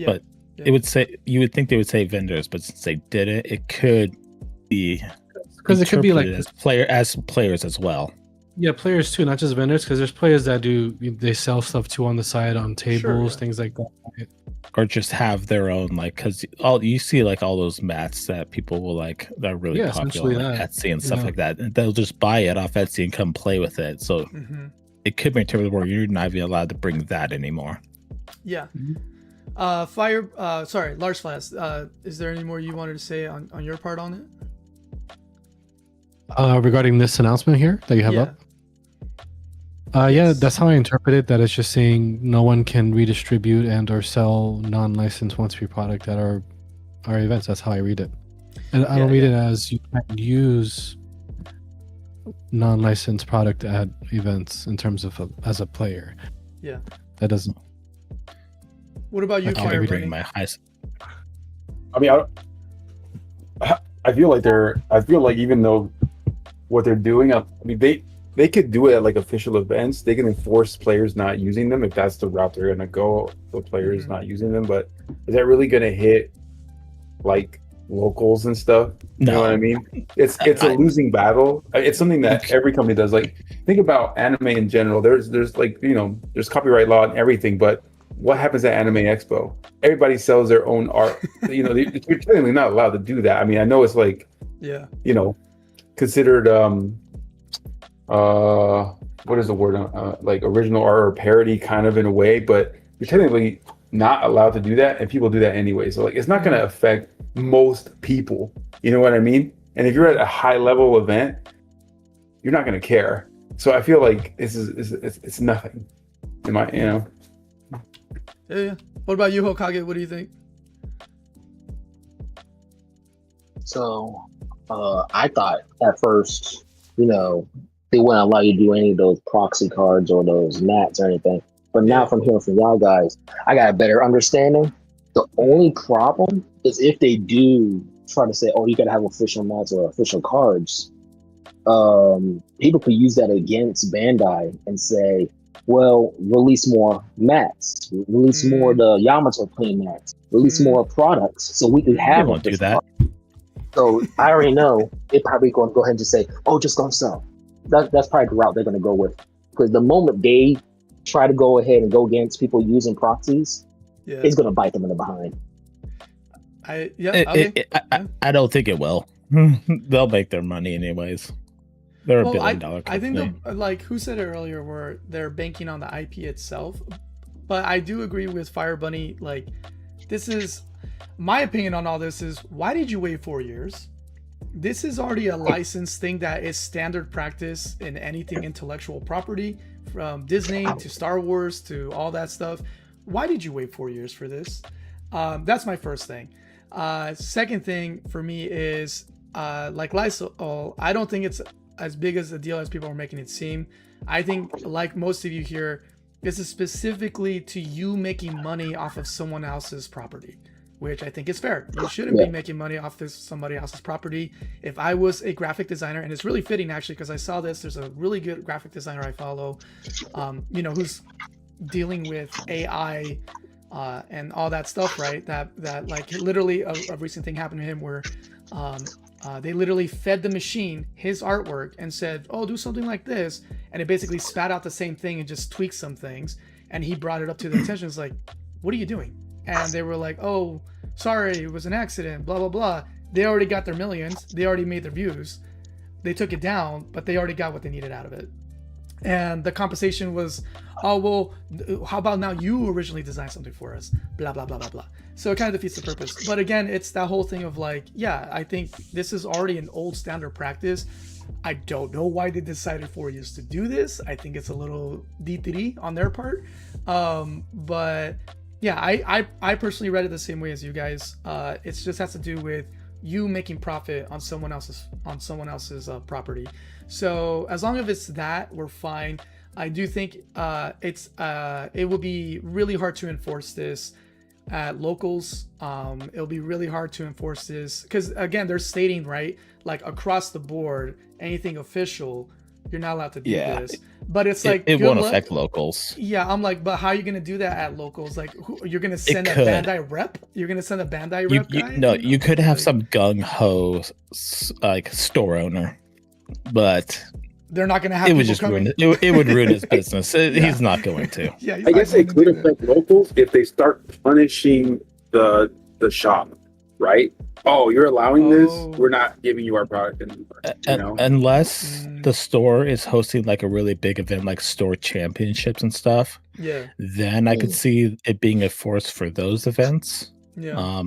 But it would say, you would think they would say vendors, but since they didn't, it could be because it could be like as players as well. Yeah, players too, not just vendors, because there's players that they sell stuff too on the side, on tables, things like that. Or just have their own, like, because you see like all those mats that people will like that are really popular on like Etsy and stuff like that, and they'll just buy it off Etsy and come play with it. So it could be interpreted where you're not even allowed to bring that anymore. Large Flash, is there any more you wanted to say on your part on it? Regarding this announcement here that you have up? Yeah, that's how I interpret it. That it's just saying no one can redistribute and or sell non-licensed one-piece product at our events. That's how I read it. And I don't read it as you can't use non-licensed product at events in terms of as a player. Yeah. That doesn't. What about you, FireBunny? I mean, I feel like even though what they're doing, I mean, they could do it at like official events. They can enforce players not using them if that's the route they're gonna go. The players not using them, but is that really gonna hit like locals and stuff? You know what I mean? It's a losing battle. It's something that every company does. Like, think about anime in general. There's like, there's copyright law and everything, but what happens at Anime Expo? Everybody sells their own art. You're technically not allowed to do that. I mean, I know it's like, considered what is the word? Like original art or parody, kind of in a way, but you're technically not allowed to do that, and people do that anyway. So like, it's not going to affect most people. You know what I mean? And if you're at a high level event, you're not going to care. So I feel like it's nothing. Yeah. What about you, Hokage? What do you think? So, I thought at first, they wouldn't allow you to do any of those proxy cards or those mats or anything. But now from hearing from y'all guys, I got a better understanding. The only problem is if they do try to say, oh, you got to have official mats or official cards, people could use that against Bandai and say, well, release more mats, release more the Yamato clean mats, release more products, so we could have won't do that. So I already know they're probably going to go ahead and just say, oh, just go sell. That's probably the route they're going to go with. Because the moment they try to go ahead and go against people using proxies, it's going to bite them in the behind. I don't think it will. They'll make their money anyways. They're $1 billion company. I think like who said it earlier, where they're banking on the IP itself. But I do agree with FireBunny. Like, this is my opinion on all this is, why did you wait 4 years? This is already a licensed thing that is standard practice in anything intellectual property, from Disney to Star Wars to all that stuff. Why did you wait 4 years for this? That's my first thing. Second thing for me is, like Lysol, I don't think it's as big as a deal as people are making it seem. I think, like most of you here, this is specifically to you making money off of someone else's property, which I think is fair. You shouldn't be making money off this somebody else's property. If I was a graphic designer, and it's really fitting actually, because I saw this, there's a really good graphic designer I follow, who's dealing with AI and all that stuff, right? That like literally a recent thing happened to him where they literally fed the machine his artwork and said, oh, do something like this, and it basically spat out the same thing and just tweaked some things, and he brought it up to the attention. It's like, what are you doing? And they were like, oh, sorry, it was an accident, blah blah blah. They already got their millions, they already made their views, they took it down, but they already got what they needed out of it. And the conversation was, oh, well, how about now you originally designed something for us, blah blah blah blah blah. So it kind of defeats the purpose. But again, it's that whole thing of like, yeah, I think this is already an old standard practice. I don't know why they decided 4 years to do this. I think it's a little DTD on their part. But yeah, I personally read it the same way as you guys. It just has to do with you making profit on someone else's property. So as long as it's that, we're fine. I do think it will be really hard to enforce this at locals. It'll be really hard to enforce this because, again, they're stating, right, like across the board, anything official, you're not allowed to do this. But it's like it won't affect locals. Yeah, I'm like, but how are you gonna do that at locals? Like, you're gonna send a Bandai rep? You're gonna send a Bandai rep guy? No, you could have some gung ho like store owner, but they're not gonna have. It would just ruin it. It would ruin his business. He's not going to. Yeah, I guess it could affect locals if they start punishing the shop, right? Oh, you're allowing this? We're not giving you our product anymore. Unless the store is hosting like a really big event, like store championships and stuff. Yeah. Then I could see it being enforced for those events. Yeah.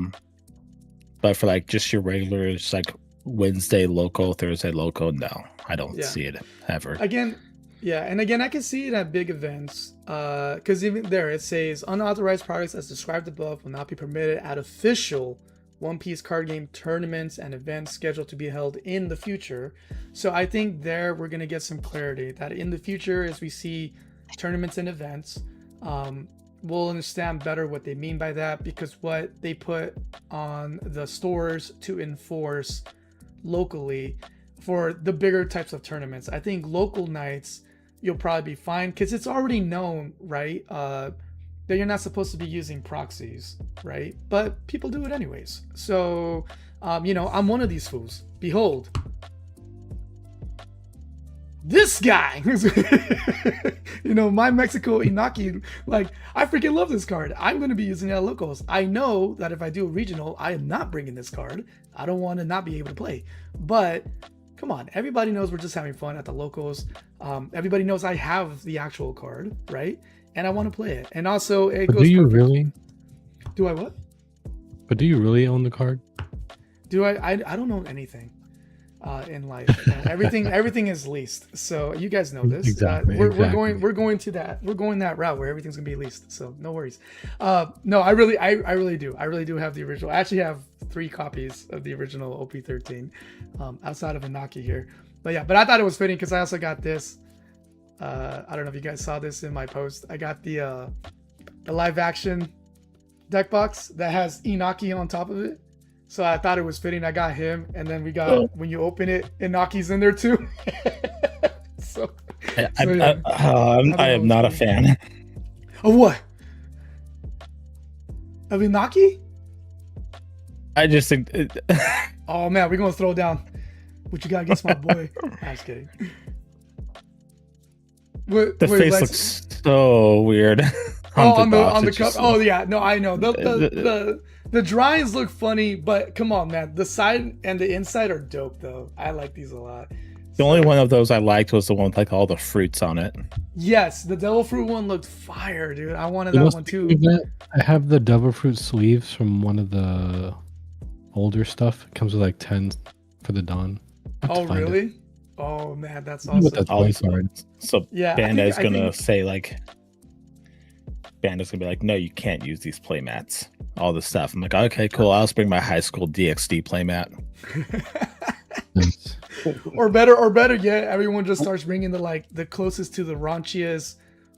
But for like just your regular, it's like Wednesday local, Thursday local, no, I don't see it ever. Again, I can see it at big events. Because even there it says unauthorized products as described above will not be permitted at official One Piece card game tournaments and events scheduled to be held in the future. So I think there we're going to get some clarity that in the future, as we see tournaments and events, we'll understand better what they mean by that, because what they put on the stores to enforce locally for the bigger types of tournaments, I think local nights you'll probably be fine, because it's already known, right, that you're not supposed to be using proxies, right? But people do it anyways. So, I'm one of these fools. Behold, this guy, my Mexico Inaki, like, I freaking love this card. I'm going to be using it at locals. I know that if I do a regional, I am not bringing this card. I don't want to not be able to play. But come on, everybody knows we're just having fun at the locals. Everybody knows I have the actual card, right? And I want to play it. And also, it goes. Do you really? Do I what? But do you really own the card? Do I don't own anything in life. Everything is leased. So you guys know this. Exactly. We're going that route where everything's gonna be leased. So no worries. No, I really do. I really do have the original. I actually have 3 copies of the original OP13 outside of Inaki here. But yeah, but I thought it was fitting because I also got this. I don't know if you guys saw this in my post. I got the live action deck box that has Inaki on top of it. So I thought it was fitting. I got him, and then we got when you open it, Inaki's in there too. I am not a fan. Of what? Of Inaki? I just think. Oh man, we're gonna throw down. What you got against my boy? I'm just kidding. The face looks so weird. On the cover. Oh yeah, no, I know. The drawings look funny, but come on, man. The side and the inside are dope, though. I like these a lot. The only one of those I liked was the one with like all the fruits on it. Yes, the devil fruit one looked fire, dude. I wanted that one too. I have the devil fruit sleeves from one of the older stuff. It comes with like 10 for the Dawn. Oh really? Oh man, that's awesome. So yeah, Bandai's gonna say like, Bandai's gonna be like, no, you can't use these playmats. All this stuff. I'm like, okay, cool. I'll just bring my high school DxD playmat. or better yet, everyone just starts bringing the closest to the raunchiest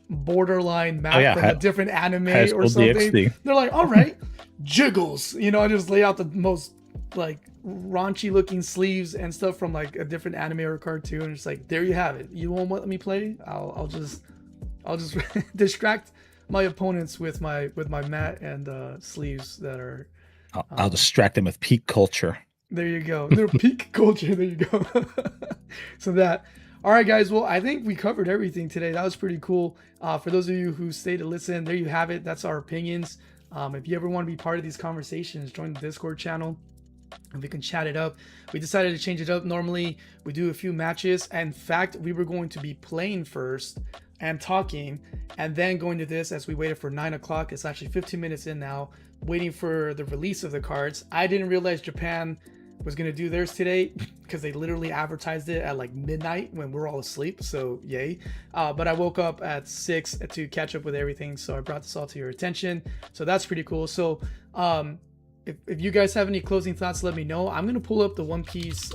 borderline map from a different anime or something. DxD. They're like, all right, jiggles. I just lay out the most like raunchy looking sleeves and stuff from like a different anime or cartoon. And it's like, there you have it. You won't let me play? I'll just distract my opponents with my mat and sleeves that are. I'll distract them with peak culture. There you go. They're peak culture. There you go. So that. All right, guys. Well, I think we covered everything today. That was pretty cool. For those of you who stayed to listen, there you have it. That's our opinions. If you ever want to be part of these conversations, join the Discord channel and we can chat it up. We decided to change it up. Normally, we do a few matches. In fact, we were going to be playing first and talking and then going to this as we waited for 9 o'clock. It's actually 15 minutes in now, waiting for the release of the cards. I didn't realize Japan was going to do theirs today because they literally advertised it at like midnight when we're all asleep. So yay. But I woke up at 6 to catch up with everything. So I brought this all to your attention. So that's pretty cool. So if you guys have any closing thoughts, let me know. I'm going to pull up the One Piece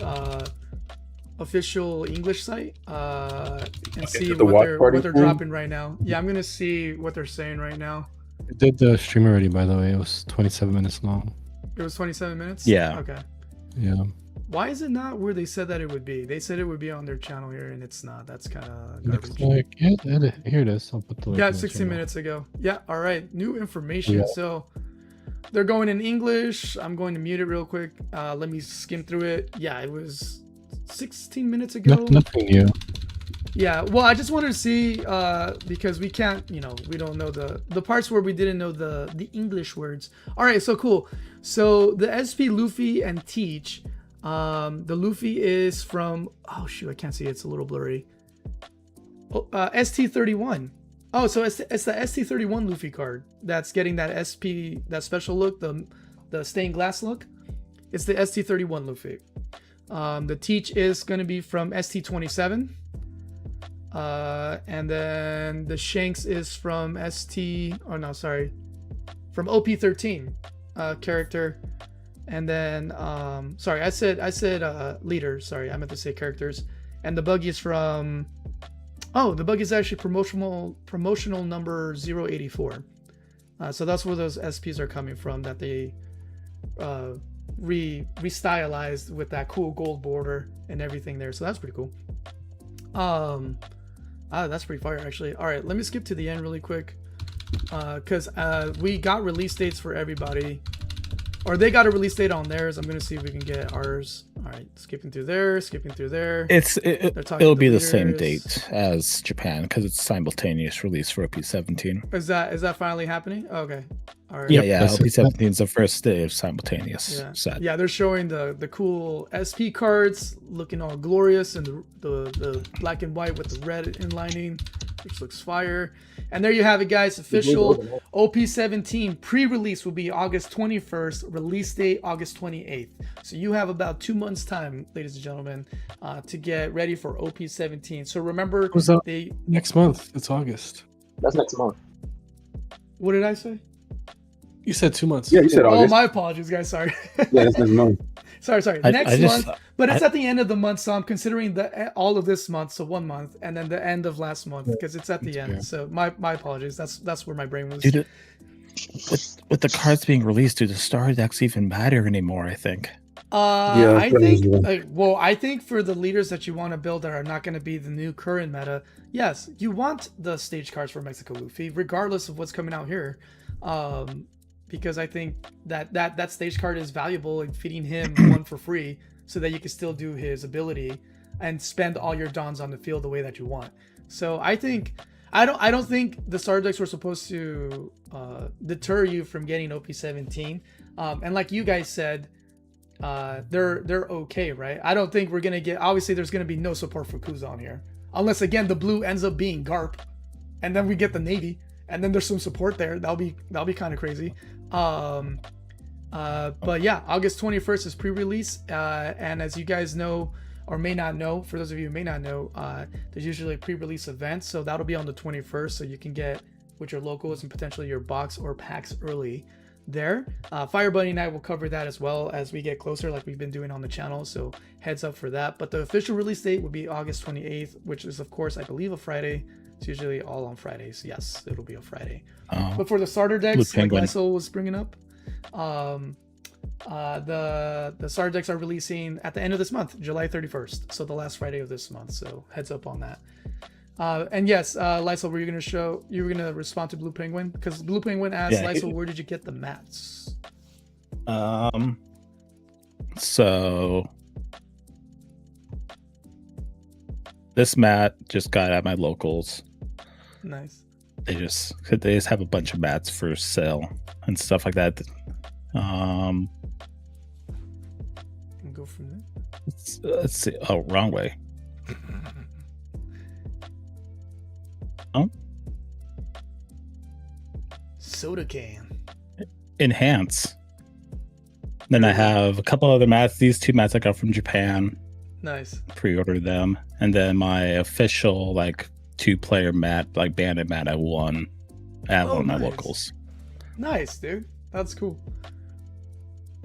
official English site and see what they're dropping right now. Yeah, I'm gonna see what they're saying right now. I did the stream already, by the way. It was 27 minutes long. It was 27 minutes? Yeah. Okay. Yeah. Why is it not where they said that it would be? They said it would be on their channel here, and it's not. That's kind of garbage. Like, yeah, here it is. I'll put the link 16 minutes ago. Yeah. All right. New information. Yeah. So they're going in English. I'm going to mute it real quick. Let me skim through it. Yeah, it was 16 minutes ago. Nothing new. Yeah, well, I just wanted to see because we can't, we don't know the parts where we didn't know the English words. All right, so cool. So the SP Luffy and Teach, the Luffy is from, oh shoot, I can't see it. It's a little blurry. ST31. Oh, so it's the ST31 Luffy card that's getting that SP, that special look, the stained glass look. It's the ST31 Luffy. The Teach is going to be from ST27. And then the Shanks is from from OP13 character. And then, sorry, I said leader. Sorry, I meant to say characters. And the Buggy is from, the Buggy is actually promotional number 084. So that's where those SPs are coming from that they restylized with that cool gold border and everything there. So that's pretty cool. That's pretty fire actually. All right, let me skip to the end really quick because we got release dates for everybody, or they got a release date on theirs. I'm gonna see if we can get ours. All right, skipping through there. It'll be the same date as Japan because it's simultaneous release for OP17. Is that finally happening? Okay. All right. Yeah. OP17 is the first day of simultaneous. Yeah, they're showing the cool SP cards looking all glorious and the black and white with the red inlining, which looks fire. And there you have it, guys. Official OP17 pre-release will be August 21st, release date August 28th. So you have about 2 months time, ladies and gentlemen, to get ready for OP17. So remember, next month. It's August. That's next month. What did I say? You said 2 months. Yeah, you said August. Oh, my apologies, guys. Sorry. Yeah, that's next month. Sorry. Next month, but it's at the end of the month, so I'm considering all of this month, so 1 month, and then the end of last month because it's at the end. So my apologies. That's where my brain was. with the cards being released, do the star decks even matter anymore? I think. I think. I think for the leaders that you want to build that are not going to be the new current meta, yes, you want the stage cards for Mexico Luffy, regardless of what's coming out here, because I think that stage card is valuable in feeding him one for free, so that you can still do his ability and spend all your dons on the field the way that you want. So I think. I don't think the starter decks were supposed to deter you from getting OP17. And like you guys said, they're okay, right? I don't think we're gonna get. Obviously, there's gonna be no support for Kuzan here, unless again the blue ends up being Garp, and then we get the navy, and then there's some support there. That'll be kind of crazy. But yeah, August 21st is pre-release, and as you guys know. Or may not know, for those of you who may not know, there's usually a pre-release event, so that'll be on the 21st, so you can get with your locals and potentially your box or packs early there. FireBunny and I will cover that as well as we get closer, like we've been doing on the channel, so heads up for that. But the official release date will be August 28th, which is, of course, I believe a Friday. It's usually all on Fridays. Yes, it'll be a Friday. But for the starter decks, like Lysol was bringing up, the starter decks are releasing at the end of this month, July 31st, so the last Friday of this month, so heads up on that. And yes, Lysol, you were gonna respond to Blue Penguin, because Blue Penguin asked, Lysol, where did you get the mats? So this mat just got at my locals. Nice. They just have a bunch of mats for sale and stuff like that. Go from there. Let's see. Oh, wrong way. Oh, soda can. Enhance. Then I have a couple other mats. These two mats I got from Japan. Nice. Pre-ordered them, and then my official like 2-player mat, like bandit mat, I won at one of my locals. Nice, dude. That's cool.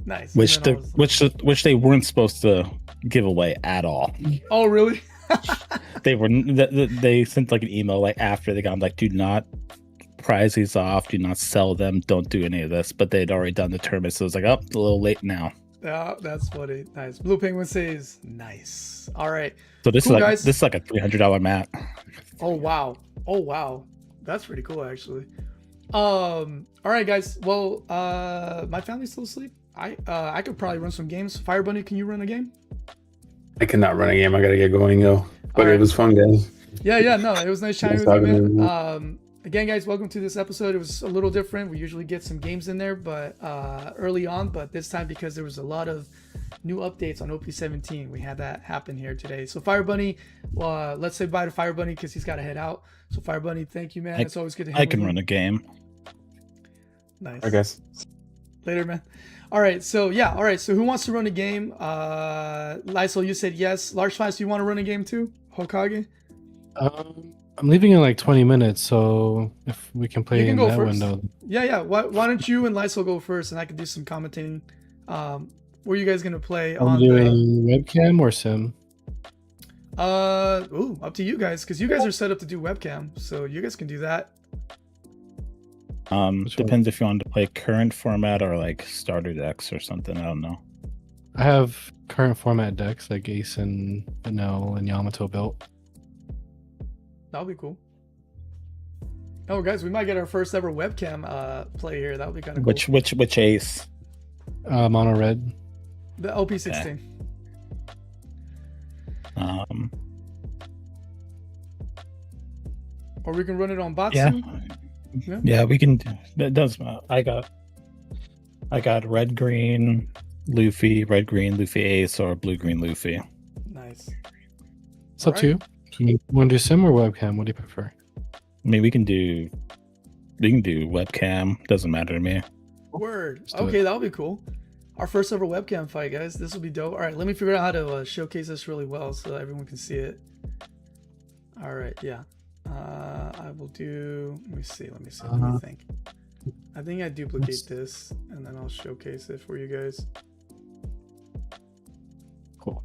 Nice. Which they weren't supposed to give away at all. Oh, really? They sent like an email like after they got them, like, do not prize these off, do not sell them, don't do any of this. But they'd already done the tournament, so it was like, oh, a little late now. Yeah, that's funny. Nice. Blue Penguin says nice. All right. So this cool, is like guys. this is like a $300 mat. Oh wow. That's pretty cool, actually. All right, guys. Well, my family's still asleep. I could probably run some games. FireBunny, can you run a game? I cannot run a game. I gotta get going though. But it was fun, guys. Yeah. No, it was nice chatting with you, man. Again, guys, welcome to this episode. It was a little different. We usually get some games in there, but early on. But this time, because there was a lot of new updates on OP17, we had that happen here today. So FireBunny, let's say bye to FireBunny because he's got to head out. So FireBunny, thank you, man. It's always good to hang with you. I can run a game. Nice. I guess. Later, man. All right, so who wants to run a game? Lysol, you said yes. Large Spice, you want to run a game too? Hokage? I'm leaving in like 20 minutes, so if we can play in that window. Yeah. Why don't you and Lysol go first, and I can do some commentating. Where are you guys gonna play? I'm doing webcam or sim? Up to you guys, because you guys are set up to do webcam, so you guys can do that. Depends if you want to play current format or like starter decks or something. I don't know. I have current format decks like Ace and Benel and Yamato built. That'll be cool. Oh, guys, we might get our first ever webcam play here. That would be kind of cool. Which Ace? Mono red. The OP16. Okay. Or we can run it on Batsu. Yeah, we can. That does. I got red green Luffy, red green Luffy Ace, or blue green Luffy. Nice. It's up to you. You want to do sim or webcam? What do you prefer? I mean, we can do webcam. Doesn't matter to me. Word. Okay, that'll be cool. Our first ever webcam fight, guys. This will be dope. All right, let me figure out how to showcase this really well so that everyone can see it. All right, yeah. I will do. Let me see. Let me think. I think I duplicate this and then I'll showcase it for you guys. Cool.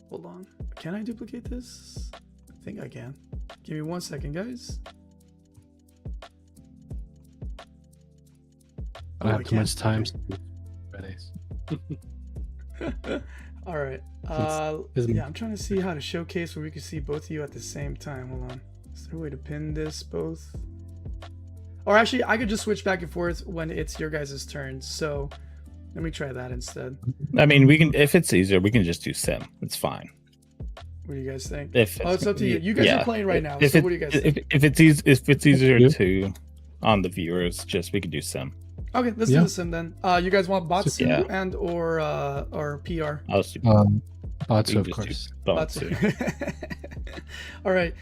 Hold on. Can I duplicate this? I think I can. Give me 1 second, guys. not too much time. Fridays. All right. Yeah, I'm trying to see how to showcase where we can see both of you at the same time. Hold on. Is there a way to pin this both? Or actually, I could just switch back and forth when it's your guys' turn. So let me try that instead. I mean, we can, if it's easier, we can just do sim. It's fine. What do you guys think? If it's up to you. You guys are playing right now. So what do you guys think? If it's easier to on the viewers, just we can do sim. Okay, let's do the sim then. You guys want Batsu and or PR? I'll just do Batsu, of course. Batsu. All right.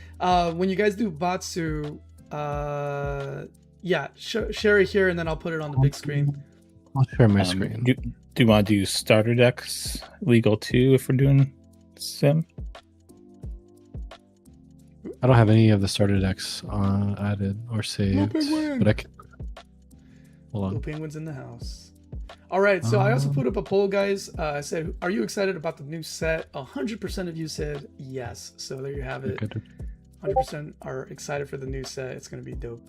When you guys do Batsu, share it here and then I'll put it on the big screen. I'll share my screen. Do you want to do starter decks legal too if we're doing sim? I don't have any of the starter decks added or saved, but I can. Hold on. Little penguins in the house. All right, so I also put up a poll, guys. I said, are you excited about the new set? 100% of you said yes. So there you have it. 100% are excited for the new set. It's going to be dope.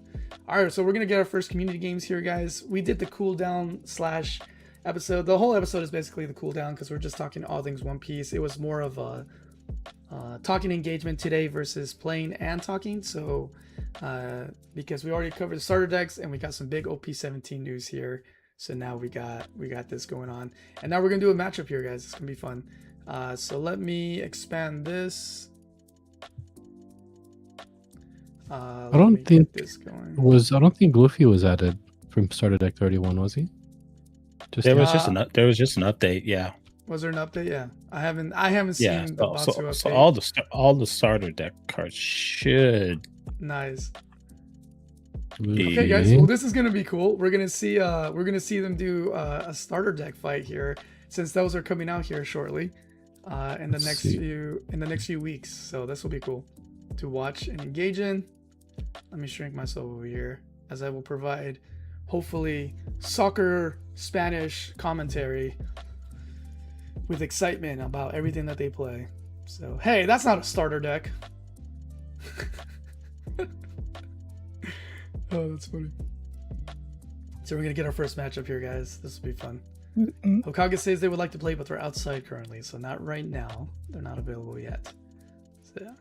All right, so we're going to get our first community games here, guys. We did the cooldown / episode. The whole episode is basically the cooldown because we're just talking all things One Piece. It was more of a talking engagement today versus playing and talking. So because we already covered the starter decks and we got some big OP17 news here. So now we got this going on. And now we're going to do a matchup here, guys. It's going to be fun. So let me expand this. I don't think Luffy was added from starter deck 31, was he? There was just an update, yeah. Was there an update? Yeah, I haven't seen the Batsu update. So all the starter deck cards should. Nice. Okay, guys. Well, this is gonna be cool. We're gonna see them do a starter deck fight here, since those are coming out here shortly, in the next few weeks. So this will be cool to watch and engage in. Let me shrink myself over here, as I will provide, hopefully, soccer Spanish commentary with excitement about everything that they play. So, hey, that's not a starter deck. Oh, that's funny. So we're going to get our first matchup here, guys. This will be fun. Hokage says they would like to play, but they're outside currently, so not right now. They're not available yet. So, yeah.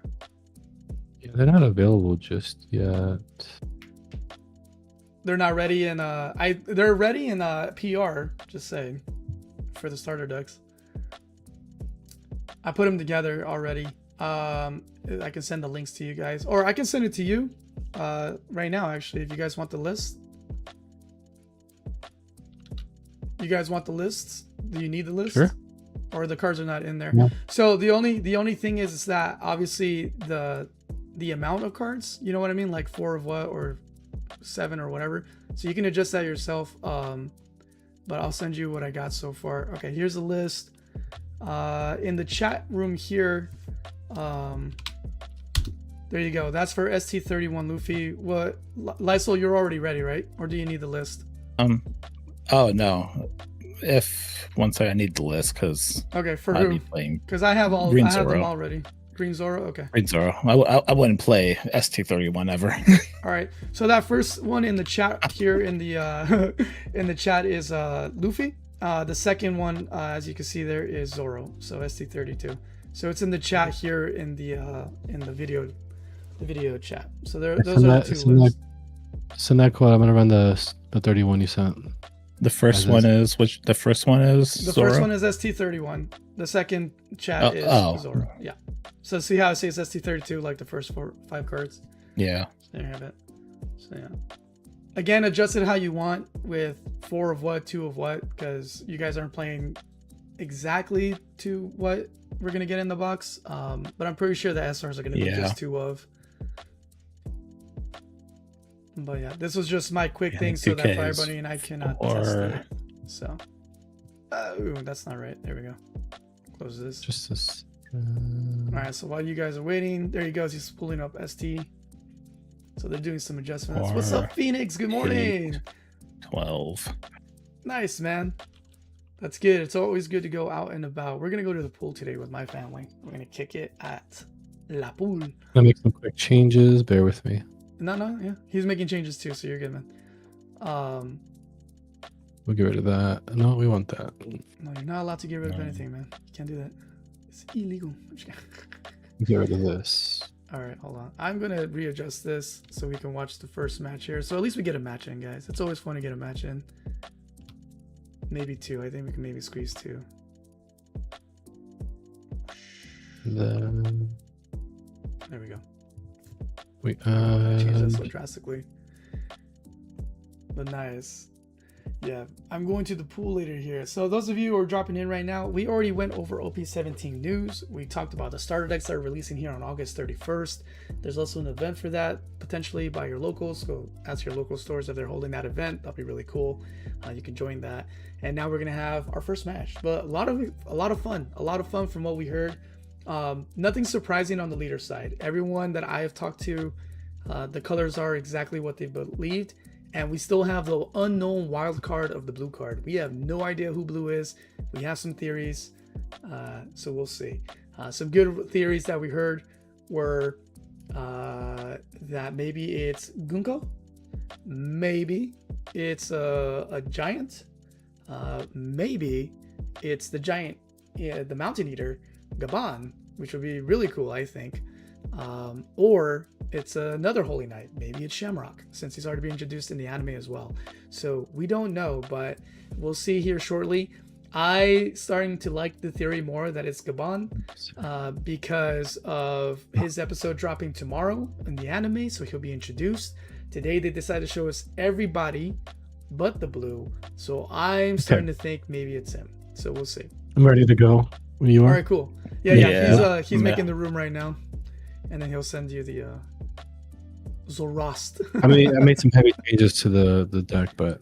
Yeah, they're not available just yet. They're not ready in they're ready in PR, just saying, for the starter decks. I put them together already. I can send the links to you guys, or I can send it to you right now, actually, if you guys want the list. You guys want the lists? Do you need the list? Sure. Or the cards are not in there? Yeah. So the only thing is that obviously the amount of cards, you know what I mean, like 4 of what or 7 or whatever, so you can adjust that yourself, but I'll send you what I got so far. Okay, here's the list in the chat room here. There you go. That's for ST31 Luffy. What, Lysol, you're already ready, right? Or do you need the list? Oh no, if once I need the list, because okay, for who? Because I have them already. Green Zoro, okay. Green Zoro. I wouldn't play ST31 ever. All right. So that first one in the chat here in the in the chat is Luffy. The second one, as you can see there, is Zoro. So ST32. So it's in the chat here in the video chat. So those are the two lists. Send that quote. I'm gonna run the 31 you sent. The first one is which? The first one is the Zoro? First one is ST31. The second chat is Zoro. Yeah. So see how it says ST32, like the first 5 cards. Yeah. There you have it. So yeah. Again, adjust it how you want with 4 of what, 2 of what, because you guys aren't playing exactly to what we're gonna get in the box. But I'm pretty sure the SRs are gonna be just 2 of. But yeah, this was just my quick thing so that FireBunny and I cannot test it. So, ooh, that's not right. There we go. Close this. Just this. All right. So while you guys are waiting, there he goes. He's pulling up ST. So they're doing some adjustments. What's up, Phoenix? Good morning. 12. Nice, man. That's good. It's always good to go out and about. We're gonna go to the pool today with my family. We're gonna kick it at La Pool. I'll make some quick changes. Bear with me. No, yeah. He's making changes too, so you're good, man. We'll get rid of that. No, we want that. No, you're not allowed to get rid of anything, man. You can't do that. It's illegal. Get rid of this. All right, hold on. I'm going to readjust this so we can watch the first match here. So at least we get a match in, guys. It's always fun to get a match in. Maybe 2. I think we can maybe squeeze 2. Then... There we go. We change that so drastically. But nice. Yeah, I'm going to the pool later here. So those of you who are dropping in right now, we already went over OP17 news. We talked about the starter decks that are releasing here on August 31st. There's also an event for that, potentially by your locals. Go ask your local stores if they're holding that event. That'll be really cool. You can join that. And now we're gonna have our first match. But a lot of fun from what we heard. Nothing surprising on the leader side. Everyone that I have talked to, the colors are exactly what they believed. And we still have the unknown wild card of the blue card. We have no idea who blue is. We have some theories, so we'll see. Some good theories that we heard were that maybe it's Gunko, maybe it's a giant, maybe it's the giant, the mountain eater, Gaban, which would be really cool, I think. Or it's another Holy Knight. Maybe it's Shamrock, since he's already been introduced in the anime as well. So we don't know, but we'll see here shortly. I starting to like the theory more that it's Gaban because of his episode dropping tomorrow in the anime, so he'll be introduced. Today they decided to show us everybody but the blue, so I'm starting to think maybe it's him. So we'll see. I'm ready to go when you are. All right, cool. Yeah. He's making the room right now, and then he'll send you the Zoroast. I made some heavy changes to the deck, but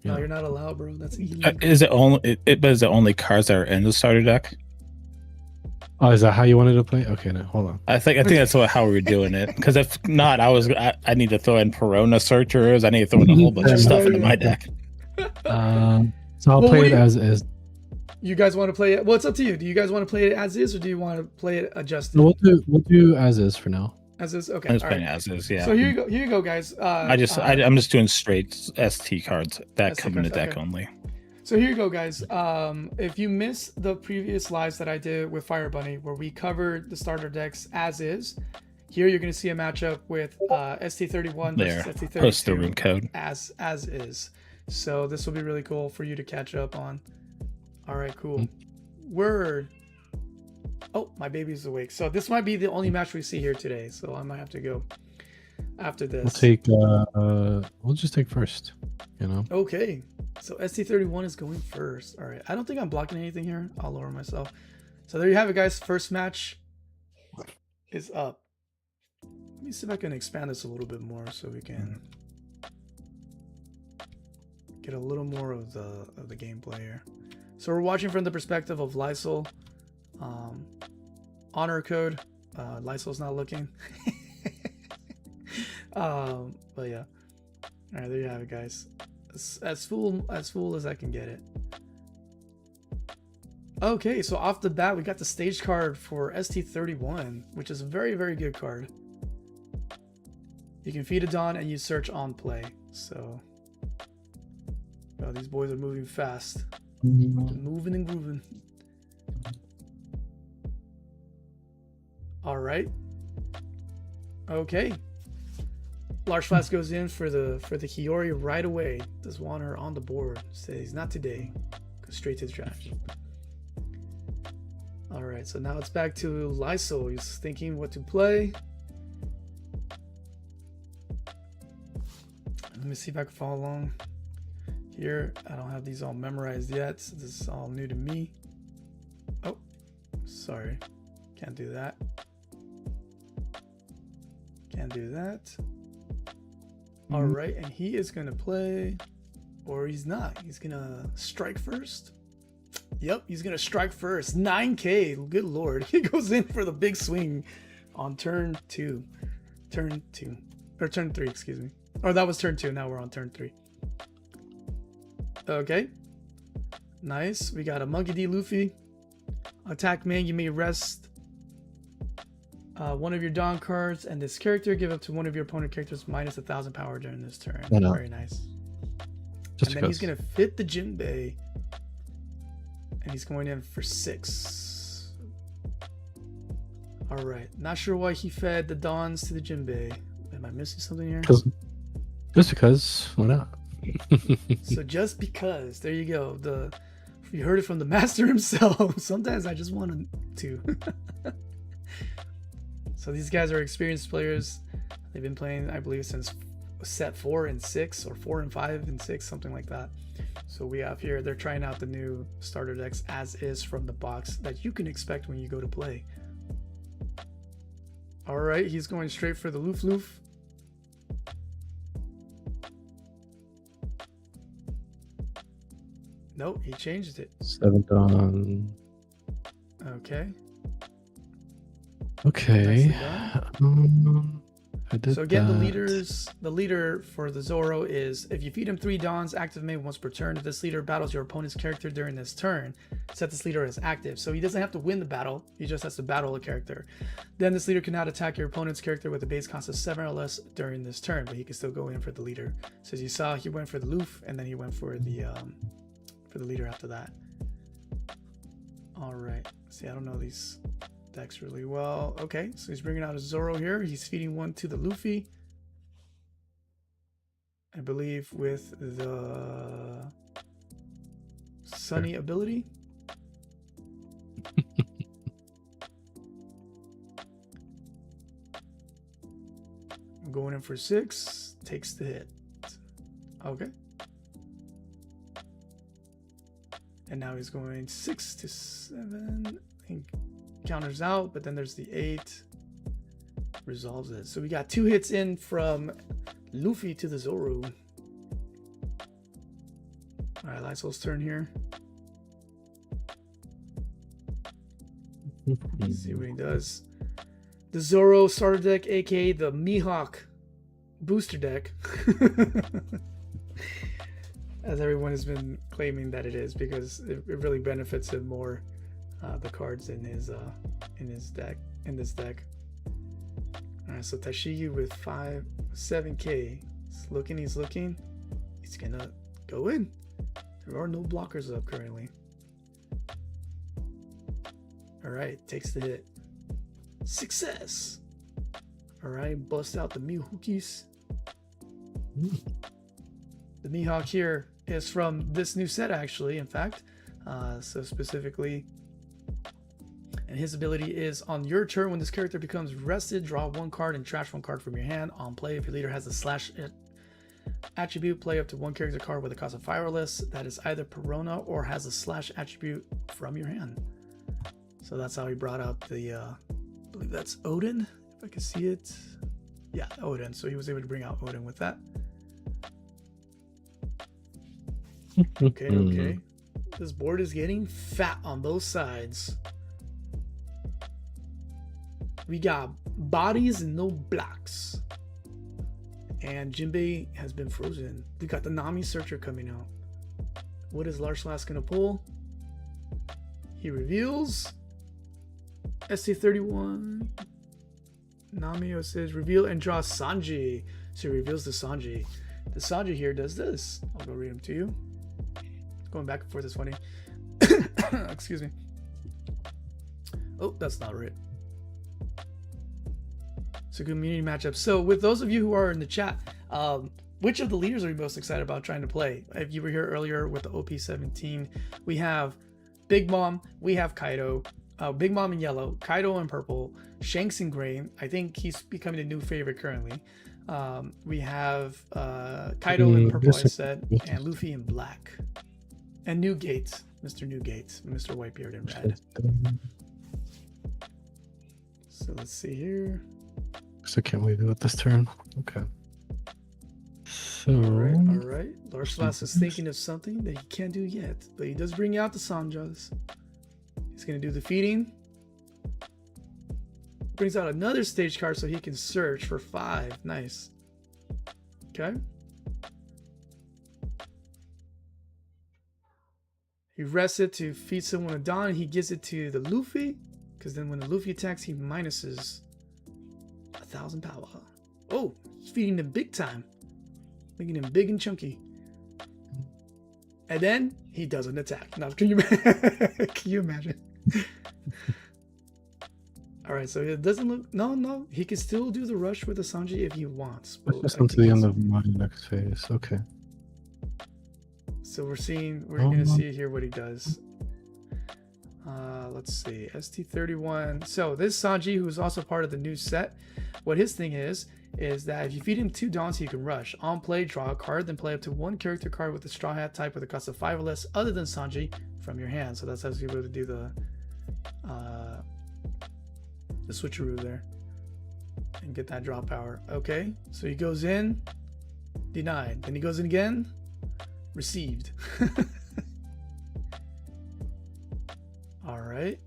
no, you're not allowed, bro. That's illegal. Is it only cards that are in the starter deck? Oh, is that how you wanted to play? Okay, no, hold on. I think that's how we were doing it. Because if not, I need to throw in Perona searchers. I need to throw in a whole bunch of stuff into my deck. So I'll play it as is. You guys want to play it? Well, it's up to you. Do you guys want to play it as is, or do you want to play it adjusted? No, we'll do as is for now. As is, okay. I'm just playing as is, yeah. So here you go, guys. I'm just doing straight ST cards that come in the deck only. So here you go, guys. If you missed the previous lives that I did with FireBunny, where we covered the starter decks as is, here you're going to see a matchup with ST31 versus ST32. Post the room code as is. So this will be really cool for you to catch up on. All right, cool. Word. Oh, my baby's awake. So this might be the only match we see here today. So I might have to go after this. We'll just take first, you know? Okay. So ST31 is going first. All right. I don't think I'm blocking anything here. I'll lower myself. So there you have it, guys. First match is up. Let me see if I can expand this a little bit more so we can get a little more of the gameplay here. So we're watching from the perspective of Lysol. Honor code. Lysol's not looking. But yeah. All right, there you have it, guys. As full as I can get it. Okay, so off the bat, we got the stage card for ST31, which is a very, very good card. You can feed a Dawn and you search on play. So, these boys are moving fast. Moving and grooving. All right. Okay. Large Flask goes in for the Hiyori right away. Does want her on the board. Says not today. Goes straight to the trash. All right. So now it's back to Lysol. He's thinking what to play. Let me see if I can follow along. Here, I don't have these all memorized yet, so this is all new to me. Oh, sorry. Can't do that. Can't do that. All right, and he is going to play, or he's not. He's going to strike first. Yep, he's going to strike first. 9K, good lord. He goes in for the big swing on turn 2. Turn 3, excuse me. Or that was turn 2, now we're on turn 3. Okay. Nice. We got a Monkey D. Luffy. Attack man, you may rest one of your Dawn cards and this character. Give up to one of your opponent characters minus 1,000 power during this turn. No. Very nice. Just And then he's going to fit the Jinbei. And he's going in for 6. All right. Not sure why he fed the Dons to the Jinbei. Am I missing something here? Just because. Why not? So just because. There you go. You heard it from the master himself. Sometimes I just want to. So these guys are experienced players. They've been playing, I believe, since set 4 and 6, or 4 and 5 and 6, something like that. So we have here, they're trying out the new starter decks as is from the box that you can expect when you go to play. All right, he's going straight for the Loof Loof. Nope, he changed it. 7 Dawn. Okay. Okay. So again, the leader for the Zoro is, if you feed him 3 Dawns, activate once per turn. If this leader battles your opponent's character during this turn, set this leader as active. So he doesn't have to win the battle, he just has to battle a character. Then this leader cannot attack your opponent's character with a base cost of 7 or less during this turn, but he can still go in for the leader. So as you saw, he went for the Loof, and then he went for the leader after that. All right. See, I don't know these decks really well. Okay, so he's bringing out a Zoro here. He's feeding one to the Luffy, I believe, with the Sunny ability. I'm going in for 6. Takes the hit. Okay. And now he's going 6 to 7. I think counters out, but then there's the 8. Resolves it. So we got 2 hits in from Luffy to the Zoro. Alright, Lysol's turn here. Let's see what he does. The Zoro starter deck, aka the Mihawk booster deck. As everyone has been claiming that it is, because it really benefits him more, the cards in his deck. Alright, so Tashigi with 7k. He's looking. He's gonna go in. There are no blockers up currently. Alright, takes the hit. Success! Alright, bust out the Mihawkis. The Mihawk here is from this new set, actually, in fact. So specifically, and his ability is, on your turn, when this character becomes rested, draw 1 card and trash 1 card from your hand. On play, if your leader has a slash attribute, play up to 1 character card with a cost of 5 or less that is either Perona or has a slash attribute from your hand. So that's how he brought out the, I believe that's Odin, if I can see it. Yeah, Odin. So he was able to bring out Odin with that. Okay. This board is getting fat on both sides. We got bodies and no blocks. And Jinbei has been frozen. We got the Nami Searcher coming out. What is Larslash gonna pull? He reveals ST31. Nami says reveal and draw Sanji. So he reveals the Sanji. The Sanji here does this. I'll go read them to you. Going back and forth is funny. Excuse me. Oh, that's not right. It's a community matchup. So with those of you who are in the chat, which of the leaders are you most excited about trying to play? If you were here earlier with the OP17, we have Big Mom, we have Kaido, Big Mom in yellow, Kaido in purple, Shanks in gray. I think he's becoming a new favorite currently. We have Kaido in purple, I said, and Luffy in black. And Newgate, Mr. Newgate, Mr. Whitebeard in red. So let's see here. So can't we do it this turn? Okay. So all right. Larslash is thinking of something that he can't do yet, but he does bring out the Sanjas. He's gonna do the feeding. Brings out another stage card so he can search for 5. Nice. Okay. He rests it to feed someone a Dawn, and he gives it to the Luffy, because then when the Luffy attacks, he minuses 1,000 power. Oh, he's feeding him big time. Making him big and chunky. And then he doesn't attack. Now, can you imagine? All right, so it doesn't look. No, he can still do the rush with the Sanji if he wants. Just until the end of my next phase. Okay. So we're gonna see here what he does. Let's see, ST31. So this Sanji, who's also part of the new set, what his thing is that if you feed him 2 Dons, he can rush. On play, draw a card, then play up to 1 character card with a Straw Hat type with a cost of 5 or less, other than Sanji, from your hand. So that's how you're able to do the switcheroo there and get that draw power. Okay, so he goes in, denied. Then he goes in again, received. All right,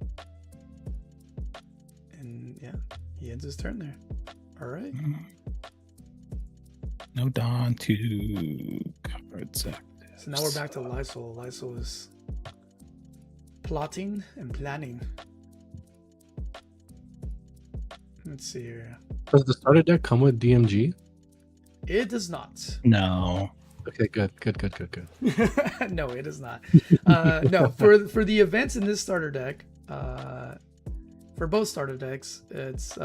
and yeah, he ends his turn there. All right. No Don to cards active. So now we're back to Lysol. Lysol is plotting and planning. Let's see here. Does the starter deck come with DMG? It does not. No. Okay, good. No, it is not. No, for the events in this starter deck, for both starter decks, it's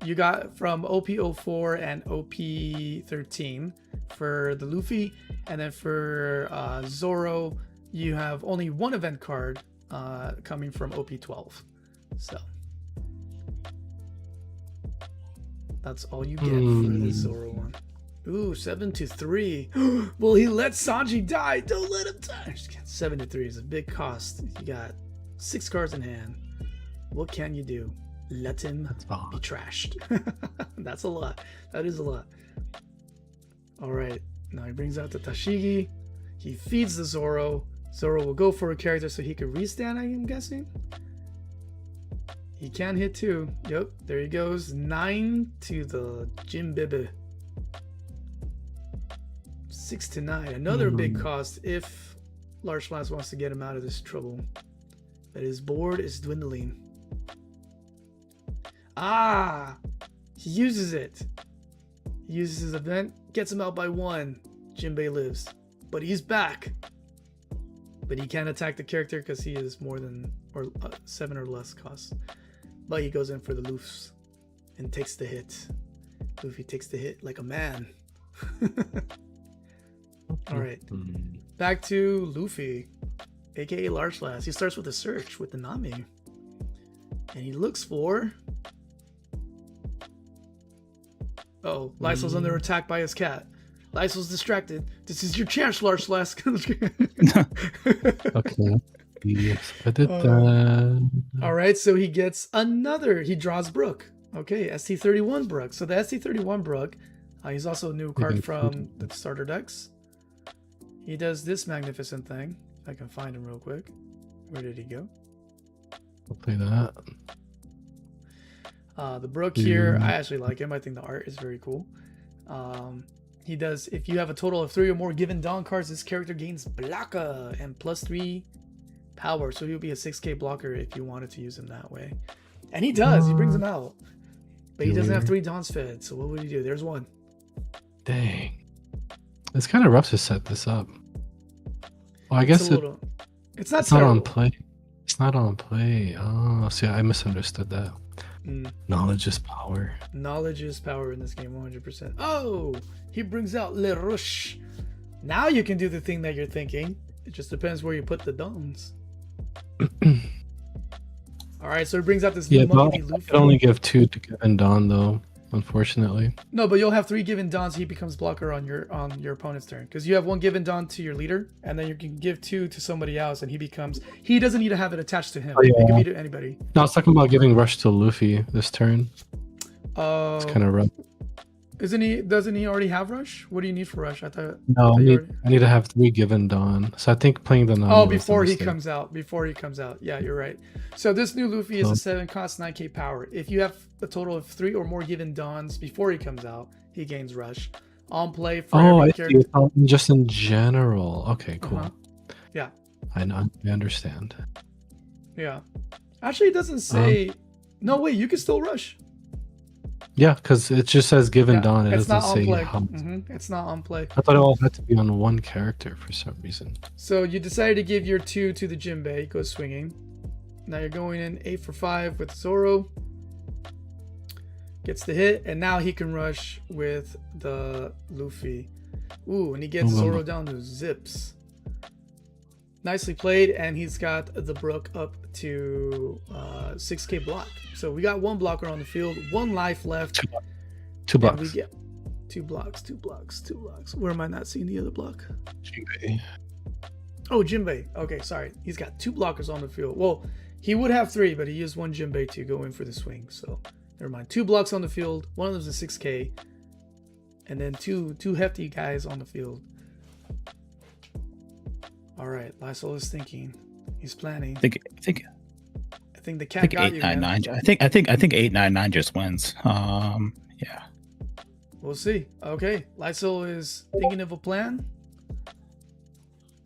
you got from OP04 and OP13 for the Luffy, and then for Zoro, you have only 1 event card coming from OP12. So that's all you get for the Zoro one. Ooh, 7-3. Will he let Sanji die? Don't let him die. 7-3 is a big cost. You got 6 cards in hand. What can you do? Let him be trashed. That's a lot. That is a lot. All right. Now he brings out the Tashigi. He feeds the Zoro. Zoro will go for a character so he can restand, I'm guessing. He can hit 2. Yep. There he goes. 9 to the Jinbebe. 6-9. Another big cost if Large Blast wants to get him out of this trouble. But his board is dwindling. Ah! He uses it. He uses his event, gets him out by 1. Jinbei lives. But he's back. But he can't attack the character because he is more than 7 or less cost. But he goes in for the Luffs and takes the hit. Luffy takes the hit like a man. All right, back to Luffy, aka Large Blast. He starts with a search with the Nami, and he looks for. Oh, Lysol's under attack by his cat. Lysol's distracted. This is your chance, Large Blast. Okay. Yes, I did that. All right, so he gets another. He draws Brook. Okay, ST31 Brook. So the ST31 Brook, he's also a new card from the starter decks. He does this magnificent thing. If I can find him real quick. Where did he go? I'll play that. The Brook here, I actually like him. I think the art is very cool. He does, if you have a total of 3 or more given Dawn cards, this character gains blocker and +3 power. So he'll be a 6k blocker if you wanted to use him that way. And he does. He brings him out. But he doesn't have 3 Dawns fed. So what would he do? There's 1. Dang. It's kind of rough to set this up. Well, I guess it's not on play. It's not on play. Oh, see, I misunderstood that. Knowledge is power. Knowledge is power in this game, 100%. Oh, he brings out Le Rush. Now you can do the thing that you're thinking. It just depends where you put the Dawns. All right, so he brings out this new monkey Luffy. I can only give 2 to Given Dawn, though. Unfortunately. No, but you'll have 3 given Dawns. He becomes blocker on your opponent's turn because you have 1 given Dawn to your leader, and then you can give 2 to somebody else, and he doesn't need to have it attached to him. Oh, yeah. It can be to anybody. No, I was talking about giving Rush to Luffy this turn. It's kind of rough. Doesn't he already have Rush? What do you need for Rush? I need to have 3 given Dawn. So I think playing the Nami. Oh, before he comes out. Yeah, you're right. So this new Luffy is a 7 cost 9k power. If you have a total of 3 or more given Dawns before he comes out, he gains Rush. On play for every character. Just in general. Okay, cool. Yeah. I know. I understand. Yeah. Actually, it doesn't say. No, wait. You can still Rush. Yeah, because it just says given Dawn. It it's doesn't not on say play. how. It's not on play. I thought it all had to be on one character for some reason. So you decided to give your 2 to the Jinbei. Goes swinging. Now you're going in 8 for 5 with Zoro. Gets the hit, and now he can rush with the Luffy. Ooh, and he gets Zoro down to zips. Nicely played, and he's got the Brook up to 6k block. So we got 1 blocker on the field, 1 life left. 2 blocks. We get 2 blocks, 2 blocks, 2 blocks. Where am I not seeing the other block? Jinbei. Oh, Jinbei. Okay, sorry. He's got 2 blockers on the field. Well, he would have 3, but he used 1 Jinbei to go in for the swing. So never mind. 2 blocks on the field. One of them's a 6k. And then two hefty guys on the field. All right, Lysol is thinking. He's planning. I think the cat got 899. I think 899 just wins. Yeah. We'll see. Okay, Lysol is thinking of a plan.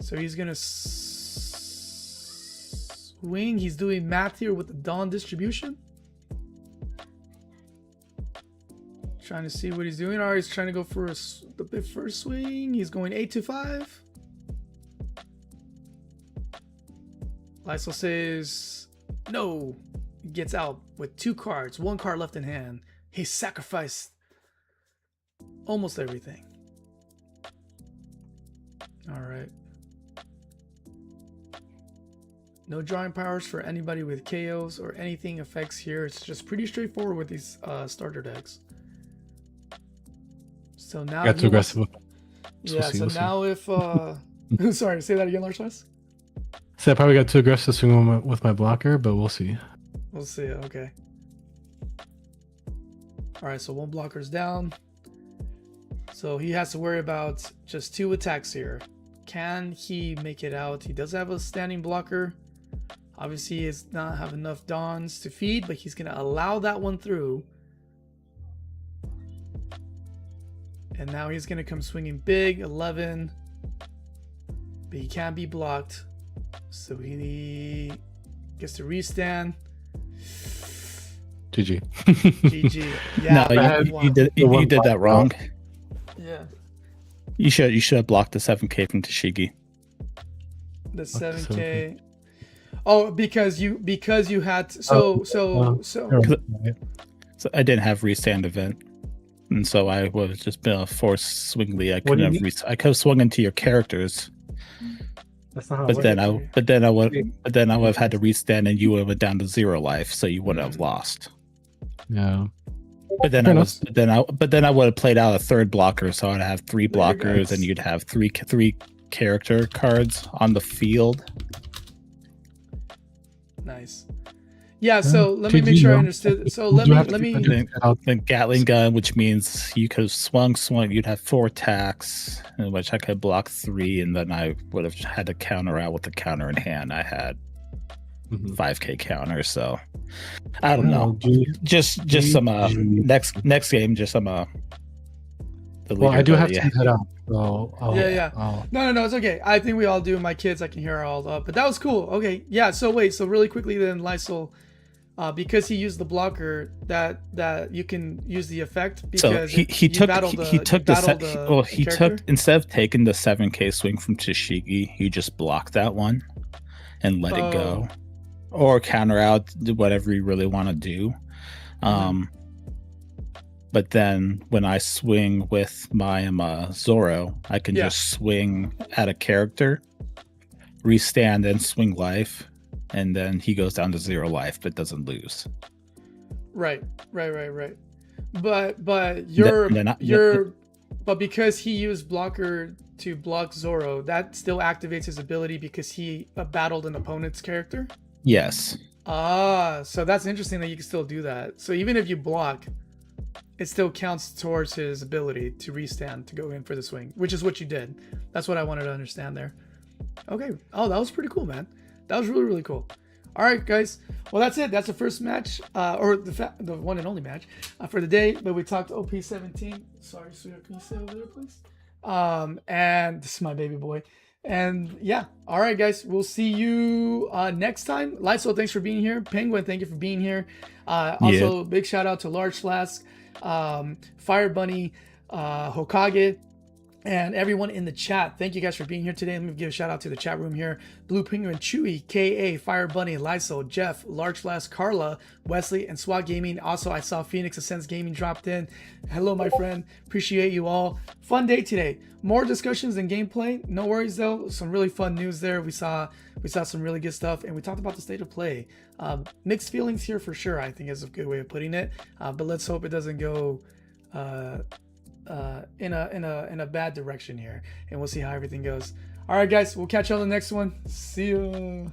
So he's gonna swing. He's doing math here with the Dawn distribution. Trying to see what he's doing. All right, he's trying to go for the big first swing. He's going 8 to 5. Lysol says no. He gets out with 2 cards, 1 card left in hand. He sacrificed almost everything. All right. No drawing powers for anybody with KOs or anything effects here. It's just pretty straightforward with these starter decks. So now got too aggressive. Now if sorry, say that again, Larshas. So I probably got too aggressive swinging with my blocker, but we'll see. We'll see. Okay. All right, so 1 blocker's down. So he has to worry about just 2 attacks here. Can he make it out? He does have a standing blocker. Obviously, he does not have enough Dawns to feed, but he's going to allow that one through. And now he's going to come swinging big, 11. But he can't be blocked. So he gets to restand. GG. GG. Yeah, no, you did that wrong. Yeah. You should have blocked the 7k from Tashigi. The 7k. Oh, because you had so I didn't have restand event, and so I was just been a forced swing lead. I couldn't have I could have swung into your characters. That's not how but then I would have had to restand, and you would have went down to 0 life, so you wouldn't have lost. Yeah. But then I would have played out a 3rd blocker, so I'd have 3 blockers, and you'd have three character cards on the field. Nice. Yeah, so let me make sure I understood. So let me the Gatling gun, which means you could have swung, you'd have 4 attacks, in which I could block 3, and then I would have had to counter out with the counter in hand. I had 5k counter, so I don't know. Just some next game, just some well, I do have to head out. So No, it's okay. I think we all do. My kids, I can hear all up, but that was cool. Okay, yeah. So wait, so really quickly then, Lysol, because he used the blocker, that you can use the effect because so he took instead of taking the 7k swing from Tashigi, he just blocked that one and let it go, or counter out whatever you really want to do. But then when I swing with my Zoro, I can just swing at a character, restand, and swing life, and then he goes down to 0 life but doesn't lose. Right. But but because he used blocker to block Zoro, that still activates his ability because he battled an opponent's character? Yes. So that's interesting that you can still do that. So even if you block, it still counts towards his ability to restand to go in for the swing, which is what you did. That's what I wanted to understand there. Okay. Oh, that was pretty cool, man. That was really, really cool. All right, guys. Well, that's it. That's the first match, or the one and only match for the day. But we talked OP17. Sorry, sweetheart. Can you sit over there, please? And this is my baby boy. And yeah, all right, guys, we'll see you next time. Lysol, thanks for being here. Penguin, thank you for being here. Also, big shout out to Large Flask, Fire Bunny, Hokage, and everyone in the chat. Thank you guys for being here today. Let me give a shout out to the chat room here. Blue Penguin, Chewy, KA, Fire Bunny, Lysol, Jeff, Large Flask, Carla, Wesley, and SWAT Gaming. Also, I saw Phoenix Ascends Gaming dropped in. Hello, my friend. Appreciate you all. Fun day today. More discussions and gameplay. No worries though. Some really fun news there. We saw some really good stuff, and we talked about the state of play. Mixed feelings here for sure, I think is a good way of putting it. But let's hope it doesn't go in a bad direction here, and we'll see how everything goes. All right, guys, we'll catch you on the next one. See you.